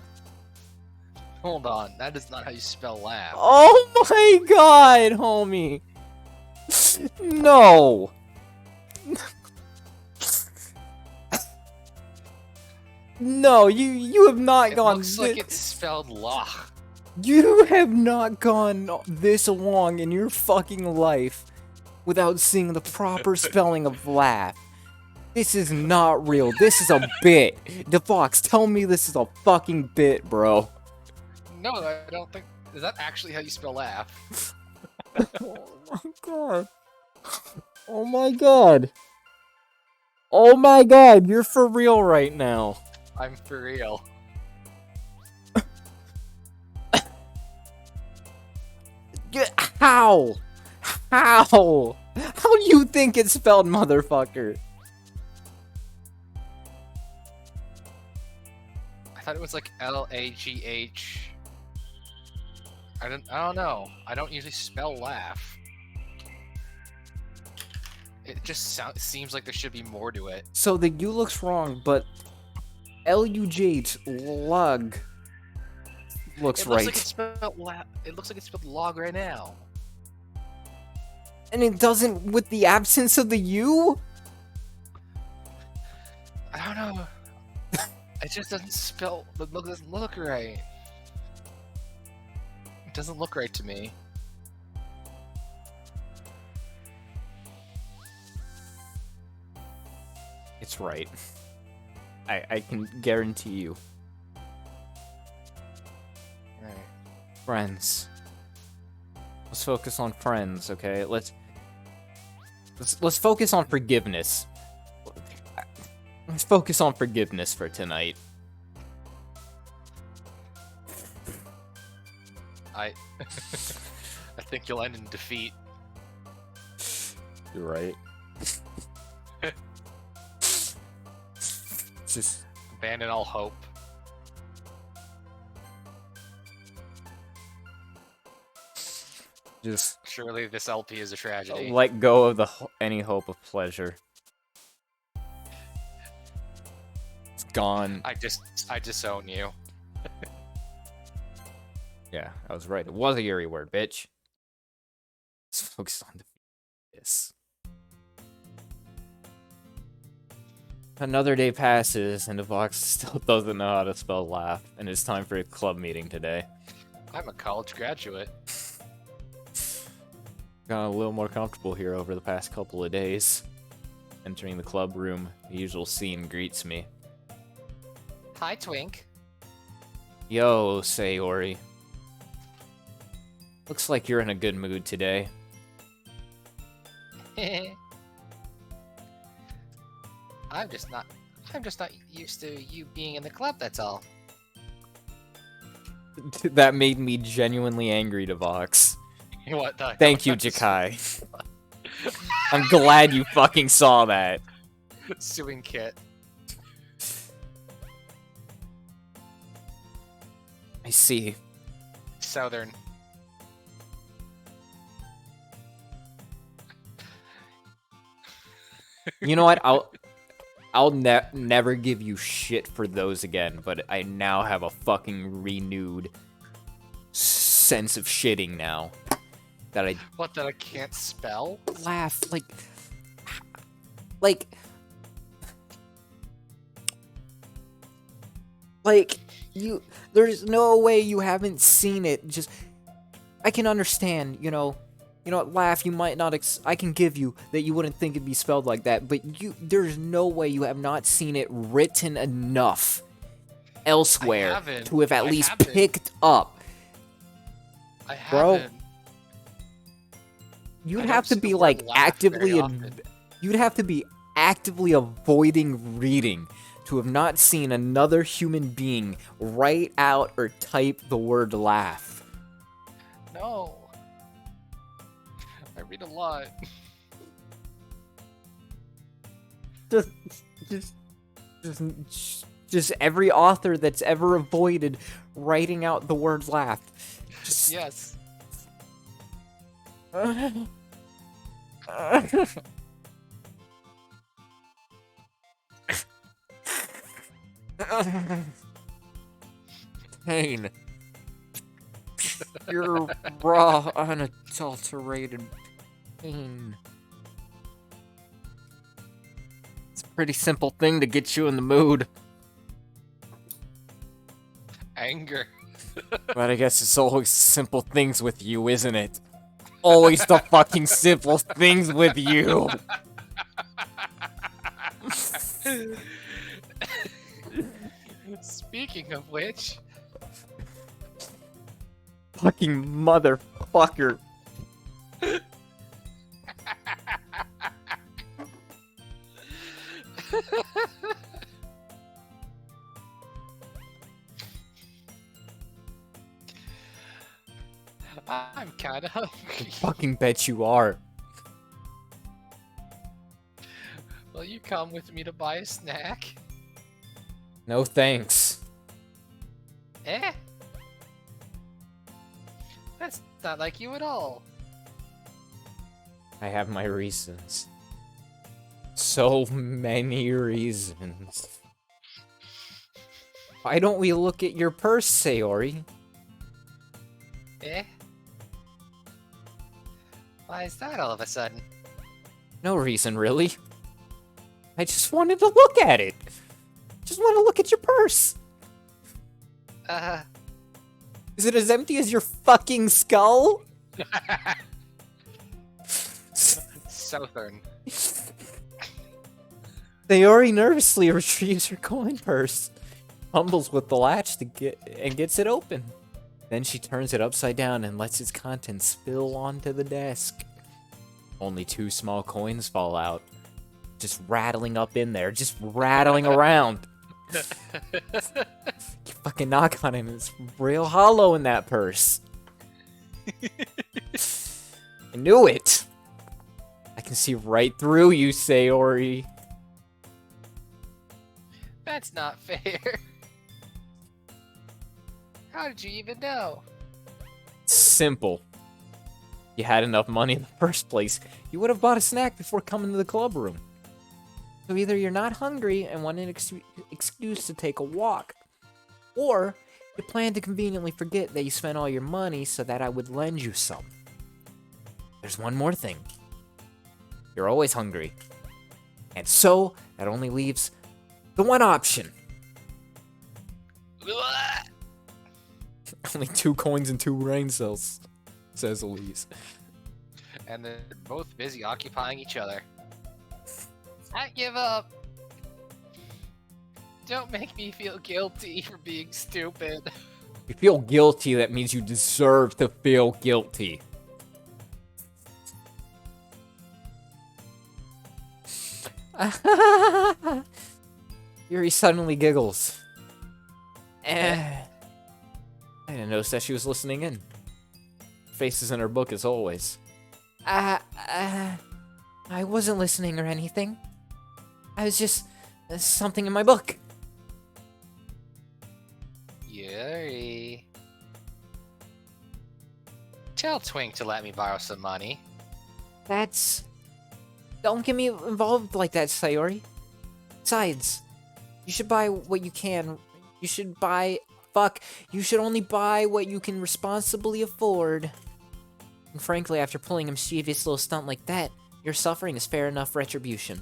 Hold on, that is not how you spell laugh. Oh my god, homie. No. No, you have not It gone. looks like it's spelled lach. You have not gone this long in your fucking life without seeing the proper spelling of laugh. This is not real. This is a bit. Devox, tell me this is a fucking bit, bro. No, I don't think. Is that actually how you spell laugh? Oh my god. Oh my god. Oh my god, you're for real right now. I'm for real. How? How? How do you think it's spelled, motherfucker? I thought it was like L-A-G-H. I don't know. I don't usually spell laugh. It just seems like there should be more to it. So the U looks wrong, but L-U-G-H, lug, looks right. Like it's spelled it looks like it's spelled log right now. And it doesn't with the absence of the U? I don't know. It just doesn't spell. It doesn't look right. It doesn't look right to me. It's right. I can guarantee you. Right. Friends. Let's focus on friends, okay? Let's focus on forgiveness. Let's focus on forgiveness for tonight. I think you'll end in defeat. You're right. Just Abandon all hope. Surely this LP is a tragedy. let go of any hope of pleasure. It's gone. I disown you. Yeah, I was right. It was a Yuri word, bitch. Let's focus on this. Another day passes, and Devox still doesn't know how to spell laugh, and it's time for a club meeting today. I'm a college graduate. Got a little more comfortable here over the past couple of days. Entering the club room, the usual scene greets me. Hi, Twink. Yo, Sayori. Looks like you're in a good mood today. I'm just not used to you being in the club, that's all. That made me genuinely angry, Devox. What the Thank you, Jakai. I'm glad you fucking saw that. Suing Kit. I see. Southern. You know what? I'll never give you shit for those again, but I now have a fucking renewed sense of shitting now. That I can't spell? laugh like you. There's no way you haven't seen it. Just I can understand, you know, laugh. You might not. I can give you that you wouldn't think it'd be spelled like that, but there's no way you have not seen it written enough elsewhere to have at least picked up. I Bro. haven't. You'd I have don't to be see the like word laugh very often. you'd have to be actively avoiding reading to have not seen another human being write out or type the word laugh. No. I read a lot. Just every author that's ever avoided writing out the word laugh. Just, Yes. Pain. You're raw, unadulterated pain. It's a pretty simple thing to get you in the mood. Anger. But I guess it's always simple things with you, isn't it? Always the fucking simple things with you. Speaking of which, Fucking motherfucker. I'm kind of hungry. Fucking bet you are. Will you come with me to buy a snack? No thanks. Eh? That's not like you at all. I have my reasons. So many reasons. Why don't we look at your purse, Sayori? Eh? Why is that all of a sudden? No reason, really. I just wanted to look at it. Just want to look at your purse. Is it as empty as your fucking skull? Southern. Sayori nervously retrieves her coin purse, fumbles with the latch and gets it open. Then she turns it upside down and lets its contents spill onto the desk. Only 2 small coins fall out, just rattling up in there, just rattling around. You fucking knock on it and it's real hollow in that purse. I knew it. I can see right through you, Sayori. That's not fair. How did you even know? Simple. You had enough money in the first place, you would have bought a snack before coming to the club room. So either you're not hungry and want an excuse to take a walk, or you plan to conveniently forget that you spent all your money so that I would lend you some. There's one more thing. You're always hungry. And so, that only leaves the one option. Only 2 coins and 2 brain cells, says Elise. And they're both busy occupying each other. I give up. Don't make me feel guilty for being stupid. If you feel guilty, that means you deserve to feel guilty. Yuri suddenly giggles. I didn't notice that she was listening in. Faces in her book as always. I wasn't listening or anything. I was just something in my book. Yuri. Tell Twink to let me borrow some money. That's... Don't get me involved like that, Sayori. Besides, you should buy what you can. You should buy... Fuck. You should only buy what you can responsibly afford. And frankly, after pulling a mischievous little stunt like that, your suffering is fair enough retribution.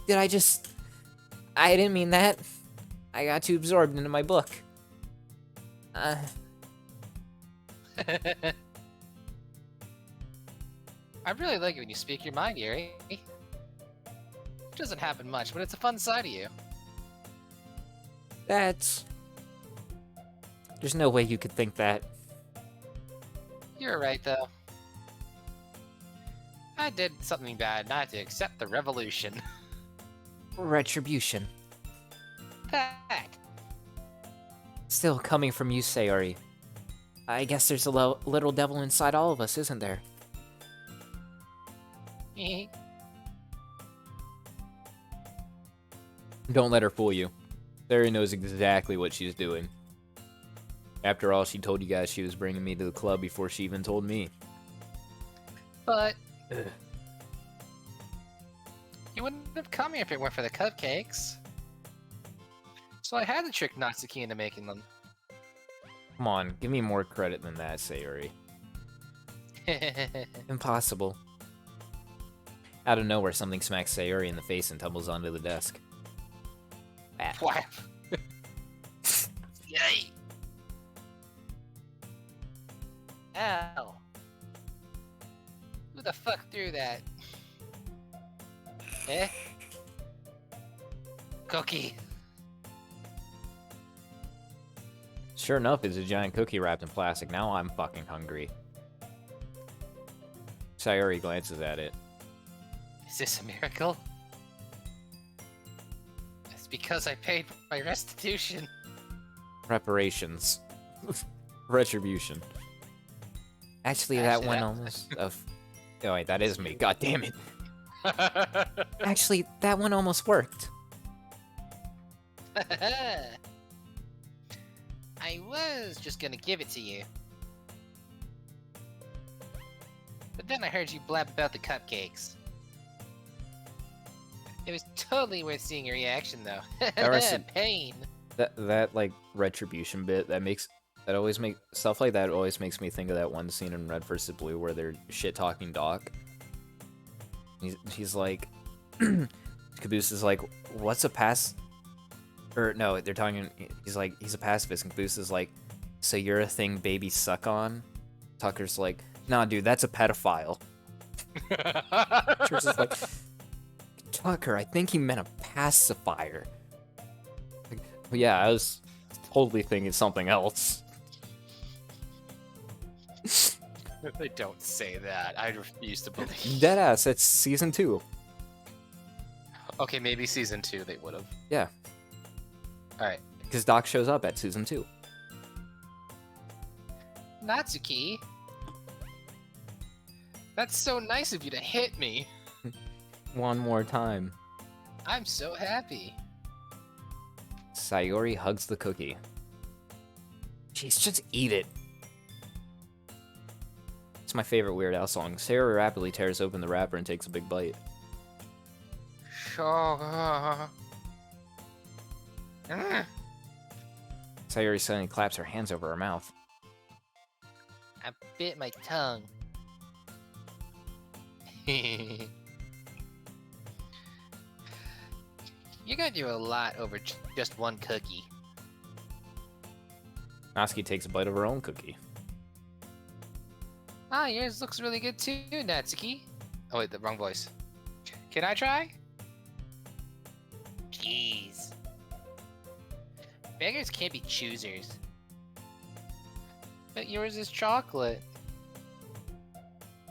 Did I just... I didn't mean that. I got too absorbed into my book. I really like it when you speak your mind, Yuri. It doesn't happen much, but it's a fun side of you. That's... There's no way you could think that. You're right, though. I did something bad, and I had to accept the revolution. Retribution. That. Still coming from you, Sayori. I guess there's a little devil inside all of us, isn't there? Don't let her fool you. Sayori knows exactly what she's doing. After all, she told you guys she was bringing me to the club before she even told me. But... You wouldn't have come here if it weren't for the cupcakes. So I had to trick Natsuki into making them. Come on, give me more credit than that, Sayori. Impossible. Out of nowhere, something smacks Sayori in the face and tumbles onto the desk. Whap. Yay! Ow. Who the fuck threw that? Eh? Cookie. Sure enough, it's a giant cookie wrapped in plastic. Now I'm fucking hungry. Sayori glances at it. Is this a miracle? It's because I paid my restitution. Reparations. Retribution. Actually, that one almost... Oh wait, that is me. God damn it. Actually, that one almost worked. I was just gonna give it to you. But then I heard you blab about the cupcakes. It was totally worth seeing your reaction, though. Pain. That like retribution bit that always make stuff like that always makes me think of that one scene in Red vs. Blue where they're shit talking Doc. He's like, Caboose is like, what's a pass? Or no, they're talking. He's like, he's a pacifist. And Caboose is like, so you're a thing babies suck on? Tucker's like, nah, dude, that's a pedophile. Church is like, Tucker, I think he meant a pacifier. Like, well, yeah, I was totally thinking something else. They don't say that. I refuse to believe. Deadass, it's season 2. Okay, maybe season 2 they would have. Yeah. Alright. Because Doc shows up at season 2. Natsuki. That's so nice of you to hit me. One more time. I'm so happy. Sayori hugs the cookie. Jeez, just eat it. It's my favorite Weird Al song. Sayori rapidly tears open the wrapper and takes a big bite. Sure. Sayori suddenly claps her hands over her mouth. I bit my tongue. You're gonna do a lot over just one cookie. Natsuki takes a bite of her own cookie. Ah, yours looks really good too, Natsuki. Oh wait, the wrong voice. Can I try? Jeez. Beggars can't be choosers. But yours is chocolate.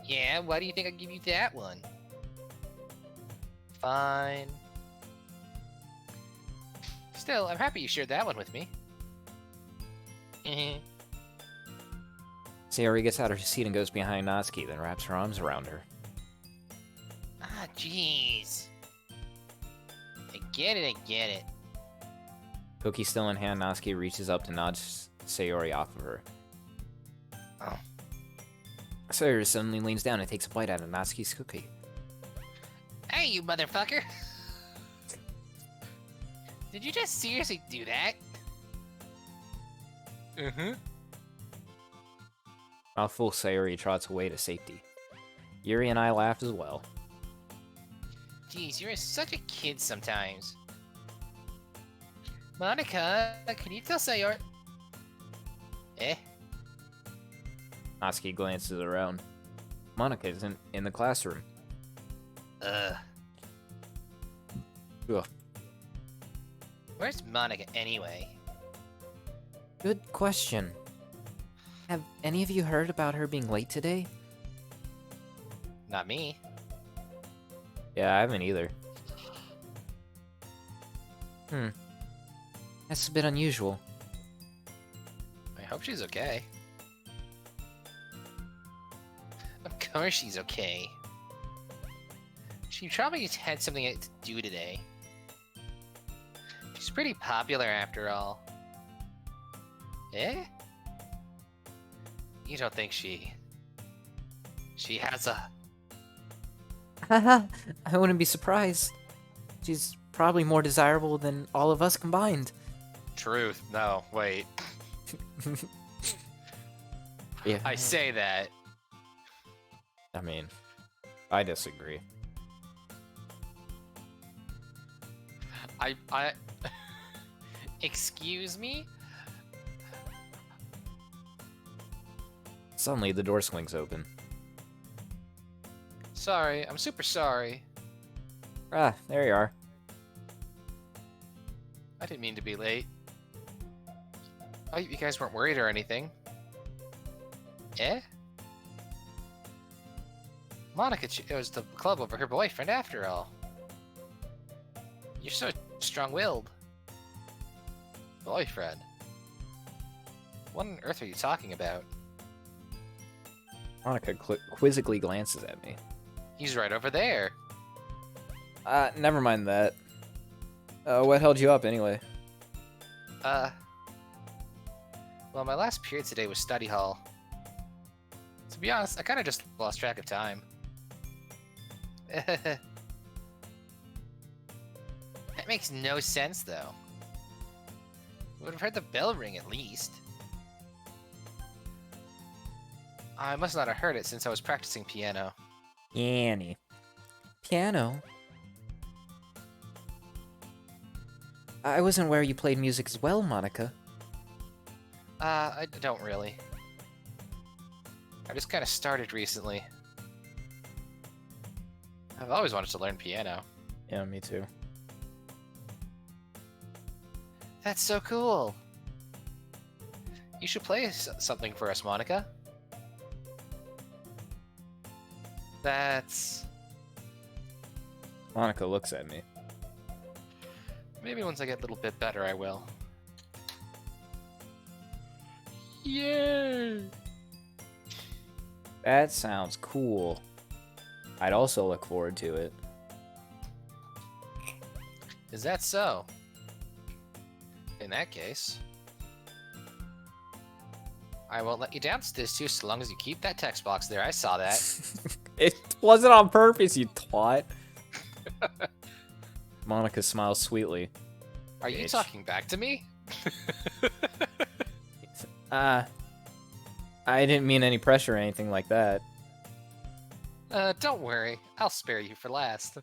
Yeah, why do you think I'd give you that one? Fine. Still, I'm happy you shared that one with me. Sayori gets out of her seat and goes behind Natsuki, then wraps her arms around her. Ah, jeez. I get it. Cookie still in hand, Natsuki reaches up to nudge Sayori off of her. Oh. Sayori suddenly leans down and takes a bite out of Natsuki's cookie. Hey, you motherfucker! Did you just seriously do that? Mm-hmm. Mouthful, Sayori trots away to safety. Yuri and I laugh as well. Jeez, you're such a kid sometimes. Monica, can you tell Sayori? Eh? Natsuki glances around. Monica isn't in the classroom. Ugh. Ugh. Where's Monica anyway? Good question. Have any of you heard about her being late today? Not me. Yeah, I haven't either. That's a bit unusual. I hope she's okay. Of course she's okay. She probably just had something to do today. She's pretty popular after all. Eh? You don't think she has a... Haha, I wouldn't be surprised. She's probably more desirable than all of us combined. Truth. No, wait. Yeah. I say that. I mean, I disagree. I... Excuse me? Suddenly, the door swings open. Sorry, I'm super sorry. Ah, there you are. I didn't mean to be late. I hope you guys weren't worried or anything. Eh? Monica chose the club over her boyfriend after all. You're so strong-willed. Boyfriend? What on earth are you talking about? Monica quizzically glances at me. He's right over there. Never mind that. What held you up anyway? Well, my last period today was study hall. To be honest, I kind of just lost track of time. That makes no sense, though. Would have heard the bell ring at least. I must not have heard it since I was practicing piano. Yanny. Piano? I wasn't aware you played music as well, Monica. I don't really. I just kind of started recently. I've always wanted to learn piano. Yeah, me too. That's so cool. You should play something for us, Monica. That's... Monica looks at me. Maybe once I get a little bit better, I will. Yay! That sounds cool. I'd also look forward to it. Is that so? In that case, I won't let you down, Stiz, too, so long as you keep that text box there. I saw that. It wasn't on purpose, you twat. Monica smiles sweetly. Are you Bitch. talking back to me? I didn't mean any pressure or anything like that. Don't worry. I'll spare you for last.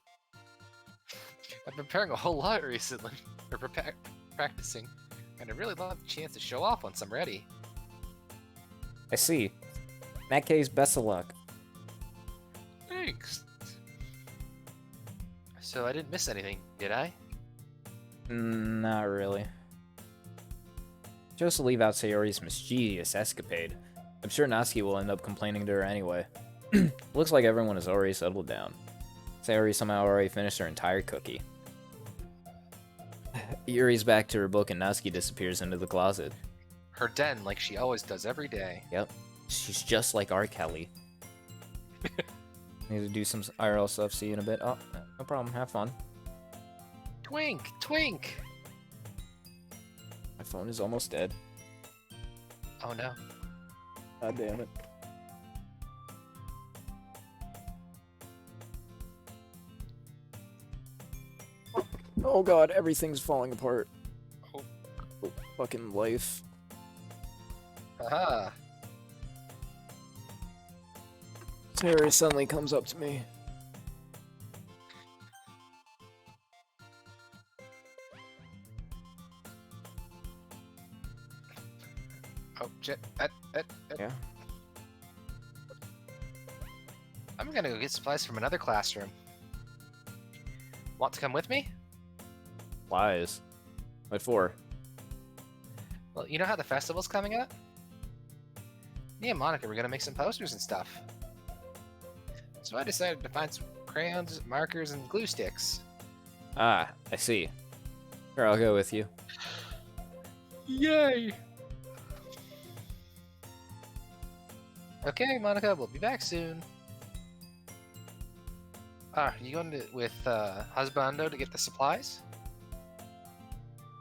I've been preparing a whole lot recently. Or practicing. And I really love the chance to show off once I'm ready. I see. In that case, best of luck. Thanks. So I didn't miss anything, did I? Not really. Chose to leave out Sayori's mischievous escapade. I'm sure Natsuki will end up complaining to her anyway. Looks like everyone has already settled down. Sayori somehow already finished her entire cookie. Yuri's back to her book and Natsuki disappears into the closet. Her den, like she always does every day. Yep. She's just like R. Kelly. Need to do some IRL stuff, see you in a bit. Oh, no problem, have fun. Twink! Twink! My phone is almost dead. Oh no. God damn it. Oh god, everything's falling apart. Oh. Fucking life. Haha. Terry suddenly comes up to me. Oh, shit. Yeah. I'm gonna go get supplies from another classroom. Want to come with me? Lies. What for? Well, you know how the festival's coming up? Me and Monica were gonna make some posters and stuff. So I decided to find some crayons, markers, and glue sticks. Ah, I see. Sure, I'll go with you. Yay! Okay, Monica, we'll be back soon. Are you going to, with Husbando to get the supplies?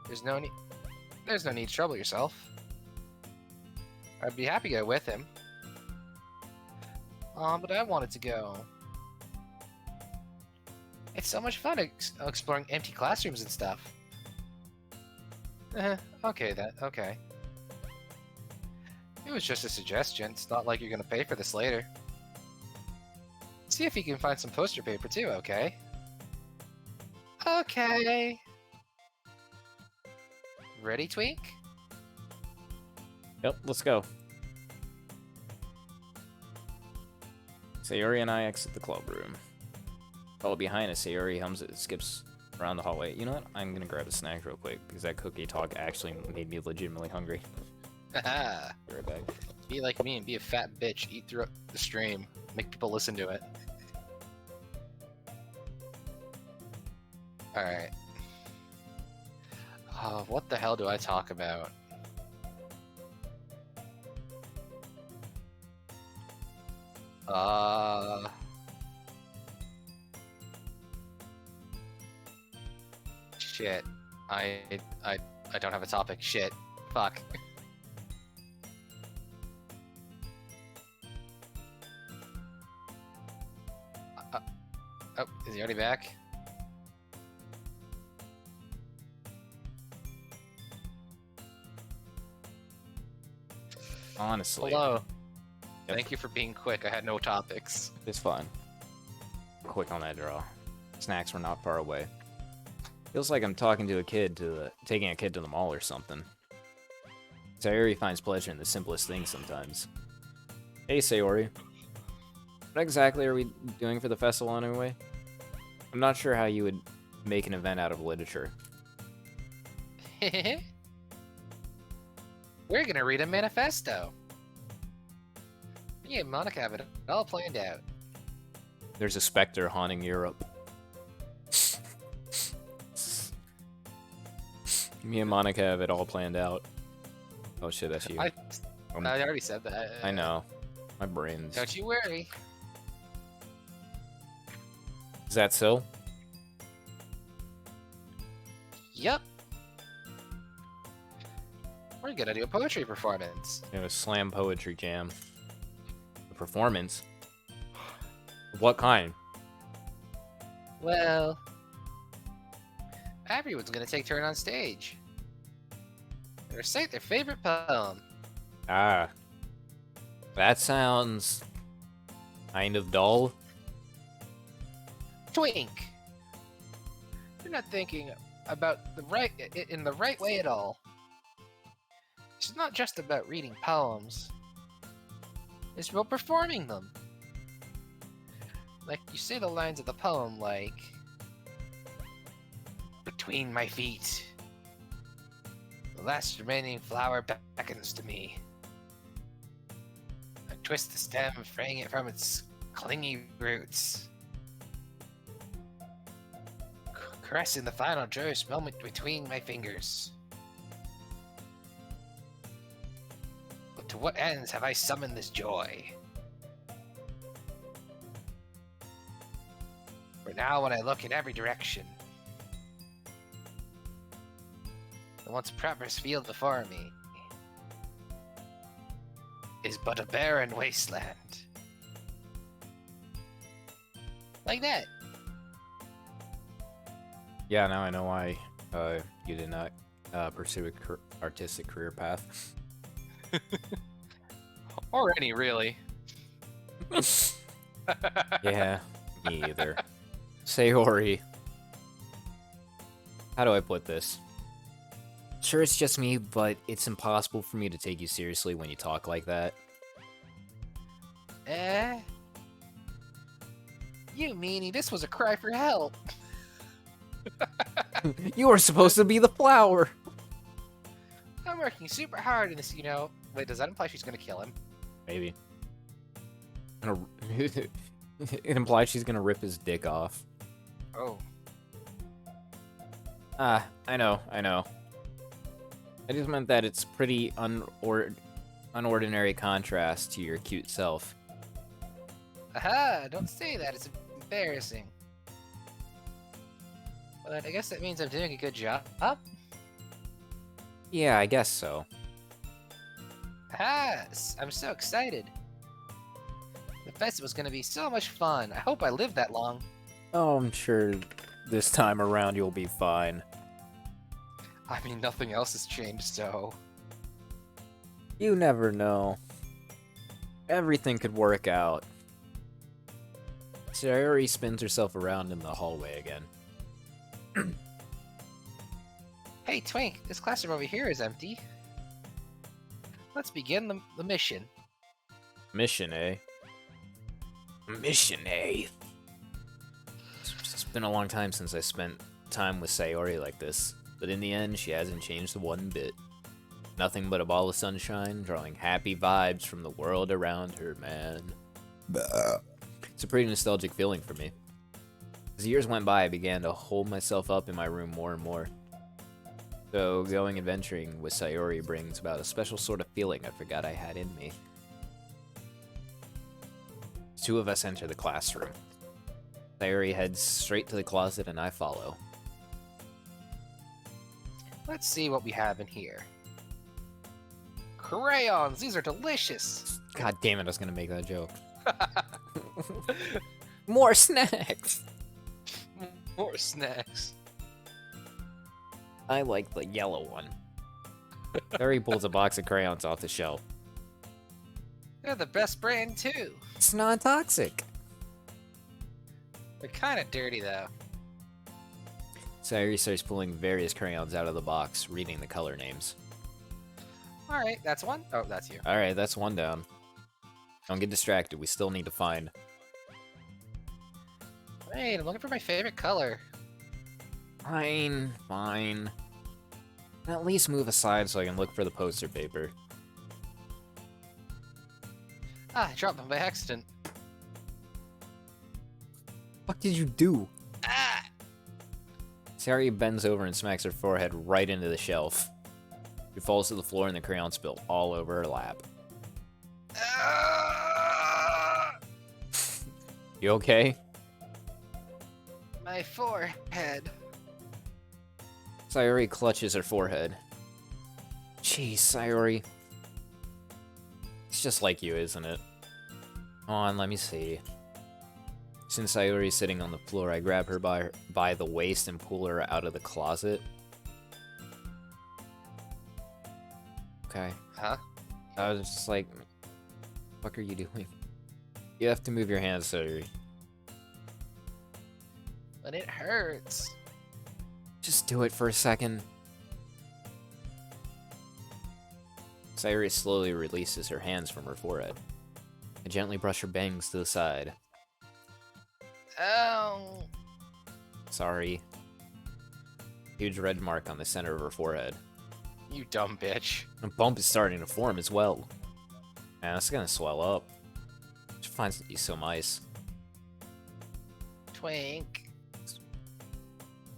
There's no need to trouble yourself. I'd be happy to go with him. But I wanted to go. It's so much fun exploring empty classrooms and stuff. Okay then, okay. It was just a suggestion. It's not like you're gonna pay for this later. See if you can find some poster paper too, okay? Okay. Ready, Twink? Yep, let's go. Sayori and I exit the club room. Follow behind us, Sayori skips around the hallway. You know what? I'm gonna grab a snack real quick because that cookie talk actually made me legitimately hungry. Haha. Be right back. Be like me and be a fat bitch. Eat through the stream. Make people listen to it. Alright. What the hell do I talk about? Shit. I don't have a topic. Shit. Fuck. Oh, is he already back? Honestly. Hello. Yep. Thank you for being quick. I had no topics. It's fine. Quick on that draw. Snacks were not far away. Feels like I'm talking to a kid taking a kid to the mall or something. Sayori finds pleasure in the simplest things sometimes. Hey Sayori. What exactly are we doing for the festival anyway? I'm not sure how you would make an event out of literature. We're gonna read a manifesto. Me and Monica have it all planned out. There's a specter haunting Europe. Me and Monica have it all planned out. Oh shit, that's you. I already said that. I know. My brain's... Don't you worry. Is that so? Yup. We're gonna do a poetry performance. You know, a slam poetry jam. A performance? What kind? Well, everyone's gonna take turn on stage and recite their favorite poem. Ah. That sounds... kind of dull. Twink! You're not thinking about in the right way at all. It's not just about reading poems. It's about performing them. Like, you say the lines of the poem like... Between my feet, the last remaining flower beckons to me. I twist the stem, fraying it from its clingy roots. Caressing the final joyous moment between my fingers. But to what ends have I summoned this joy? For now when I look in every direction, the once prosperous field before me is but a barren wasteland. Like that. Yeah, now I know why you did not pursue a artistic career path. Or any, really. Yeah, me either. Sayori. How do I put this? Sure, it's just me, but it's impossible for me to take you seriously when you talk like that. You meanie, this was a cry for help. You were supposed to be the flower! I'm working super hard in this, you know. Wait, does that imply she's gonna kill him? Maybe. It implies she's gonna rip his dick off. Oh. Ah, I know. I just meant that it's pretty unordinary contrast to your cute self. Aha! Don't say that, it's embarrassing. But I guess that means I'm doing a good job. Yeah, I guess so. Aha! I'm so excited. The festival's gonna be so much fun. I hope I live that long. Oh, I'm sure this time around you'll be fine. I mean, nothing else has changed, so... You never know. Everything could work out. Sayori spins herself around in the hallway again. Hey, Twink, this classroom over here is empty. Let's begin the mission. Mission, eh? Mission, eh? It's been a long time since I spent time with Sayori like this, but in the end, she hasn't changed one bit. Nothing but a ball of sunshine, drawing happy vibes from the world around her, man. It's a pretty nostalgic feeling for me. As years went by, I began to hold myself up in my room more and more. So, going adventuring with Sayori brings about a special sort of feeling I forgot I had in me. The two of us enter the classroom. Sayori heads straight to the closet and I follow. Let's see what we have in here. Crayons! These are delicious! God damn it, I was gonna make that joke. More snacks! More snacks. I like the yellow one. Sayori pulls a box of crayons off the shelf. They're the best brand, too. It's non-toxic. They're kind of dirty, though. Sayori starts pulling various crayons out of the box, reading the color names. Alright, that's one. Oh, that's you. Alright, that's one down. Don't get distracted, we still need to find... Wait, I'm looking for my favorite color. Fine, fine. At least move aside so I can look for the poster paper. Ah, I dropped them by accident. What did you do? Ah! Sayori bends over and smacks her forehead right into the shelf. She falls to the floor and the crayon spill all over her lap. Ah! You okay? My forehead. Sayori clutches her forehead. Jeez, Sayori. It's just like you, isn't it? Come on, let me see. Since Sayori's sitting on the floor, I grab her by the waist and pull her out of the closet. Okay. Huh? I was just like, what the fuck are you doing? You have to move your hands, Sayori. But it hurts. Just do it for a second. Sayori slowly releases her hands from her forehead. I gently brush her bangs to the side. Oh. Sorry. Huge red mark on the center of her forehead. You dumb bitch. A bump is starting to form as well. Man, it's gonna swell up. Should find some ice. Twink.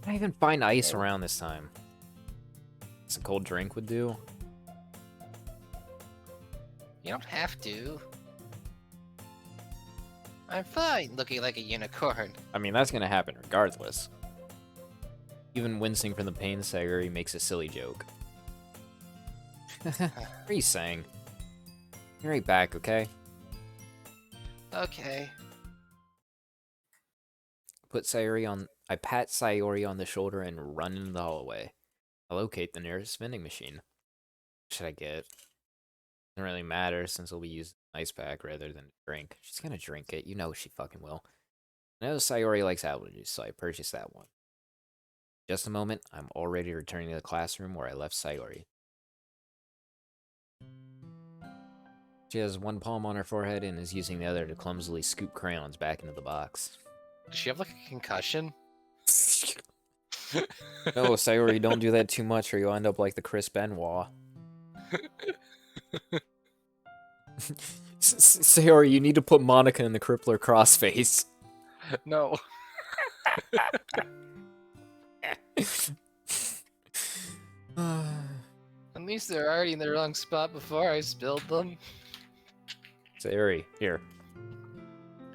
I even find ice around this time. Some cold drink would do. You don't have to. I'm fine looking like a unicorn. I mean, that's gonna happen regardless. Even wincing from the pain, Sayori makes a silly joke. What are you saying? Be right back, okay? Okay. I pat Sayori on the shoulder and run into the hallway. I locate the nearest vending machine. What should I get? Doesn't really matter since we'll be using an ice pack rather than a drink. She's gonna drink it, you know she fucking will. I know Sayori likes apple juice, so I purchased that one. In just a moment, I'm already returning to the classroom where I left Sayori. She has one palm on her forehead and is using the other to clumsily scoop crayons back into the box. Does she have like a concussion? No, Sayori, don't do that too much or you'll end up like the Chris Benoit. Sayori, you need to put Monica in the crippler crossface. No. At least they're already in the wrong spot before I spilled them. Sayori, here.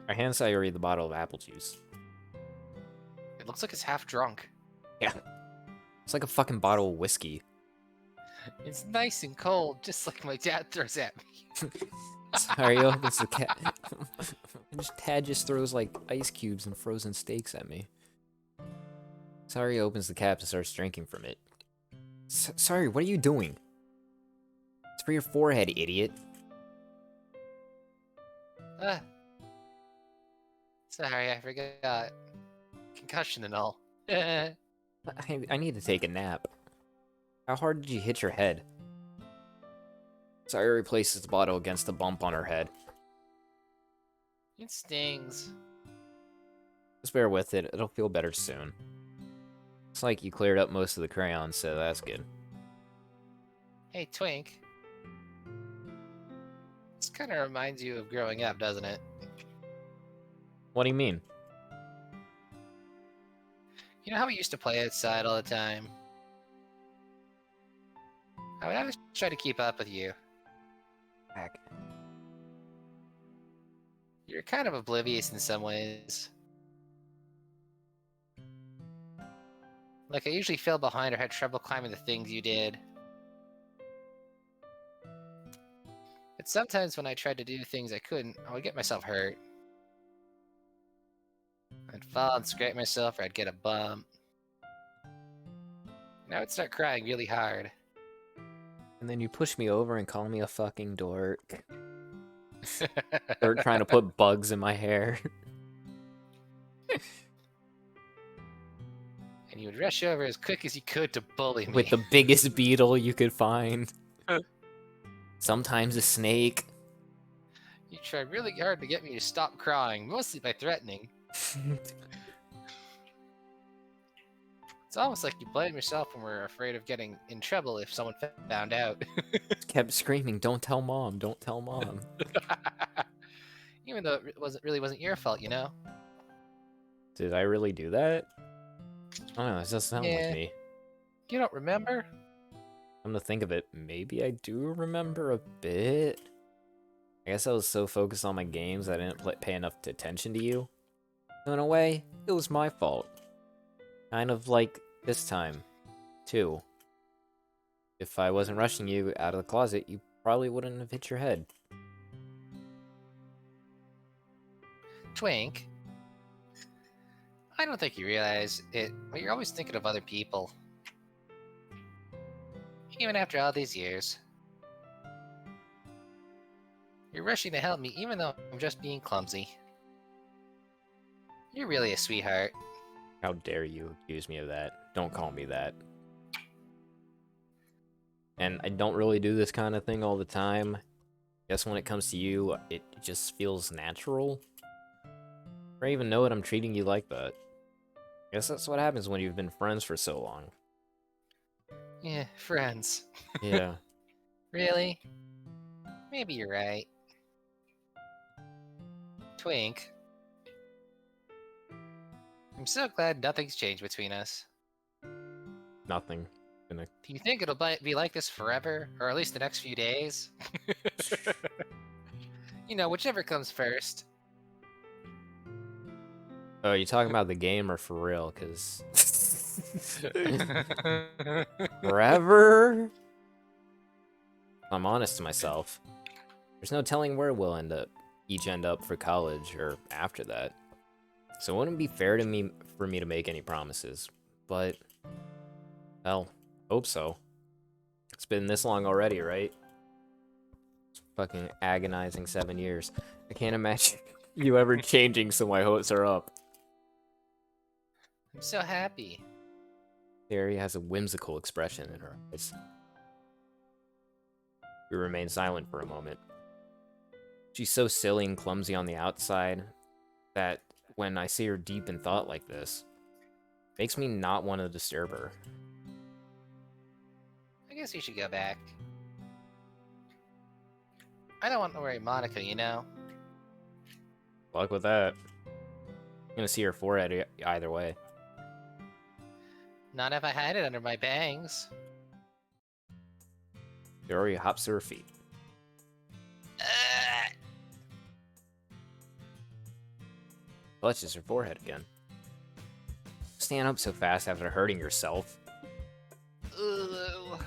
I hand Sayori the bottle of apple juice. It looks like it's half drunk. Yeah. It's like a fucking bottle of whiskey. It's nice and cold, just like my dad throws at me. Sorry, opens the cat. Tad just throws like ice cubes and frozen steaks at me. Sorry opens the cap and starts drinking from it. Sorry, what are you doing? It's for your forehead, idiot. Sorry, I forgot. Concussion and all. I need to take a nap. How hard did you hit your head? Sayori replaces the bottle against the bump on her head. It stings. Just bear with it, it'll feel better soon. Looks like you cleared up most of the crayons, so that's good. Hey, Twink. This kind of reminds you of growing up, doesn't it? What do you mean? You know how we used to play outside all the time? I would always try to keep up with you. Heck. You're kind of oblivious in some ways. Like, I usually fell behind or had trouble climbing the things you did. But sometimes when I tried to do things I couldn't, I would get myself hurt. I'd fall and scrape myself, or I'd get a bump. And I would start crying really hard. And then you push me over and call me a fucking dork. Or trying to put bugs in my hair. And you would rush over as quick as you could to bully me. With the biggest beetle you could find. Sometimes a snake. You tried really hard to get me to stop crying, mostly by threatening. It's almost like you blame yourself when we're afraid of getting in trouble if someone found out. Kept screaming, "Don't tell mom! Don't tell mom!" Even though it wasn't your fault, you know? Did I really do that? I don't know. It doesn't sound like Yeah. me. You don't remember? Come to think of it, maybe I do remember a bit. I guess I was so focused on my games I didn't pay enough attention to you. So in a way, it was my fault. Kind of like this time, too. If I wasn't rushing you out of the closet, you probably wouldn't have hit your head. Twink, I don't think you realize it, but you're always thinking of other people. Even after all these years. You're rushing to help me even though I'm just being clumsy. You're really a sweetheart. How dare you accuse me of that? Don't call me that. And I don't really do this kind of thing all the time. Guess when it comes to you, it just feels natural. I don't even know it I'm treating you like that. Guess that's what happens when you've been friends for so long. Yeah, friends. Yeah. Really? Maybe you're right. Twink. I'm so glad nothing's changed between us. Nothing. Do you think it'll be like this forever? Or at least the next few days? You know, whichever comes first. Oh, you talking about the game or for real? Because forever? I'm honest to myself. There's no telling where we'll each end up for college or after that. So it wouldn't be fair to me for me to make any promises. But, well, hope so. It's been this long already, right? It's fucking agonizing 7 years. I can't imagine you ever changing, so my hopes are up. I'm so happy. Terry has a whimsical expression in her eyes. We remain silent for a moment. She's so silly and clumsy on the outside that when I see her deep in thought like this, makes me not want to disturb her. I guess we should go back. I don't want to worry Monica, you know? Luck with that. I'm gonna see her forehead either way. Not if I hide it under my bangs. Dory hops to her feet. Clutches her forehead again. Stand up so fast after hurting yourself. Ooh.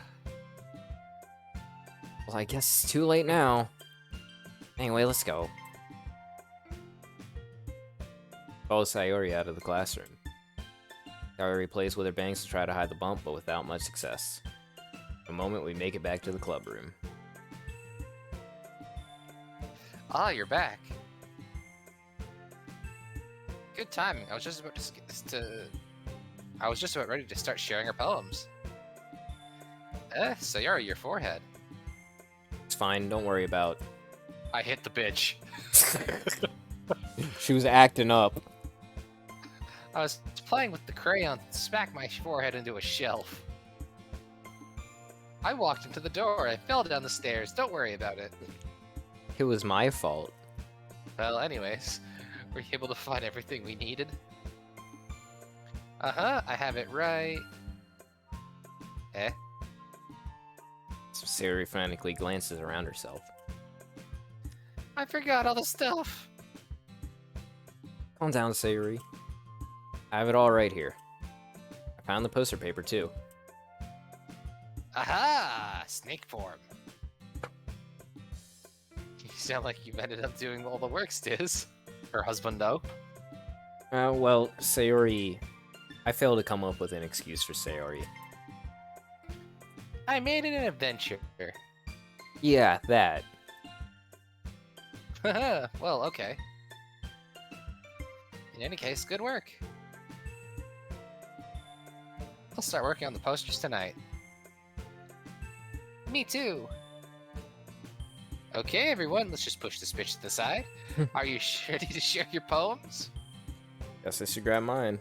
Well, I guess it's too late now. Anyway, let's go. Follow Sayori out of the classroom. Sayori plays with her bangs to try to hide the bump, but without much success. The moment we make it back to the club room. Ah, you're back. Good timing. I was just about ready to start sharing her poems. Sayori, your forehead. It's fine, don't worry about. I hit the bitch. She was acting up. I was playing with the crayon and smacked my forehead into a shelf. I walked into the door. I fell down the stairs. Don't worry about it. It was my fault. Well, anyways, were you able to find everything we needed? Uh-huh, I have it right. Eh? Sayori frantically glances around herself. I forgot all the stuff. Calm down, Sayori. I have it all right here. I found the poster paper, too. Aha! Snake form. You sound like you've ended up doing all the work, Stiz. Her husband, though. Well, Sayori... I failed to come up with an excuse for Sayori. I made it an adventure. Yeah, that. Well, okay. In any case, good work. I'll start working on the posters tonight. Me too. Okay, everyone, let's just push this bitch to the side. Are you ready to share your poems? Guess I should grab mine.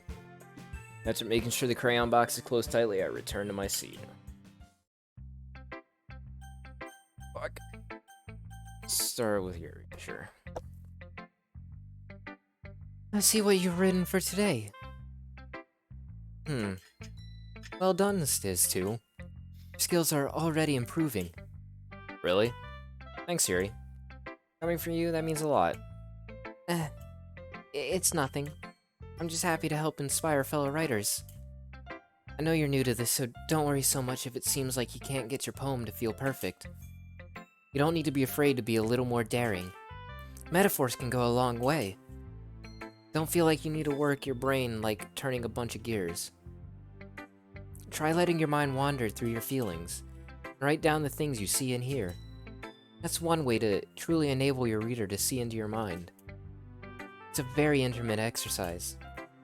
After making sure the crayon box is closed tightly, I return to my seat. Fuck. Start with Yuri, sure. Let's see what you've written for today. Well done, Stiz 2. Your skills are already improving. Really? Thanks, Yuri. Coming from you, that means a lot. It's nothing. I'm just happy to help inspire fellow writers. I know you're new to this, so don't worry so much if it seems like you can't get your poem to feel perfect. You don't need to be afraid to be a little more daring. Metaphors can go a long way. Don't feel like you need to work your brain like turning a bunch of gears. Try letting your mind wander through your feelings. Write down the things you see and hear. That's one way to truly enable your reader to see into your mind. It's a very intimate exercise.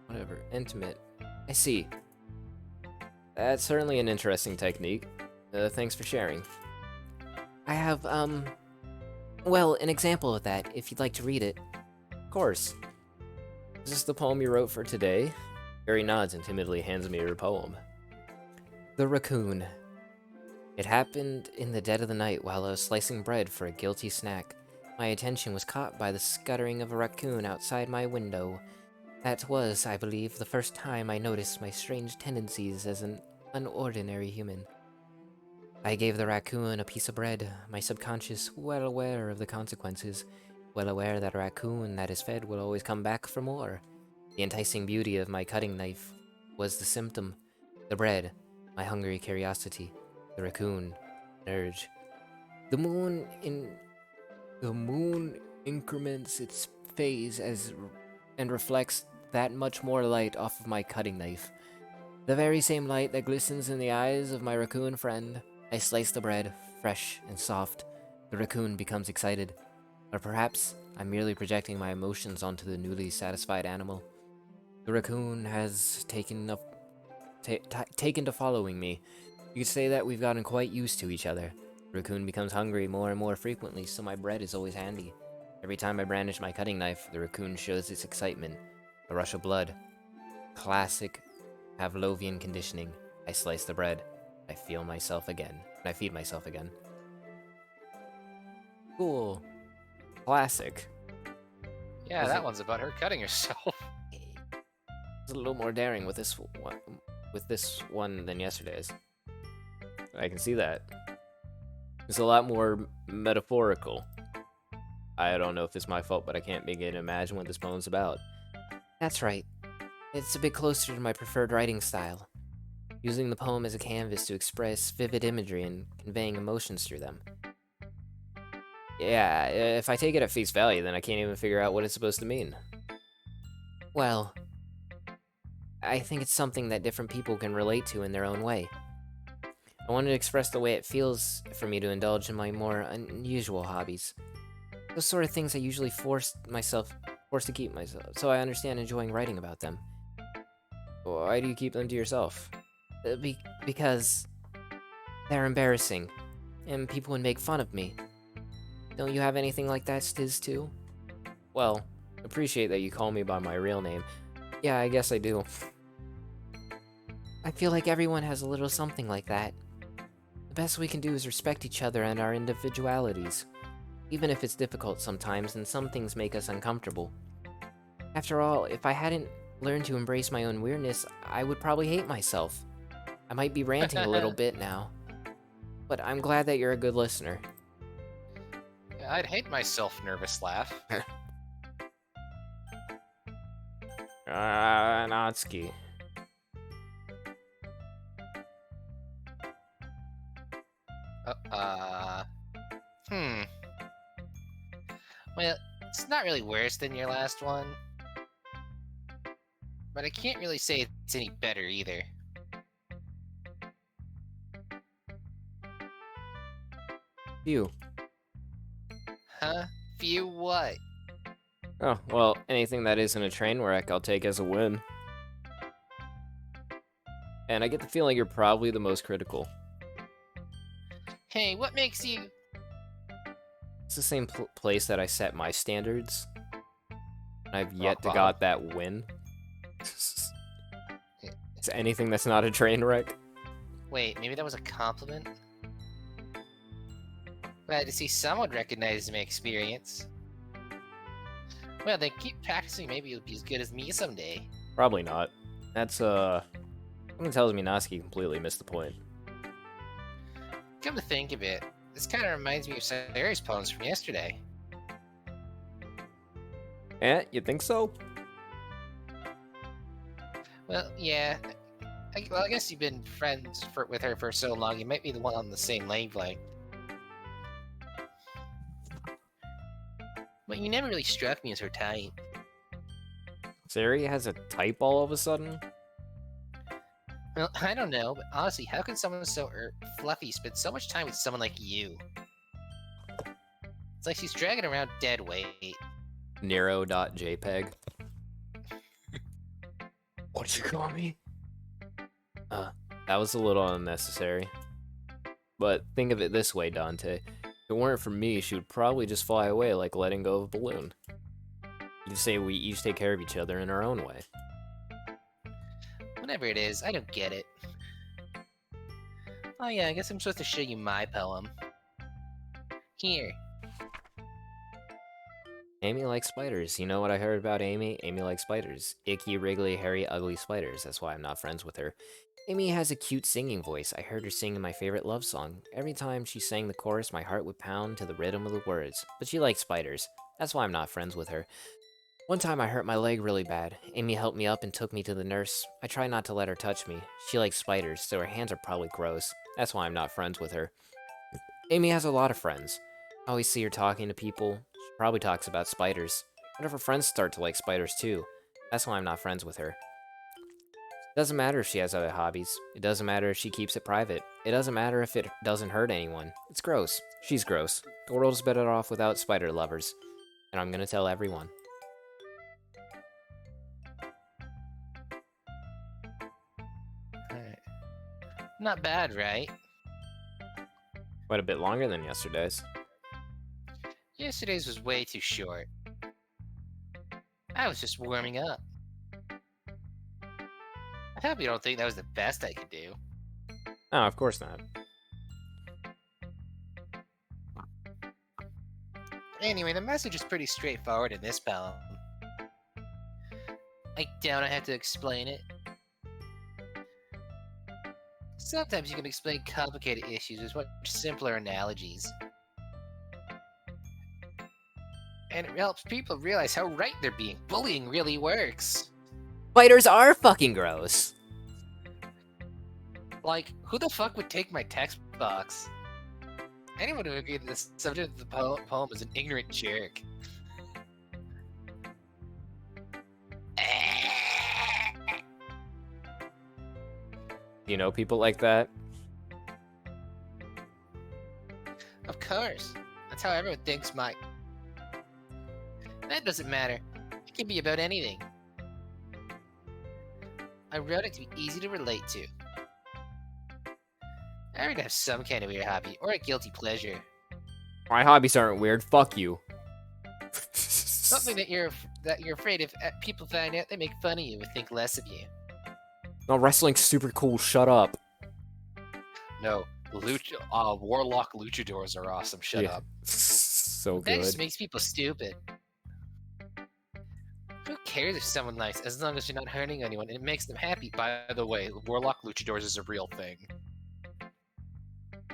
Whatever, intimate. I see. That's certainly an interesting technique. Thanks for sharing. I have, well, an example of that, if you'd like to read it. Of course. Is this the poem you wrote for today? Yuri nods and timidly hands me your poem. The Raccoon. It happened in the dead of the night while I was slicing bread for a guilty snack. My attention was caught by the scuttering of a raccoon outside my window. That was, I believe, the first time I noticed my strange tendencies as an unordinary human. I gave the raccoon a piece of bread, my subconscious well aware of the consequences, well aware that a raccoon that is fed will always come back for more. The enticing beauty of my cutting knife was the symptom. The bread, my hungry curiosity. The raccoon, an urge. The moon increments its phase and reflects that much more light off of my cutting knife. The very same light that glistens in the eyes of my raccoon friend. I slice the bread, fresh and soft. The raccoon becomes excited. Or perhaps I'm merely projecting my emotions onto the newly satisfied animal. The raccoon has taken to following me. You could say that we've gotten quite used to each other. The raccoon becomes hungry more and more frequently, so my bread is always handy. Every time I brandish my cutting knife, the raccoon shows its excitement. A rush of blood. Classic Pavlovian conditioning. I slice the bread. I feel myself again. And I feed myself again. Cool. Classic. Yeah, that one's about her cutting herself. It's a little more daring with this one than yesterday's. I can see that. It's a lot more metaphorical. I don't know if it's my fault, but I can't begin to imagine what this poem's about. That's right. It's a bit closer to my preferred writing style. Using the poem as a canvas to express vivid imagery and conveying emotions through them. Yeah, if I take it at face value, then I can't even figure out what it's supposed to mean. Well, I think it's something that different people can relate to in their own way. I wanted to express the way it feels for me to indulge in my more unusual hobbies. Those sort of things I usually forced to keep myself, so I understand enjoying writing about them. Why do you keep them to yourself? Because they're embarrassing, and people would make fun of me. Don't you have anything like that, Stiz, too? Well, appreciate that you call me by my real name. Yeah, I guess I do. I feel like everyone has a little something like that. The best we can do is respect each other and our individualities, even if it's difficult sometimes and some things make us uncomfortable. After all, if I hadn't learned to embrace my own weirdness, I would probably hate myself. I might be ranting a little bit now, but I'm glad that you're a good listener. Yeah, I'd hate myself, nervous laugh. Natsuki. Well, it's not really worse than your last one. But I can't really say it's any better either. You. Huh? Few what? Oh, well, anything that isn't a train wreck I'll take as a win. And I get the feeling you're probably the most critical. Hey, what makes you... It's the same place that I set my standards. And I've yet to got that win. It's anything that's not a train wreck. Wait, maybe that was a compliment? Glad to see someone recognizes my experience. Well, then keep practicing. Maybe you'll be as good as me someday. Probably not. That's, something tells me Natsuki completely missed the point. Come to think of it, this kind of reminds me of Sayori's poems from yesterday. Eh, you think so? Well, yeah. I guess you've been friends with her for so long, you might be the one on the same wavelength. But you never really struck me as her type. Sayori has a type all of a sudden? Well, I don't know, but honestly, how can someone so fluffy spend so much time with someone like you? It's like she's dragging around dead weight. Nero.jpg. What'd you call me? That was a little unnecessary. But think of it this way, Dante. If it weren't for me, she would probably just fly away like letting go of a balloon. You say we each take care of each other in our own way. Whatever it is, I don't get it. Oh yeah, I guess I'm supposed to show you my poem. Here. Amy likes spiders. You know what I heard about Amy? Amy likes spiders. Icky, wriggly, hairy, ugly spiders. That's why I'm not friends with her. Amy has a cute singing voice. I heard her singing my favorite love song. Every time she sang the chorus, my heart would pound to the rhythm of the words. But she likes spiders. That's why I'm not friends with her. One time I hurt my leg really bad. Amy helped me up and took me to the nurse. I try not to let her touch me. She likes spiders, so her hands are probably gross. That's why I'm not friends with her. Amy has a lot of friends. I always see her talking to people. She probably talks about spiders. What if her friends start to like spiders too? That's why I'm not friends with her. It doesn't matter if she has other hobbies. It doesn't matter if she keeps it private. It doesn't matter if it doesn't hurt anyone. It's gross. She's gross. The world is better off without spider lovers. And I'm gonna tell everyone. Alright. Not bad, right? Quite a bit longer than yesterday's. Yesterday's was way too short. I was just warming up. I hope you don't think that was the best I could do. No, of course not. Anyway, the message is pretty straightforward in this poem. I doubt I have to explain it. Sometimes you can explain complicated issues with much simpler analogies. And it helps people realize how right they're being. Bullying really works. Spiders are fucking gross. Like, who the fuck would take my text box? Anyone who would agree that the subject of the poem is an ignorant jerk. You know people like that? Of course. That's how everyone thinks my... That doesn't matter. It can be about anything. I wrote it to be easy to relate to. Everyone has some kind of weird hobby, or a guilty pleasure. My hobbies aren't weird, fuck you. Something that you're afraid if people find out, they make fun of you and think less of you. No, wrestling's super cool, shut up. No, warlock luchadors are awesome, shut up. So That good. just makes people stupid. Who cares if someone likes, as long as you're not hurting anyone and it makes them happy? By the way, warlock luchadors is a real thing.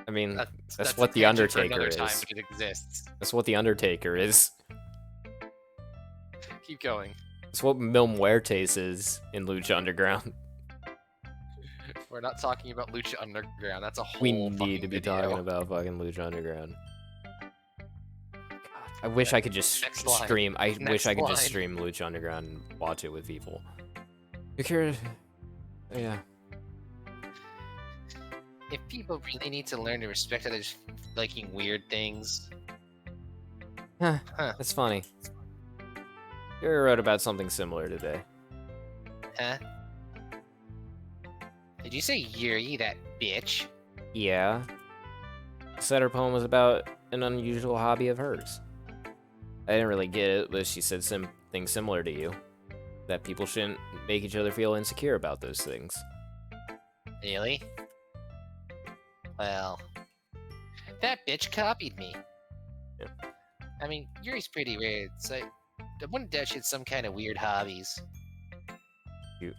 I mean, that's a what the tangent for Undertaker another is. time, but it exists. That's what the Undertaker is. Keep going. That's what Mil Muertes is in Lucha Underground. We're not talking about Lucha Underground. That's a whole We need fucking to be video. talking about fucking Lucha Underground. I wish I could just Next line. stream. I Next wish I could just line. stream Lucha Underground and watch it with people. You care? Yeah. If people really need to learn to respect others liking weird things, Huh. Huh. That's funny. You wrote about something similar today. huh? Did you say Yuri, that bitch? Yeah. Said her poem was about an unusual hobby of hers. I didn't really get it, but she said something similar to you. That people shouldn't make each other feel insecure about those things. Really? Well, that bitch copied me. Yeah. I mean, Yuri's pretty weird, so I wouldn't doubt she had some kind of weird hobbies. You.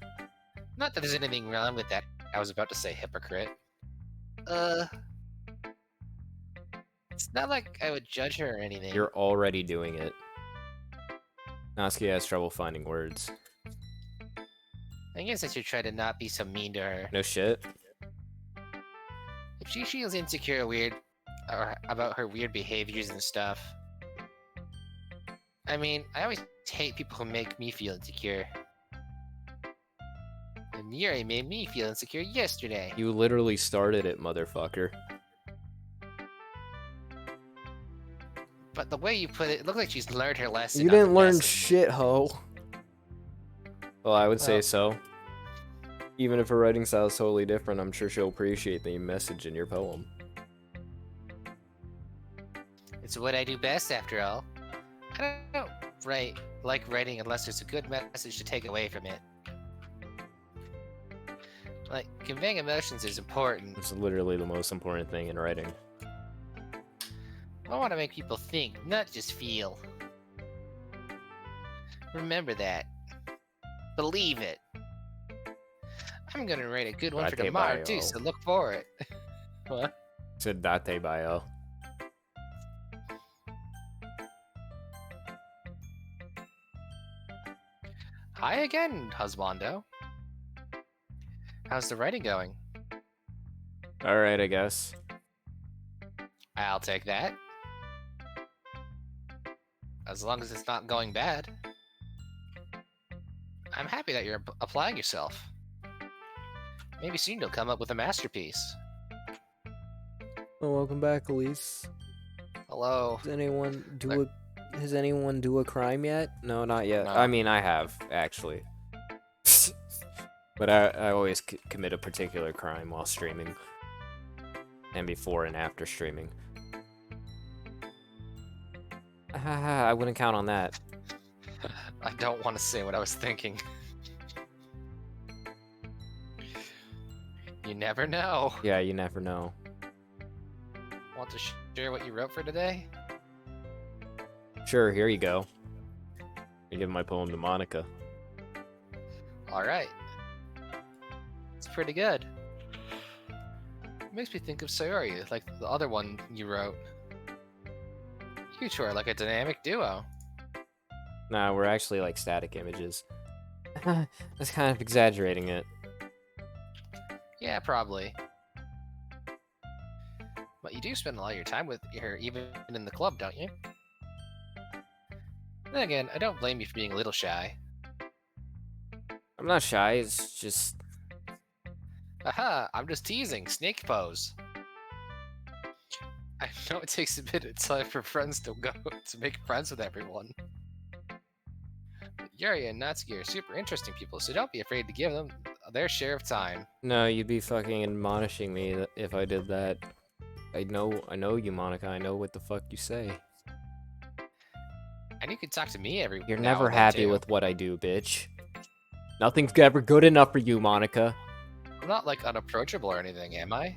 Not that there's anything wrong with that. I was about to say hypocrite. It's not like I would judge her or anything. You're already doing it. Natsuki has trouble finding words. I guess I should try to not be so mean to her. No shit. If she feels insecure or about her weird behaviors and stuff. I mean, I always hate people who make me feel insecure. And Yuri made me feel insecure yesterday. You literally started it, motherfucker. But the way you put it, it looked like she's learned her lesson. You didn't learn shit, ho. Well, I would say so. Even if her writing style is totally different, I'm sure she'll appreciate the message in your poem. It's what I do best, after all. I don't like writing unless there's a good message to take away from it. Like, conveying emotions is important. It's literally the most important thing in writing. I want to make people think, not just feel. Remember that. Believe it. I'm gonna write a good one for Date tomorrow bio. too, so look for it. What? Said date bio. Hi again, husbando. How's the writing going? Alright, I guess. I'll take that. As long as it's not going bad. I'm happy that you're applying yourself. Maybe soon you'll come up with a masterpiece. Well, welcome back, Elise. Hello. Has anyone do a crime yet? No, not yet. No. I mean, I have, actually. But I always commit a particular crime while streaming. And before and after streaming. I wouldn't count on that. I don't want to say what I was thinking. You never know. Yeah, you never know. Want to share what you wrote for today? Sure, here you go. I give my poem to Monica. Alright. It's pretty good. It makes me think of Sayori, like the other one you wrote. You two are like a dynamic duo. Nah, we're actually like static images. That's kind of exaggerating it. Yeah, probably. But you do spend a lot of your time with her, even in the club, don't you? Then again, I don't blame you for being a little shy. I'm not shy, it's just... Aha, I'm just teasing. Snake pose. I know it takes a bit of time for friends to make friends with everyone. But Yuri and Natsuki are super interesting people, so don't be afraid to give them their share of time. No, you'd be fucking admonishing me if I did that. I know you, Monica. I know what the fuck you say. And you can talk to me every You're now never and then, happy too. with what I do, bitch. Nothing's ever good enough for you, Monica. I'm not, like, unapproachable or anything, am I?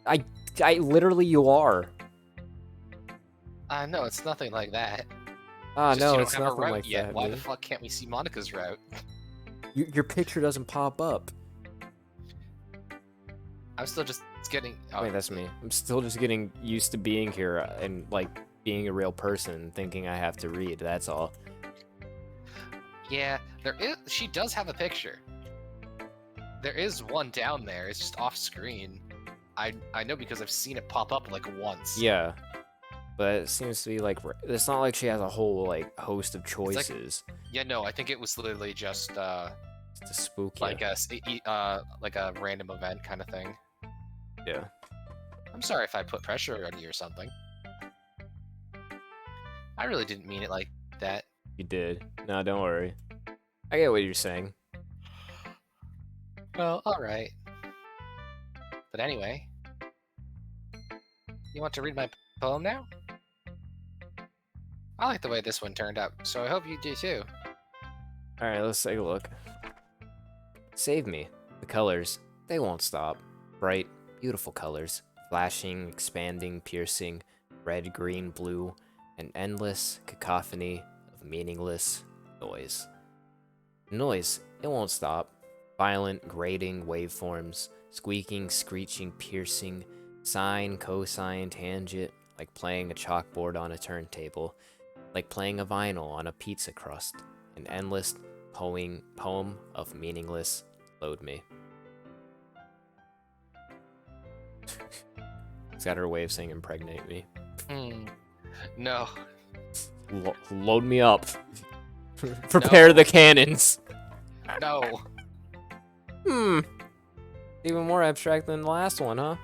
I literally, you are. No, it's nothing like that. Ah, Just no, you don't it's have a nothing route like yet. that, Why man. the fuck can't we see Monica's route? Your picture doesn't pop up. I'm still just getting... Oh, Wait, that's me. I'm still just getting used to being here and, like, being a real person, thinking I have to read, that's all. Yeah, she does have a picture. There is one down there. It's just off screen. I know because I've seen it pop up like once. Yeah. But it seems to be like, it's not like she has a whole, like, host of like- choices. Yeah, no, I think it was literally just to spook you. like a random event kind of thing. Yeah. I'm sorry if I put pressure on you or something. I really didn't mean it like that. You did. No, don't worry. I get what you're saying. Well, alright. But anyway, you want to read my poem now? I like the way this one turned out, so I hope you do too. Alright, let's take a look. Save me. The colors, they won't stop. bright, beautiful colors, flashing, expanding, piercing, red, green, blue, an endless cacophony of meaningless noise. Noise, it won't stop. Violent, grating waveforms, squeaking, screeching, piercing, sine, cosine, tangent, like playing a chalkboard on a turntable, like playing a vinyl on a pizza crust, an endless poem of meaningless load me. Is that her way of saying impregnate me? No. Load me up. Prepare the cannons. No. Even more abstract than the last one, huh?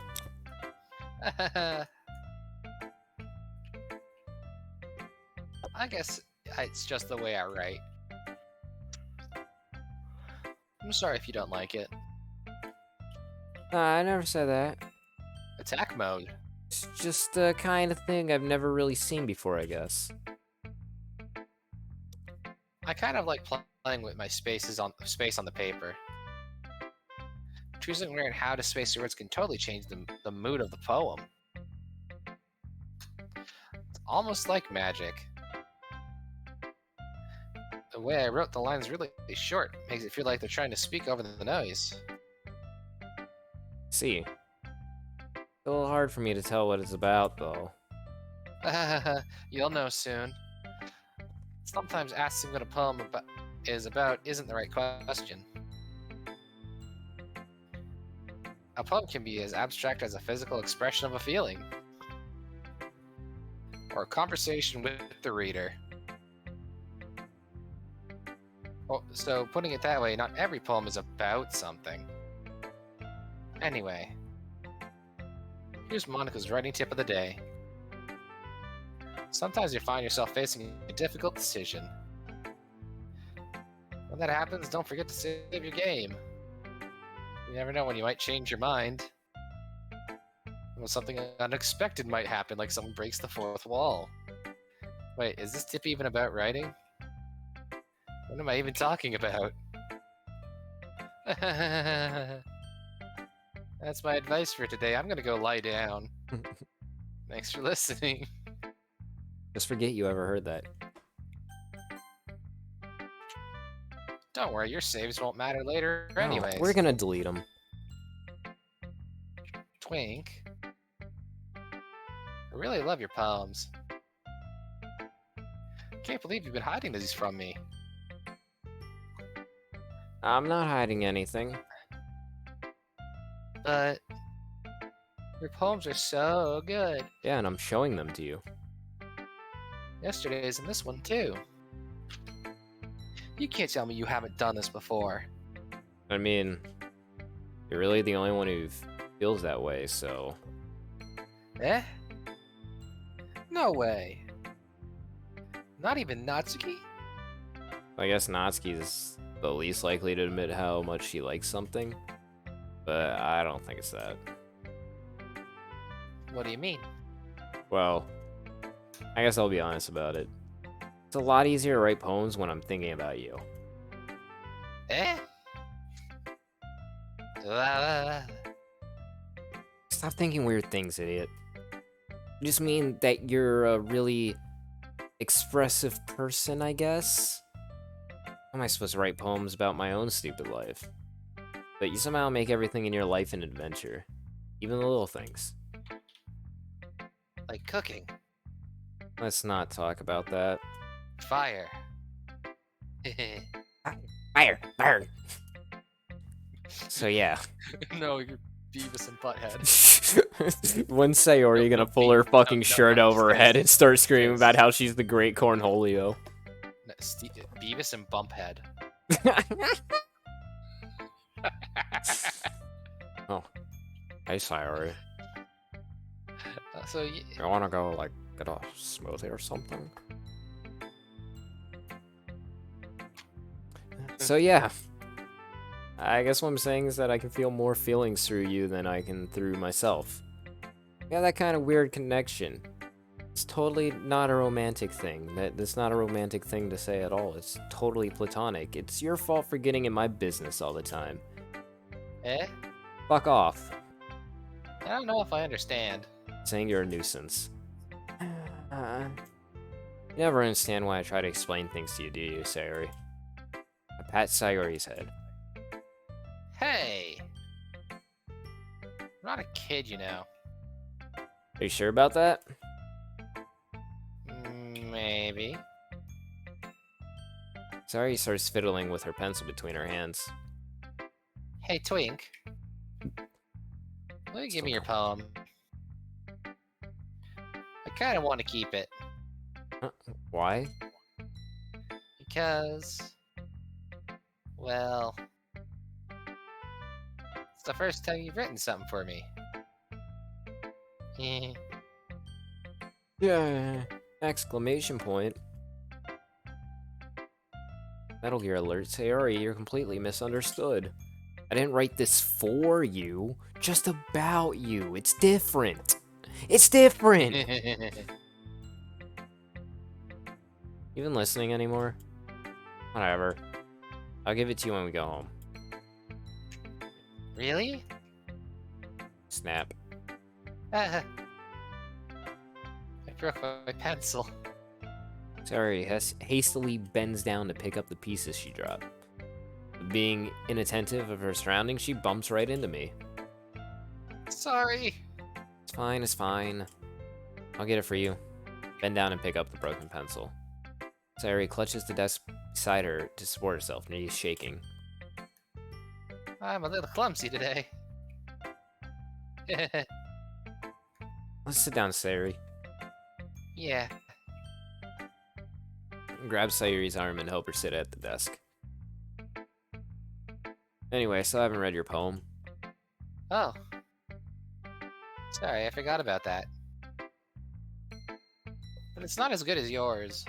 I guess it's just the way I write. I'm sorry if you don't like it. I never said that. Attack mode. It's just the kind of thing I've never really seen before, I guess. I kind of like playing with my space on the paper. Choosing where and how to space your words can totally change the mood of the poem. It's almost like magic. The way I wrote the lines really short makes it feel like they're trying to speak over the noise. See. It's a little hard for me to tell what it's about, though. You'll know soon. Sometimes asking what a poem is about isn't the right question. A poem can be as abstract as a physical expression of a feeling, or a conversation with the reader. Well, so putting it that way, not every poem is about something. Anyway, here's Monica's writing tip of the day. Sometimes you find yourself facing a difficult decision. When that happens, don't forget to save your game. You never know when you might change your mind. When something unexpected might happen, like someone breaks the fourth wall. Wait, is this tip even about writing? What am I even talking about? That's my advice for today. I'm gonna go lie down. Thanks for listening. Just forget you ever heard that. Don't worry, your saves won't matter later anyways. We're gonna delete them. Twink. I really love your poems. Can't believe you've been hiding these from me. I'm not hiding anything. But your poems are so good. Yeah, and I'm showing them to you. Yesterday's and this one too. You can't tell me you haven't done this before. I mean, you're really the only one who feels that way, so... Eh? No way. Not even Natsuki? I guess Natsuki's the least likely to admit how much she likes something, but I don't think it's that. What do you mean? Well, I guess I'll be honest about it. It's a lot easier to write poems when I'm thinking about you. Eh? Stop thinking weird things, idiot. I just mean that you're a really expressive person, I guess? How am I supposed to write poems about my own stupid life? But you somehow make everything in your life an adventure. Even the little things. Like cooking. Let's not talk about that. Fire. Fire! Burn! So yeah. No, you're Beavis and Butthead. When's Sayori gonna pull her fucking shirt over her head and start screaming about how she's the great Cornholio? No, Beavis and Bumphead. Oh. Hey, Sayori. So You wanna go, like, get a smoothie or something? So yeah. I guess what I'm saying is that I can feel more feelings through you than I can through myself. Yeah, that kind of weird connection. It's totally not a romantic thing. That's not a romantic thing to say at all. It's totally platonic. It's your fault for getting in my business all the time. Eh? Fuck off. don't know if I understand. Saying you're a nuisance. You never understand why I try to explain things to you, do you, Sayori? I pat Sayori's head. Hey! I'm not a kid, you know. Are you sure about that? Maybe. Sayori starts fiddling with her pencil between her hands. Hey, Twink. Will you give me your poem? I kind of want to keep it. Why? Because... well... it's the first time you've written something for me. Yeah! Exclamation point. Metal Gear Alert, Sayori, you're completely misunderstood. I didn't write this for you, just about you. It's different. It's different! Even listening anymore? Whatever. I'll give it to you when we go home. Really? Snap. I broke my pencil. Sayori hastily bends down to pick up the pieces she dropped. Being inattentive of her surroundings, she bumps right into me. Sorry. It's fine, it's fine. I'll get it for you. Bend down and pick up the broken pencil. Sayori clutches the desk beside her to support herself, knees shaking. I'm a little clumsy today. Let's sit down, Sayori. Yeah. Grab Sayori's arm and help her sit at the desk. Anyway, I still haven't read your poem. Oh. Sorry, I forgot about that. But it's not as good as yours.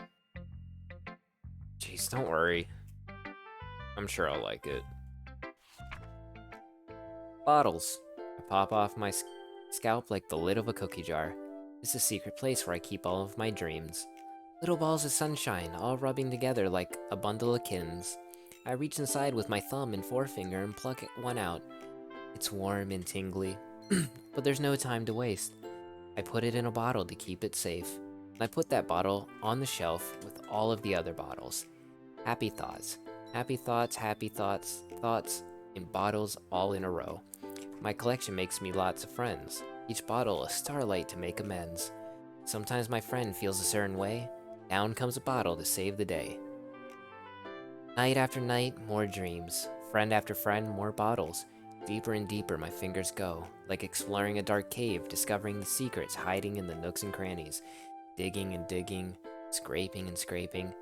Jeez, don't worry. I'm sure I'll like it. Bottles. I pop off my scalp like the lid of a cookie jar. It's a secret place where I keep all of my dreams. Little balls of sunshine, all rubbing together like a bundle of kins. I reach inside with my thumb and forefinger and pluck one out. It's warm and tingly, but there's no time to waste. I put it in a bottle to keep it safe. And I put that bottle on the shelf with all of the other bottles. Happy thoughts. Happy thoughts, happy thoughts, thoughts in bottles all in a row. My collection makes me lots of friends. Each bottle a starlight to make amends. Sometimes my friend feels a certain way. Down comes a bottle to save the day. Night after night, more dreams. Friend after friend, more bottles. Deeper and deeper my fingers go, like exploring a dark cave, discovering the secrets hiding in the nooks and crannies. Digging and digging, scraping and scraping.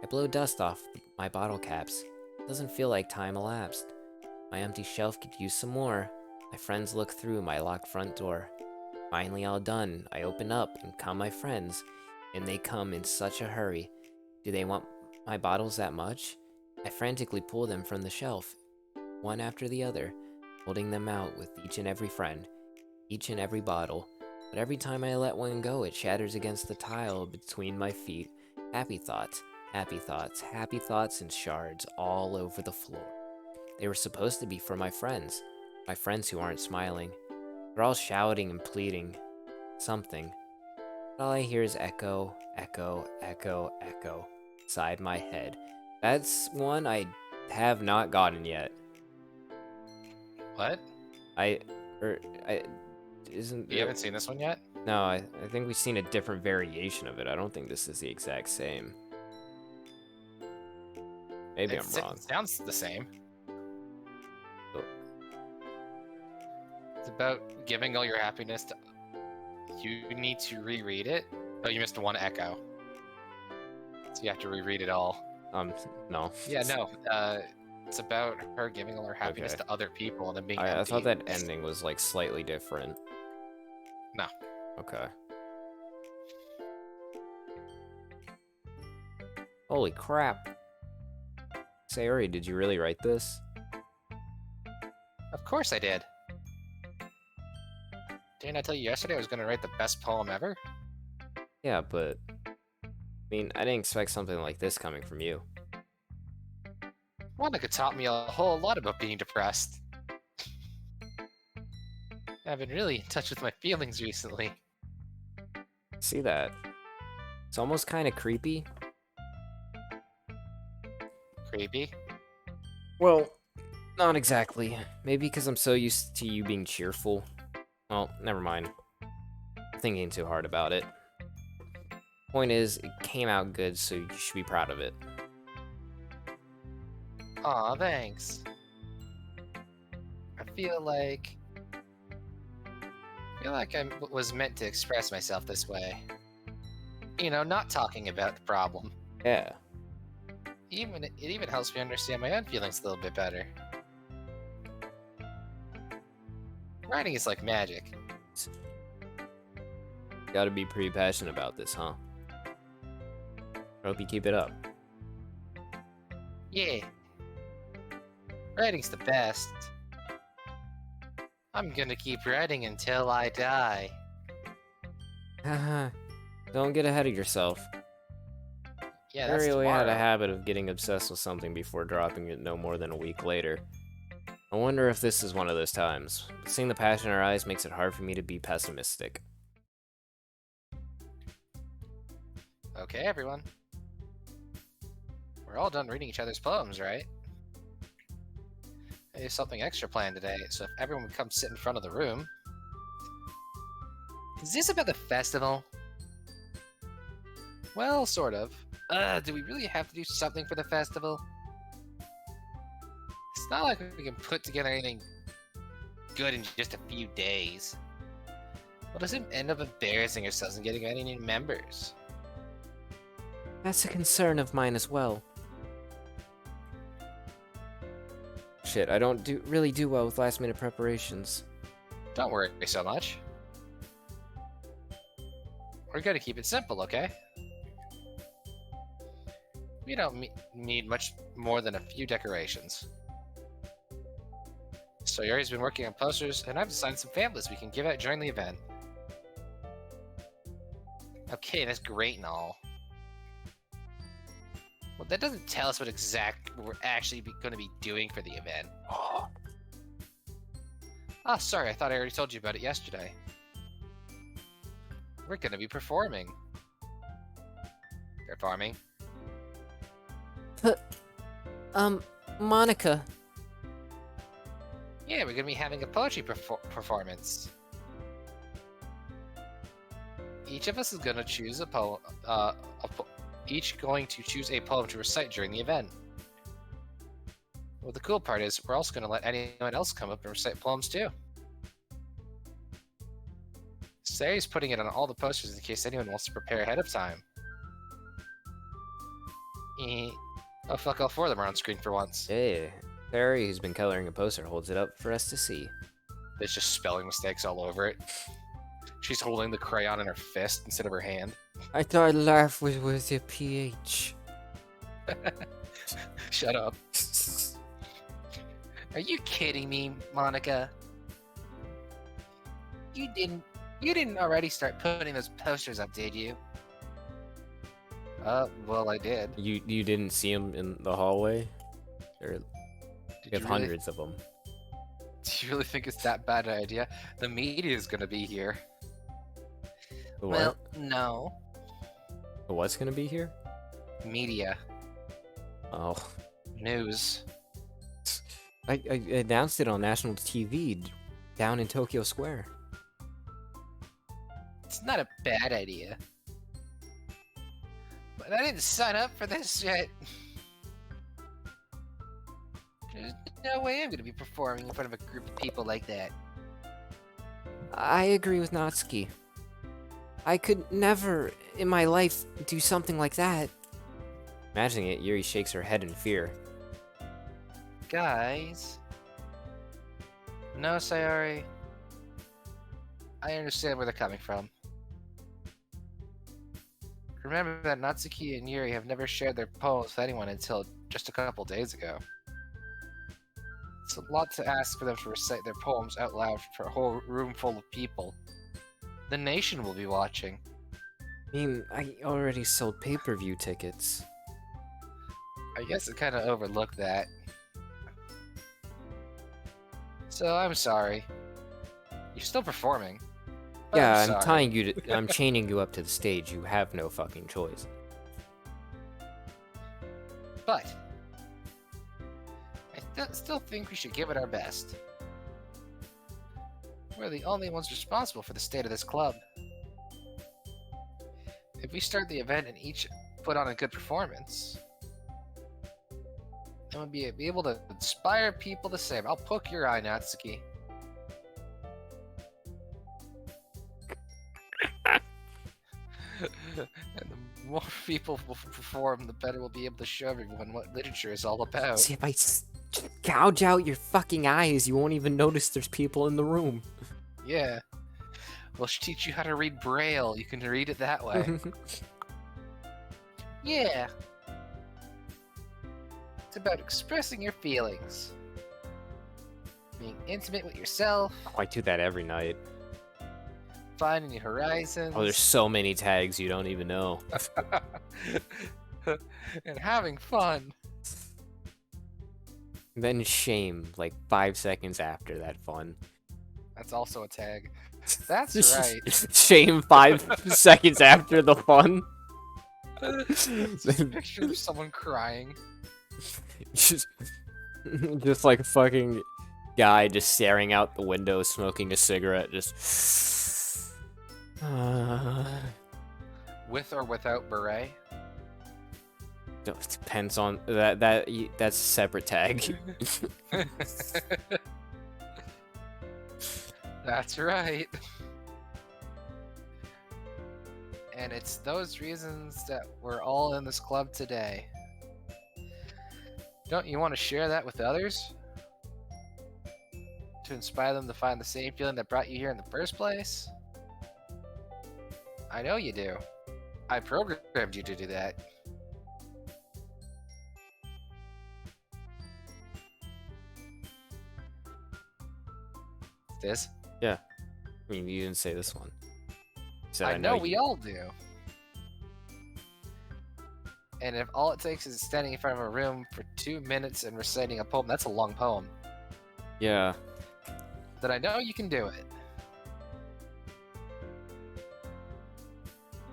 I blow dust off my bottle caps. Doesn't feel like time elapsed. My empty shelf could use some more. My friends look through my locked front door. Finally all done, I open up and come my friends, and they come in such a hurry. Do they want my bottles that much? I frantically pull them from the shelf, one after the other, holding them out with each and every friend, each and every bottle. But every time I let one go, it shatters against the tile between my feet. Happy thoughts, happy thoughts, happy thoughts in shards all over the floor. They were supposed to be for my friends who aren't smiling. They're all shouting and pleading something. But all I hear is echo, echo, echo, echo inside my head. That's one I have not gotten yet. What? Isn't... You haven't seen this one yet? No, I think we've seen a different variation of it. I don't think this is the exact same. Maybe I'm wrong. It sounds the same. Oh. It's about giving all your happiness to... You need to reread it? Oh, you missed one echo. So you have to reread it all. No. Yeah, no. It's about her giving all her happiness to other people and then being empty. I thought that ending was like slightly different. No. Okay. Holy crap. Sayori, did you really write this? Of course I did. Didn't I tell you yesterday I was going to write the best poem ever? Yeah, but... I mean, I didn't expect something like this coming from you. Monica taught me a whole lot about being depressed. I've been really in touch with my feelings recently. See that? It's almost kind of creepy. Creepy? Well, not exactly. Maybe because I'm so used to you being cheerful. Well, never mind. I'm thinking too hard about it. Point is, it came out good, so you should be proud of it. Aw, thanks. I feel like I was meant to express myself this way. You know, not talking about the problem. Yeah. It even helps me understand my own feelings a little bit better. Writing is like magic. Gotta be pretty passionate about this, huh? I hope you keep it up. Yeah. Writing's the best. I'm gonna keep writing until I die. Haha. Don't get ahead of yourself. Yeah, I that's really had a tomorrow. habit of getting obsessed with something before dropping it no more than a week later. I wonder if this is one of those times. But seeing the passion in her eyes makes it hard for me to be pessimistic. Okay, everyone. We're all done reading each other's poems, right? There's something extra planned today, so if everyone would come sit in front of the room. Is this about the festival? Well, sort of. Do we really have to do something for the festival? It's not like we can put together anything good in just a few days. We'll just end up embarrassing ourselves and getting any new members. That's a concern of mine as well. Shit, I don't really do well with last minute preparations. Don't worry so much. We're gonna keep it simple, okay? We don't need much more than a few decorations. So Yuri's been working on posters, and I've designed some pamphlets we can give out during the event. Okay, that's great and all. Well, that doesn't tell us what we're actually going to be doing for the event. Oh, sorry, I thought I already told you about it yesterday. We're going to be performing. Performing? Monica. Yeah, we're going to be having a poetry performance. Each of us is going to choose a poem, each going to choose a poem to recite during the event. Well, the cool part is we're also going to let anyone else come up and recite poems too. Say's putting it on all the posters in case anyone wants to prepare ahead of time. Oh fuck, all four of them are on screen for once. Hey, Barry, who's been coloring a poster, holds it up for us to see. There's just spelling mistakes all over it. She's holding the crayon in her fist instead of her hand. I thought laugh was with your PH. Shut up. Are you kidding me, Monica? You didn't already start putting those posters up, did you? Well, I did. You didn't see them in the hallway? We have hundreds of them. Do you really think it's that bad an idea? The media is gonna be here. The Well, what? no. The what's gonna be here? Media. Oh. News. I announced it on national TV down in Tokyo Square. It's not a bad idea. But I didn't sign up for this yet. There's no way I'm gonna be performing in front of a group of people like that. I agree with Natsuki. I could never, in my life, do something like that. Imagining it, Yuri shakes her head in fear. Guys. No, Sayori. I understand where they're coming from. Remember that Natsuki and Yuri have never shared their poems with anyone until just a couple days ago. It's a lot to ask for them to recite their poems out loud for a whole room full of people. The nation will be watching. I mean, I already sold pay-per-view tickets. I guess I kind of overlooked that. So I'm sorry. You're still performing. Yeah, I'm I'm sorry. I'm chaining you up to the stage. You have no fucking choice. But I still think we should give it our best. We're the only ones responsible for the state of this club. If we start the event and each put on a good performance, then we'll be able to inspire people the same. I'll poke your eye, Natsuki. And the more people will perform, the better we'll be able to show everyone what literature is all about. See, if I gouge out your fucking eyes, you won't even notice there's people in the room. Yeah. We'll teach you how to read Braille. You can read it that way. Yeah. It's about expressing your feelings. Being intimate with yourself. Oh, I do that every night. Finding new horizons. Oh, there's so many tags you don't even know. And having fun. Then shame, like 5 seconds after that fun. That's also a tag. That's right. Shame 5 seconds after the fun. Just a picture of someone crying. just like a fucking guy just staring out the window, smoking a cigarette, just. With or without beret? It depends on that's a separate tag. That's right. And it's those reasons that we're all in this club today. Don't you want to share that with others? To inspire them to find the same feeling that brought you here in the first place? I know you do. I programmed you to do that. This? Yeah. I mean, you didn't say this one. You said, I know we all do. And if all it takes is standing in front of a room for 2 minutes and reciting a poem, that's a long poem, Yeah. then I know you can do it.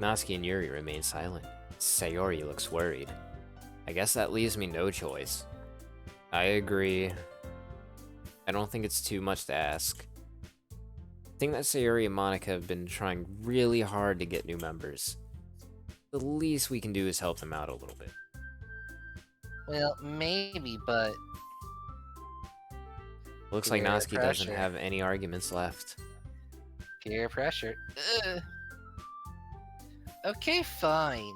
Natsuki and Yuri remain silent. Sayori looks worried. I guess that leaves me no choice. I agree. I don't think it's too much to ask. I think that Sayori and Monica have been trying really hard to get new members. The least we can do is help them out a little bit. Well, maybe, but... Looks like Peer Natsuki doesn't pressure. have any arguments left. Peer pressure. Ugh. Okay, fine.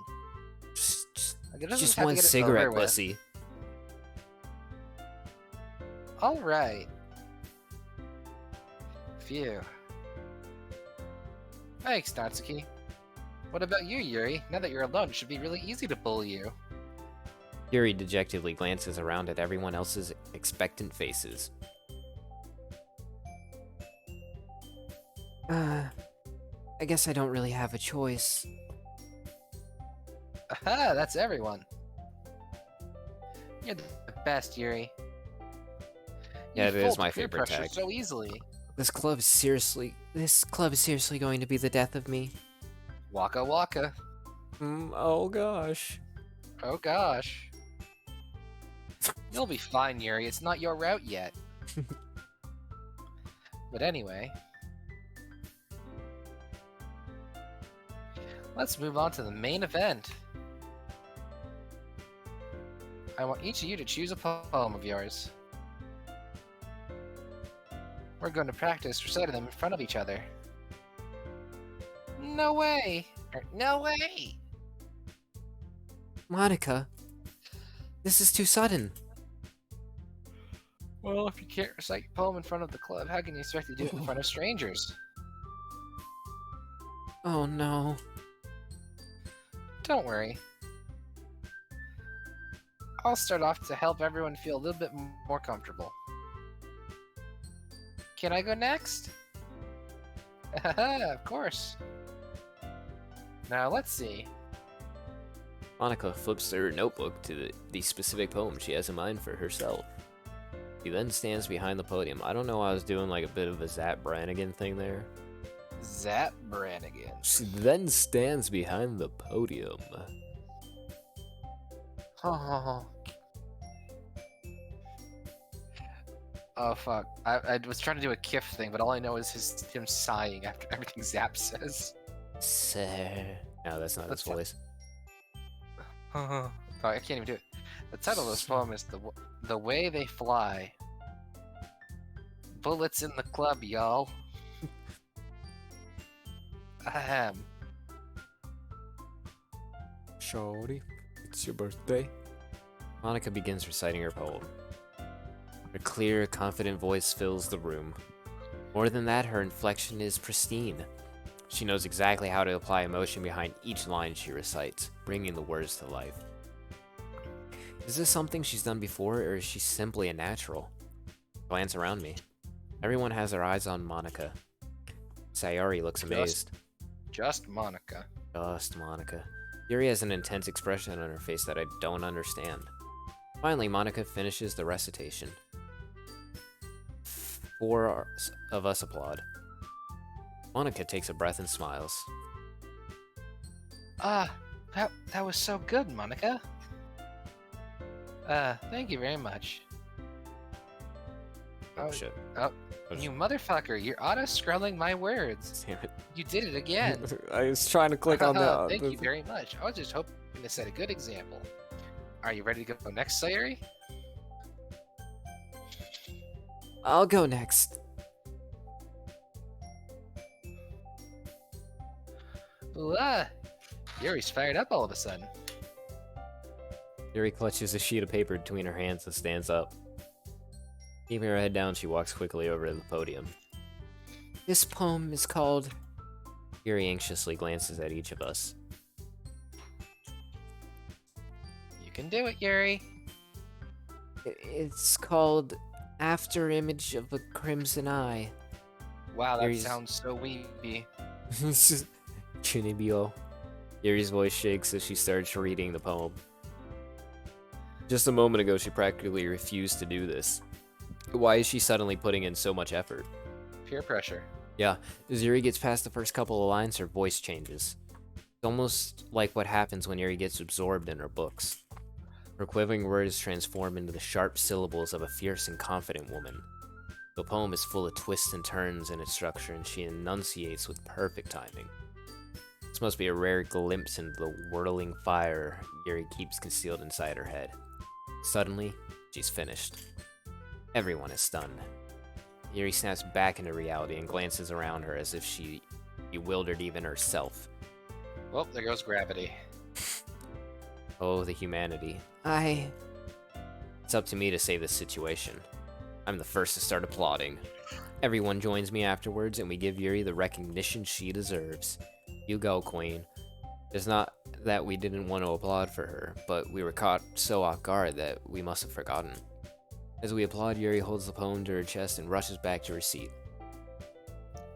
Like, it doesn't Just have to one get it cigarette, over with. pussy. Alright. Phew. Thanks, Natsuki. What about you, Yuri? Now that you're alone, it should be really easy to bully you. Yuri dejectedly glances around at everyone else's expectant faces. I guess I don't really have a choice. Aha, that's everyone. You're the best, Yuri. Yeah, You it is fold my peer favorite pressure tag. so easily. This club is seriously going to be the death of me. Waka waka. Oh gosh. Oh gosh. You'll be fine, Yuri. It's not your route yet. But anyway. Let's move on to the main event. I want each of you to choose a poem of yours. We're going to practice reciting them in front of each other. No way! No way! Monica, this is too sudden. Well, if you can't recite your poem in front of the club, how can you expect to do it in front of strangers? Oh no. Don't worry. I'll start off to help everyone feel a little bit more comfortable. Can I go next? Of course. Now let's see. Monica flips her notebook to the specific poem she has in mind for herself. He then stands behind the podium. I don't know why I was doing like a bit of a Zap Brannigan thing there. Zap Brannigan. She then stands behind the podium. Oh. Oh fuck! I was trying to do a Kif thing, but all I know is him sighing after everything Zap says. Sir. No, that's not his voice. Oh, I can't even do it. The title of this poem is The Way They Fly. Bullets in the club, y'all. Ahem. Shorty, it's your birthday. Monica begins reciting her poem. Her clear, confident voice fills the room. More than that, her inflection is pristine. She knows exactly how to apply emotion behind each line she recites, bringing the words to life. Is this something she's done before, or is she simply a natural? Glance around me. Everyone has their eyes on Monica. Sayori looks amazed. Just Monica. Just Monica. Yuri has an intense expression on her face that I don't understand. Finally, Monica finishes the recitation. 4 of us applaud. Monica takes a breath and smiles. That was so good, Monica. Thank you very much. Oh shit. Oh, you motherfucker, you're auto-scrolling my words. Damn it. You did it again. I was trying to click on that. Thank you very much. I was just hoping to set a good example. Are you ready to go next, Sayori? I'll go next. Ooh, Yuri's fired up all of a sudden. Yuri clutches a sheet of paper between her hands and stands up. Keeping her head down, she walks quickly over to the podium. This poem is called... Yuri anxiously glances at each of us. You can do it, Yuri. It's called After Image of a Crimson Eye. Wow, that Yuri's... sounds so weepy. Chunibyo. Yuri's voice shakes as she starts reading the poem. Just a moment ago, she practically refused to do this. Why is she suddenly putting in so much effort? Peer pressure. Yeah, as Yuri gets past the first couple of lines, her voice changes. It's almost like what happens when Yuri gets absorbed in her books. Her quivering words transform into the sharp syllables of a fierce and confident woman. The poem is full of twists and turns in its structure, and she enunciates with perfect timing. This must be a rare glimpse into the whirling fire Yuri keeps concealed inside her head. Suddenly, she's finished. Everyone is stunned. Yuri snaps back into reality and glances around her as if she bewildered even herself. Well, there goes gravity. Oh, the humanity. It's up to me to save this situation. I'm the first to start applauding. Everyone joins me afterwards, and we give Yuri the recognition she deserves. You go, Queen. It's not that we didn't want to applaud for her, but we were caught so off guard that we must have forgotten. As we applaud, Yuri holds the poem to her chest and rushes back to her seat.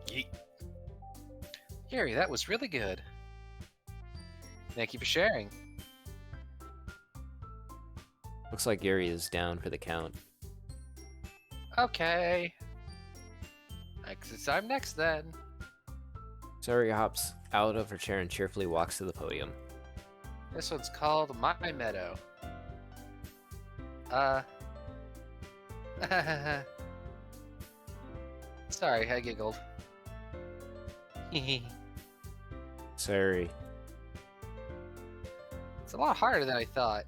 Yeet. Yuri, that was really good. Thank you for sharing. Looks like Yuri is down for the count. Okay. I'm next then. Sayori hops out of her chair and cheerfully walks to the podium. This one's called My Meadow. Sorry, I giggled. Sayori. It's a lot harder than I thought.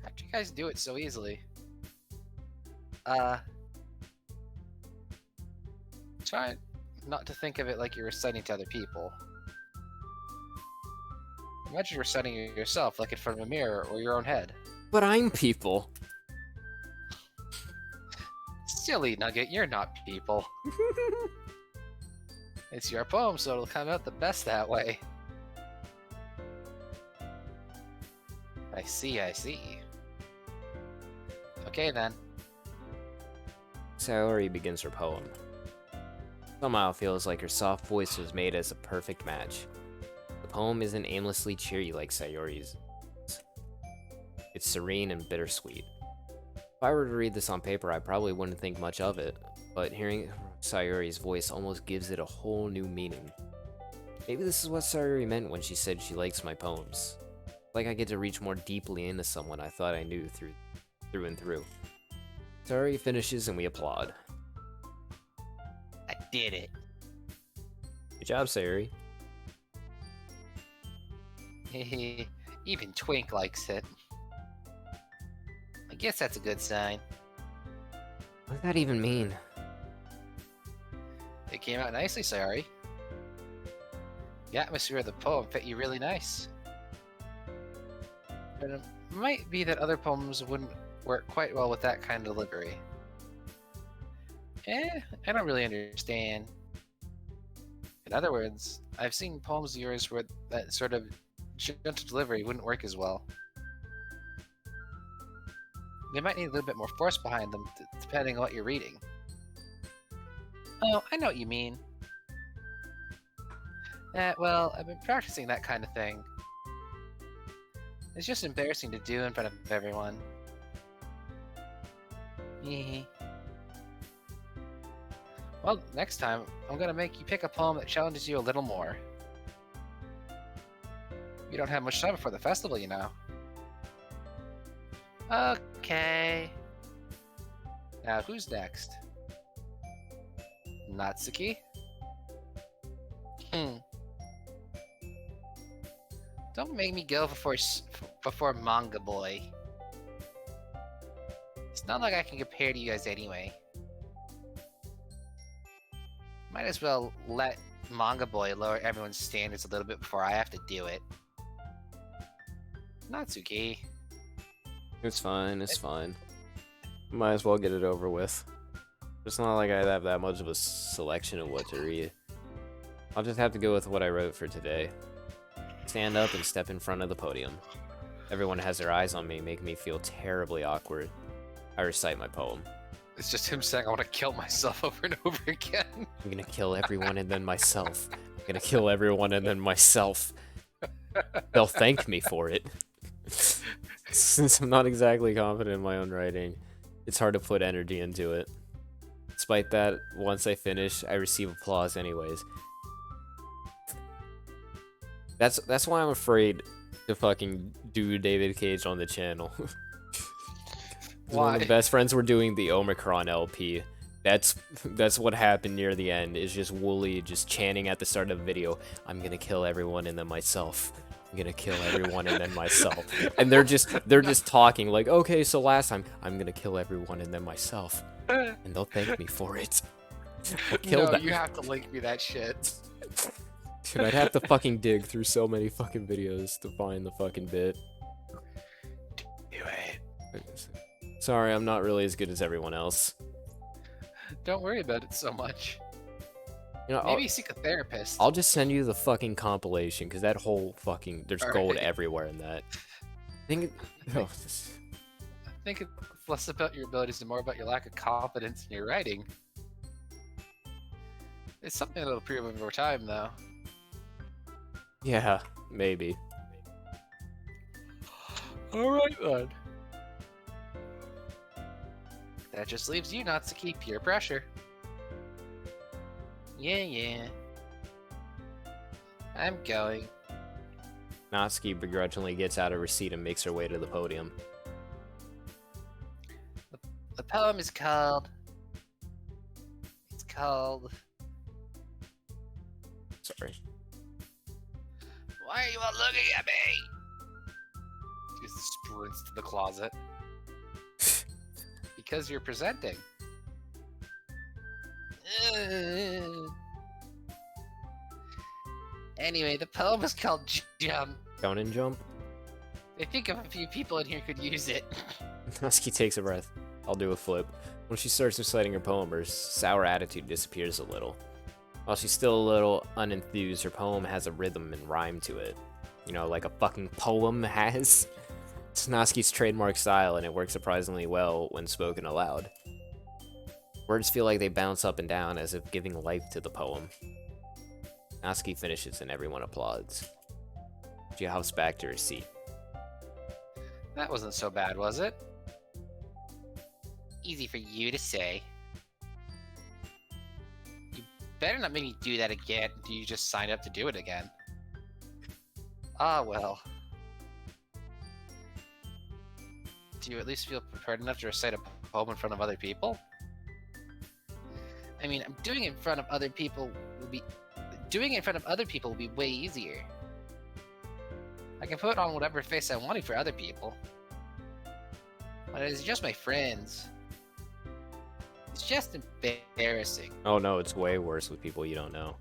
How'd you guys do it so easily? Try not to think of it like you're reciting to other people. Imagine you're reciting it yourself, like in front of a mirror or your own head. But I'm people. Silly Nugget, you're not people. It's your poem, so it'll come out the best that way. I see, I see. Okay then. Sayori begins her poem. Somehow it feels like her soft voice was made as a perfect match. The poem isn't aimlessly cheery like Sayori's. It's serene and bittersweet. If I were to read this on paper, I probably wouldn't think much of it, but hearing Sayuri's voice almost gives it a whole new meaning. Maybe this is what Sayuri meant when she said she likes my poems. Like I get to reach more deeply into someone I thought I knew through and through. Sayuri finishes and we applaud. I did it. Good job, Sayuri. Even Twink likes it. I guess that's a good sign. What does that even mean? It came out nicely, sorry. The atmosphere of the poem fit you really nice. But it might be that other poems wouldn't work quite well with that kind of delivery. I don't really understand. In other words, I've seen poems of yours where that sort of gentle delivery wouldn't work as well. They might need a little bit more force behind them, depending on what you're reading. Oh, I know what you mean. Well, I've been practicing that kind of thing. It's just embarrassing to do in front of everyone. Well, next time, I'm gonna make you pick a poem that challenges you a little more. We don't have much time before the festival, you know. Okay. Now, who's next? Natsuki? Don't make me go before Manga Boy. It's not like I can compare to you guys anyway. Might as well let Manga Boy lower everyone's standards a little bit before I have to do it. Natsuki. It's fine, it's fine. Might as well get it over with. It's not like I have that much of a selection of what to read. I'll just have to go with what I wrote for today. Stand up and step in front of the podium. Everyone has their eyes on me, making me feel terribly awkward. I recite my poem. It's just him saying, I want to kill myself over and over again. I'm gonna kill everyone and then myself. I'm gonna kill everyone and then myself. They'll thank me for it. Since I'm not exactly confident in my own writing, it's hard to put energy into it. Despite that, once I finish, I receive applause anyways. That's why I'm afraid to fucking do David Cage on the channel. One of the best friends were doing the Omicron LP. That's what happened near the end, is just Wooly just chanting at the start of the video, I'm gonna kill everyone and then myself. I'm gonna kill everyone and then myself. And they're just talking like, okay, so last time, I'm gonna kill everyone and then myself. And they'll thank me for it. I'll kill them. You have to link me that shit. Dude, I'd have to fucking dig through so many fucking videos to find the fucking bit. Do it. Sorry, I'm not really as good as everyone else. Don't worry about it so much. You know, maybe seek a therapist. I'll just send you the fucking compilation, because that whole fucking... There's gold everywhere in that. I think it's less about your abilities and more about your lack of confidence in your writing. It's something that'll improve over time, though. Yeah, maybe. Alright then. That just leaves you, Natsuki, peer pressure. Yeah. I'm going. Natsuki begrudgingly gets out of her seat and makes her way to the podium. The poem is called... It's called... Sorry. Why are you all looking at me? She just sprints to the closet. Because you're presenting. Anyway, the poem is called Jump. Shonen Jump? I think a few people in here could use it. Natsuki takes a breath. I'll do a flip. When she starts reciting her poem, her sour attitude disappears a little. While she's still a little unenthused, her poem has a rhythm and rhyme to it. You know, like a fucking poem has. It's Natsuki's trademark style, and it works surprisingly well when spoken aloud. Words feel like they bounce up and down as if giving life to the poem. Natsuki finishes and everyone applauds. She hops back to her seat. That wasn't so bad, was it? easy for you to say. You better not make me do that again. Do you just sign up to do it again? Ah, well. Do you at least feel prepared enough to recite a poem in front of other people? I mean, doing it in front of other people will be way easier. I can put on whatever face I wanted for other people. But it's just my friends. It's just embarrassing. Oh no, it's way worse with people you don't know.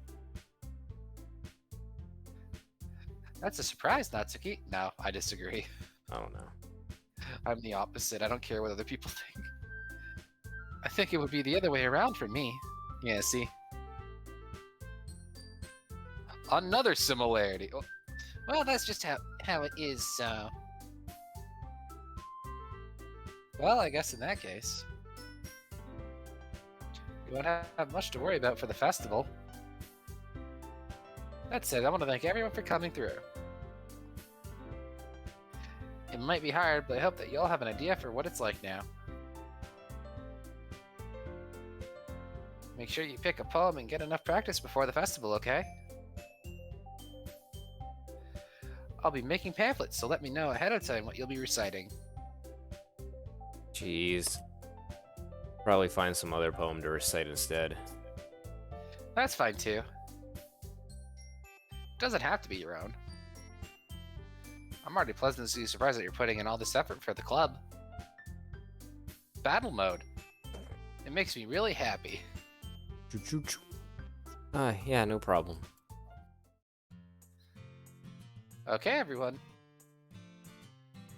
That's a surprise, Natsuki. No, I disagree. I don't know. I'm the opposite. I don't care what other people think. I think it would be the other way around for me. Yeah, see? Another similarity. Oh, well, that's just how it is, so... Well, I guess in that case... you won't have much to worry about for the festival. That said, I want to thank everyone for coming through. It might be hard, but I hope that you all have an idea for what it's like now. Make sure you pick a poem and get enough practice before the festival, okay? I'll be making pamphlets, so let me know ahead of time what you'll be reciting. Jeez. Probably find some other poem to recite instead. That's fine too. Doesn't have to be your own. I'm already pleasantly surprised that you're putting in all this effort for the club. Battle mode. It makes me really happy. Yeah, no problem. Okay, everyone.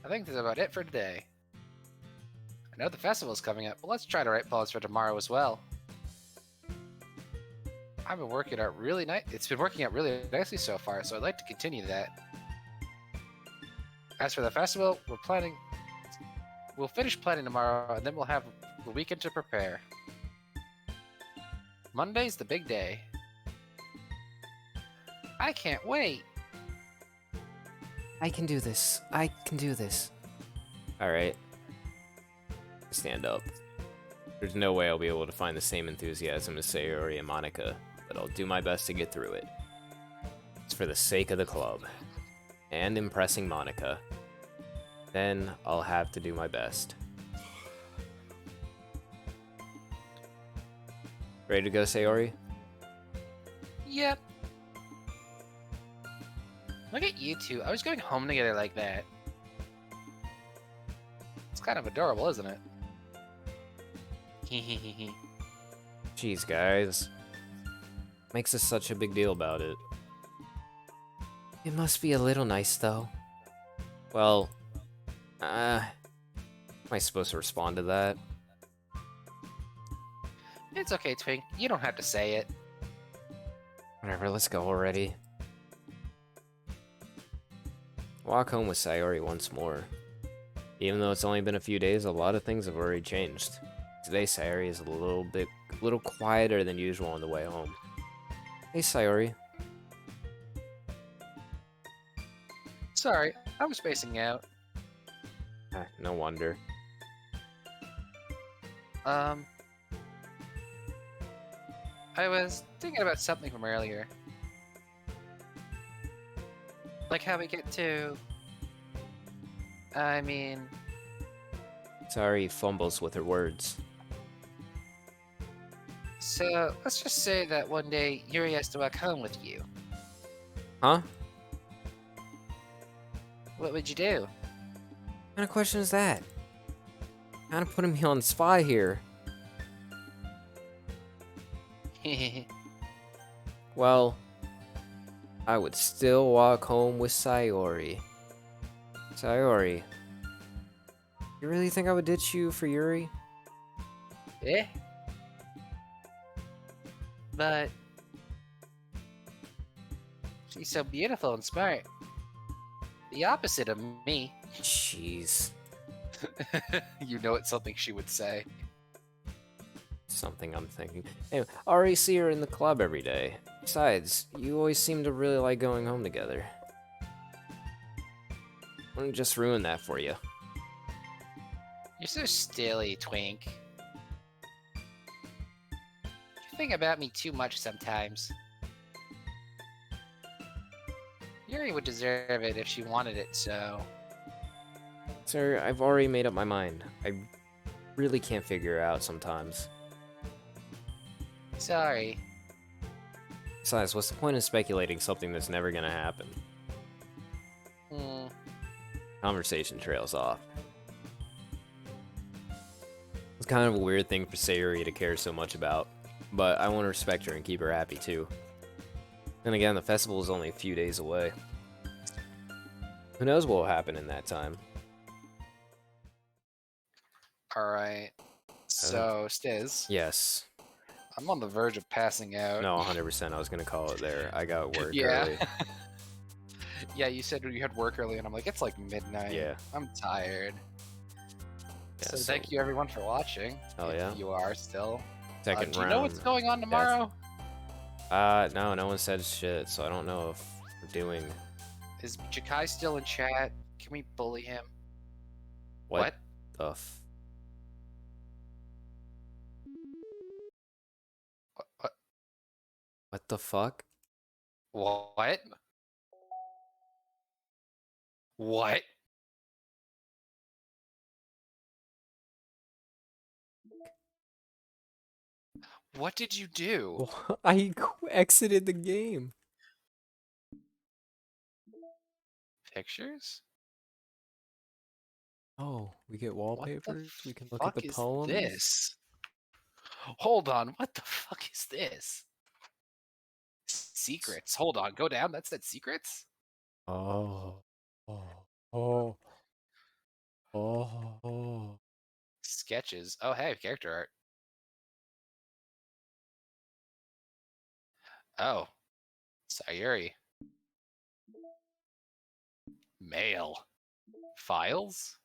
I think that's about it for today. I know the festival's coming up, but let's try to write poems for tomorrow as well. It's been working out really nicely so far, so I'd like to continue that. As for the festival, we'll finish planning tomorrow, and then we'll have the weekend to prepare. Monday's the big day. I can't wait. I can do this. I can do this. Alright. Stand up. There's no way I'll be able to find the same enthusiasm as Sayori and Monica, but I'll do my best to get through it. It's for the sake of the club. And impressing Monica. Then I'll have to do my best. Ready to go, Sayori? Yep. Look at you two. I was going home together like that. It's kind of adorable, isn't it? Hehehehe. Jeez, guys. Makes us such a big deal about it. It must be a little nice, though. Well, am I supposed to respond to that? It's okay, Twink. You don't have to say it. Whatever, let's go already. Walk home with Sayori once more. Even though it's only been a few days, a lot of things have already changed. Today, Sayori is a little quieter than usual on the way home. Hey, Sayori. Sorry, I was spacing out. No wonder. I was thinking about something from earlier. Like how we get to... I mean... Sayori fumbles with her words. So, let's just say that one day Yuri has to walk home with you. Huh? What would you do? What kind of question is that? Kind of putting me on the spot here. Well, I would still walk home with Sayori. Sayori, you really think I would ditch you for Yuri? Eh? But... she's so beautiful and smart. The opposite of me. Jeez. You know it's something she would say. Something I'm thinking. Anyway, I already see her in the club every day. Besides, you always seem to really like going home together. Wouldn't just ruin that for you. You're so stilly, Twink. think about me too much sometimes. Yuri would deserve it if she wanted it, so... Sir, I've already made up my mind. I really can't figure it out sometimes. Sorry. Besides, what's the point of speculating something that's never gonna happen? Conversation trails off. It's kind of a weird thing for Sayuri to care so much about, but I want to respect her and keep her happy too. And again, the festival is only a few days away. Who knows what will happen in that time? Alright. So, Stiz. Yes. I'm on the verge of passing out. No, 100%. I was gonna call it there. I got work Yeah. early. Yeah, you said you had work early, and I'm like, it's like midnight. Yeah. I'm tired. Yeah, So thank you everyone for watching. Oh if yeah. You are still. Second do round. you know what's going on tomorrow? No, no one said shit, so I don't know if we're doing. Is Jakai still in chat? Can we bully him? What? The f. What? What the fuck? What? What? What did you do? I exited the game. Pictures? Oh, we get wallpapers. We can look at the Is poems. this? Hold on. What the fuck is this? Secrets. Hold on. Go down. That said secrets? Oh. Oh. Oh. Oh. Oh. Sketches. Oh, hey, character art. Oh. Sayuri. Mail. Files?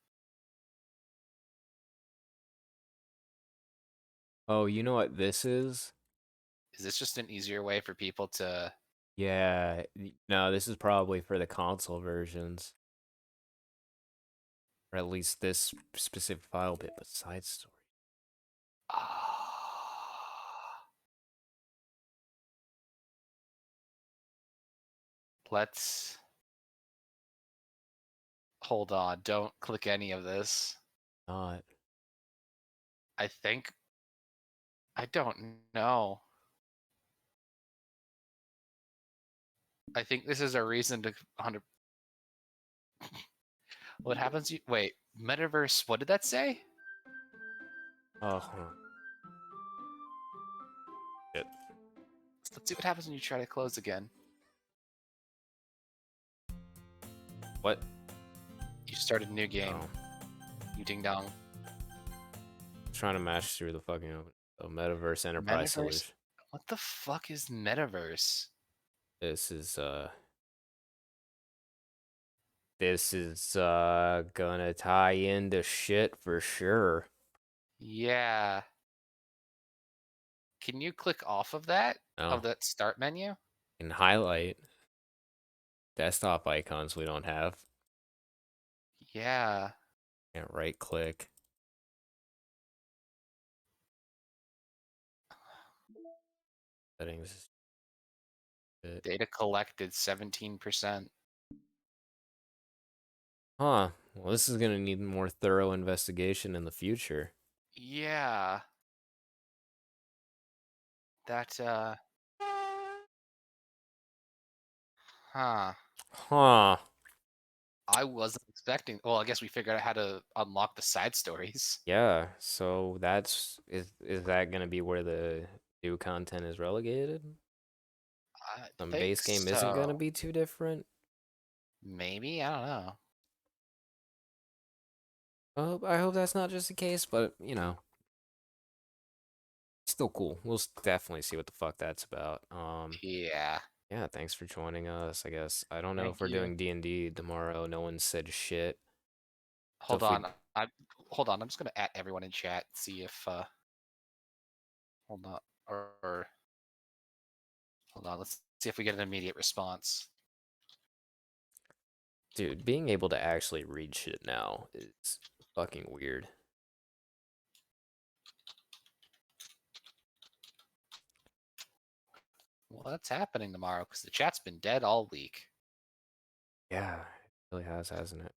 Oh, you know what this is? Is this just an easier way for people to... Yeah. No, this is probably for the console versions. Or at least this specific file bit, but side story. Let's... Hold on. Don't click any of this. Not. I think... I don't know. I think this is a reason to 100... What happens? Wait, metaverse. What did that say? Oh. Shit. Let's see what happens when you try to close again. What? You started a new game. Oh. You ding dong. Trying to match through the fucking metaverse enterprise solution. What the fuck is metaverse? This is gonna tie into shit for sure. Yeah. Can you click off of that? No. Of that start menu? And highlight desktop icons we don't have. Yeah. Can't right click. Settings. Data collected 17%. Huh. Well, this is gonna need more thorough investigation in the future. Yeah. That Huh. Huh. I wasn't expecting. Well, I guess we figured out how to unlock the side stories. Yeah. So that's is that gonna be where the new content is relegated? I Some think base game isn't gonna so. be too different. Maybe, I don't know. Well, I hope that's not just the case, but you know, still cool. We'll definitely see what the fuck that's about. Yeah. Yeah, thanks for joining us. I guess I don't know Thank if we're you. doing D&D tomorrow. No one said shit. Hold if we- on. Hold on. I'm just gonna at everyone in chat, see if hold on. Or hold on, let's see if we get an immediate response. Dude, being able to actually read shit now is fucking weird. what's happening tomorrow? Because the chat's been dead all week. Yeah, it really has, hasn't it?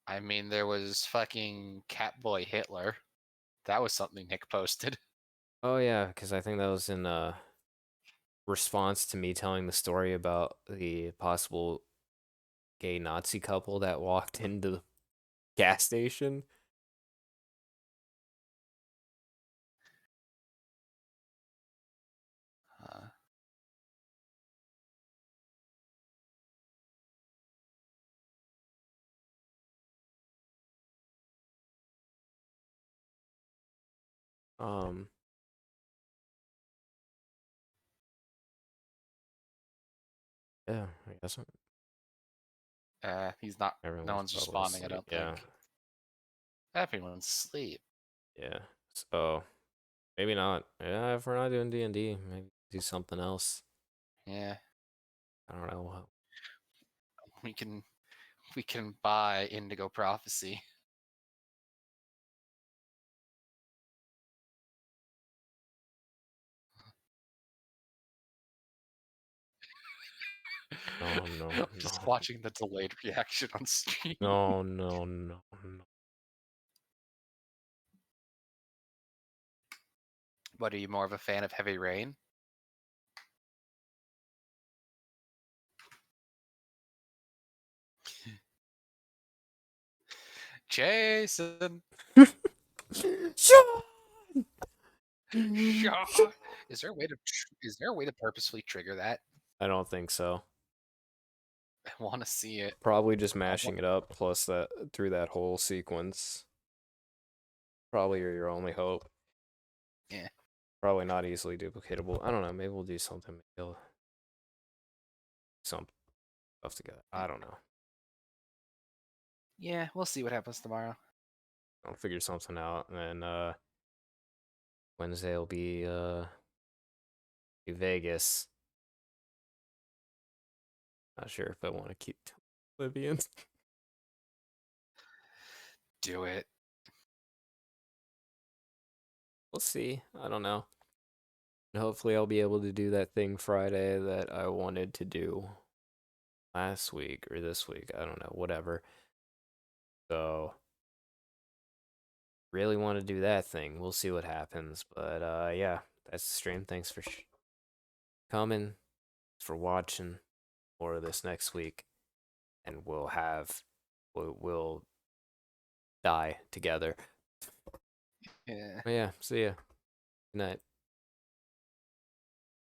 I mean, there was fucking Catboy Hitler. That was something Nick posted. Oh yeah, because I think that was in response to me telling the story about the possible gay Nazi couple that walked into the gas station. Yeah, I guess He's not. No everyone's one's probably responding. I asleep. don't Yeah, think. Everyone's asleep. yeah. So maybe not. Yeah, if we're not doing D&D, maybe do something else. Yeah, I don't know. we can buy Indigo Prophecy. No, no, I'm just no. watching the delayed reaction on stream. No, no, no, no. What, are you more of a fan of Heavy Rain? Jason. Sean! Shaw. Is there a way to purposefully trigger that? I don't think so. I want to see it. Probably just mashing it up plus that through that whole sequence. Probably your only hope. Yeah. Probably not easily duplicatable. I don't know. Maybe we'll do something. Maybe we'll some stuff together. I don't know. Yeah, we'll see what happens tomorrow. I'll figure something out, and then Wednesday will be Vegas. Not sure if I want to keep Oblivion. Do it. We'll see. I don't know. And hopefully I'll be able to do that thing Friday that I wanted to do last week or this week. I don't know. Whatever. So really want to do that thing. We'll see what happens. But yeah, that's the stream. Thanks for coming, for watching more of this next week, and we'll die together. Yeah. But yeah, see ya. Good night.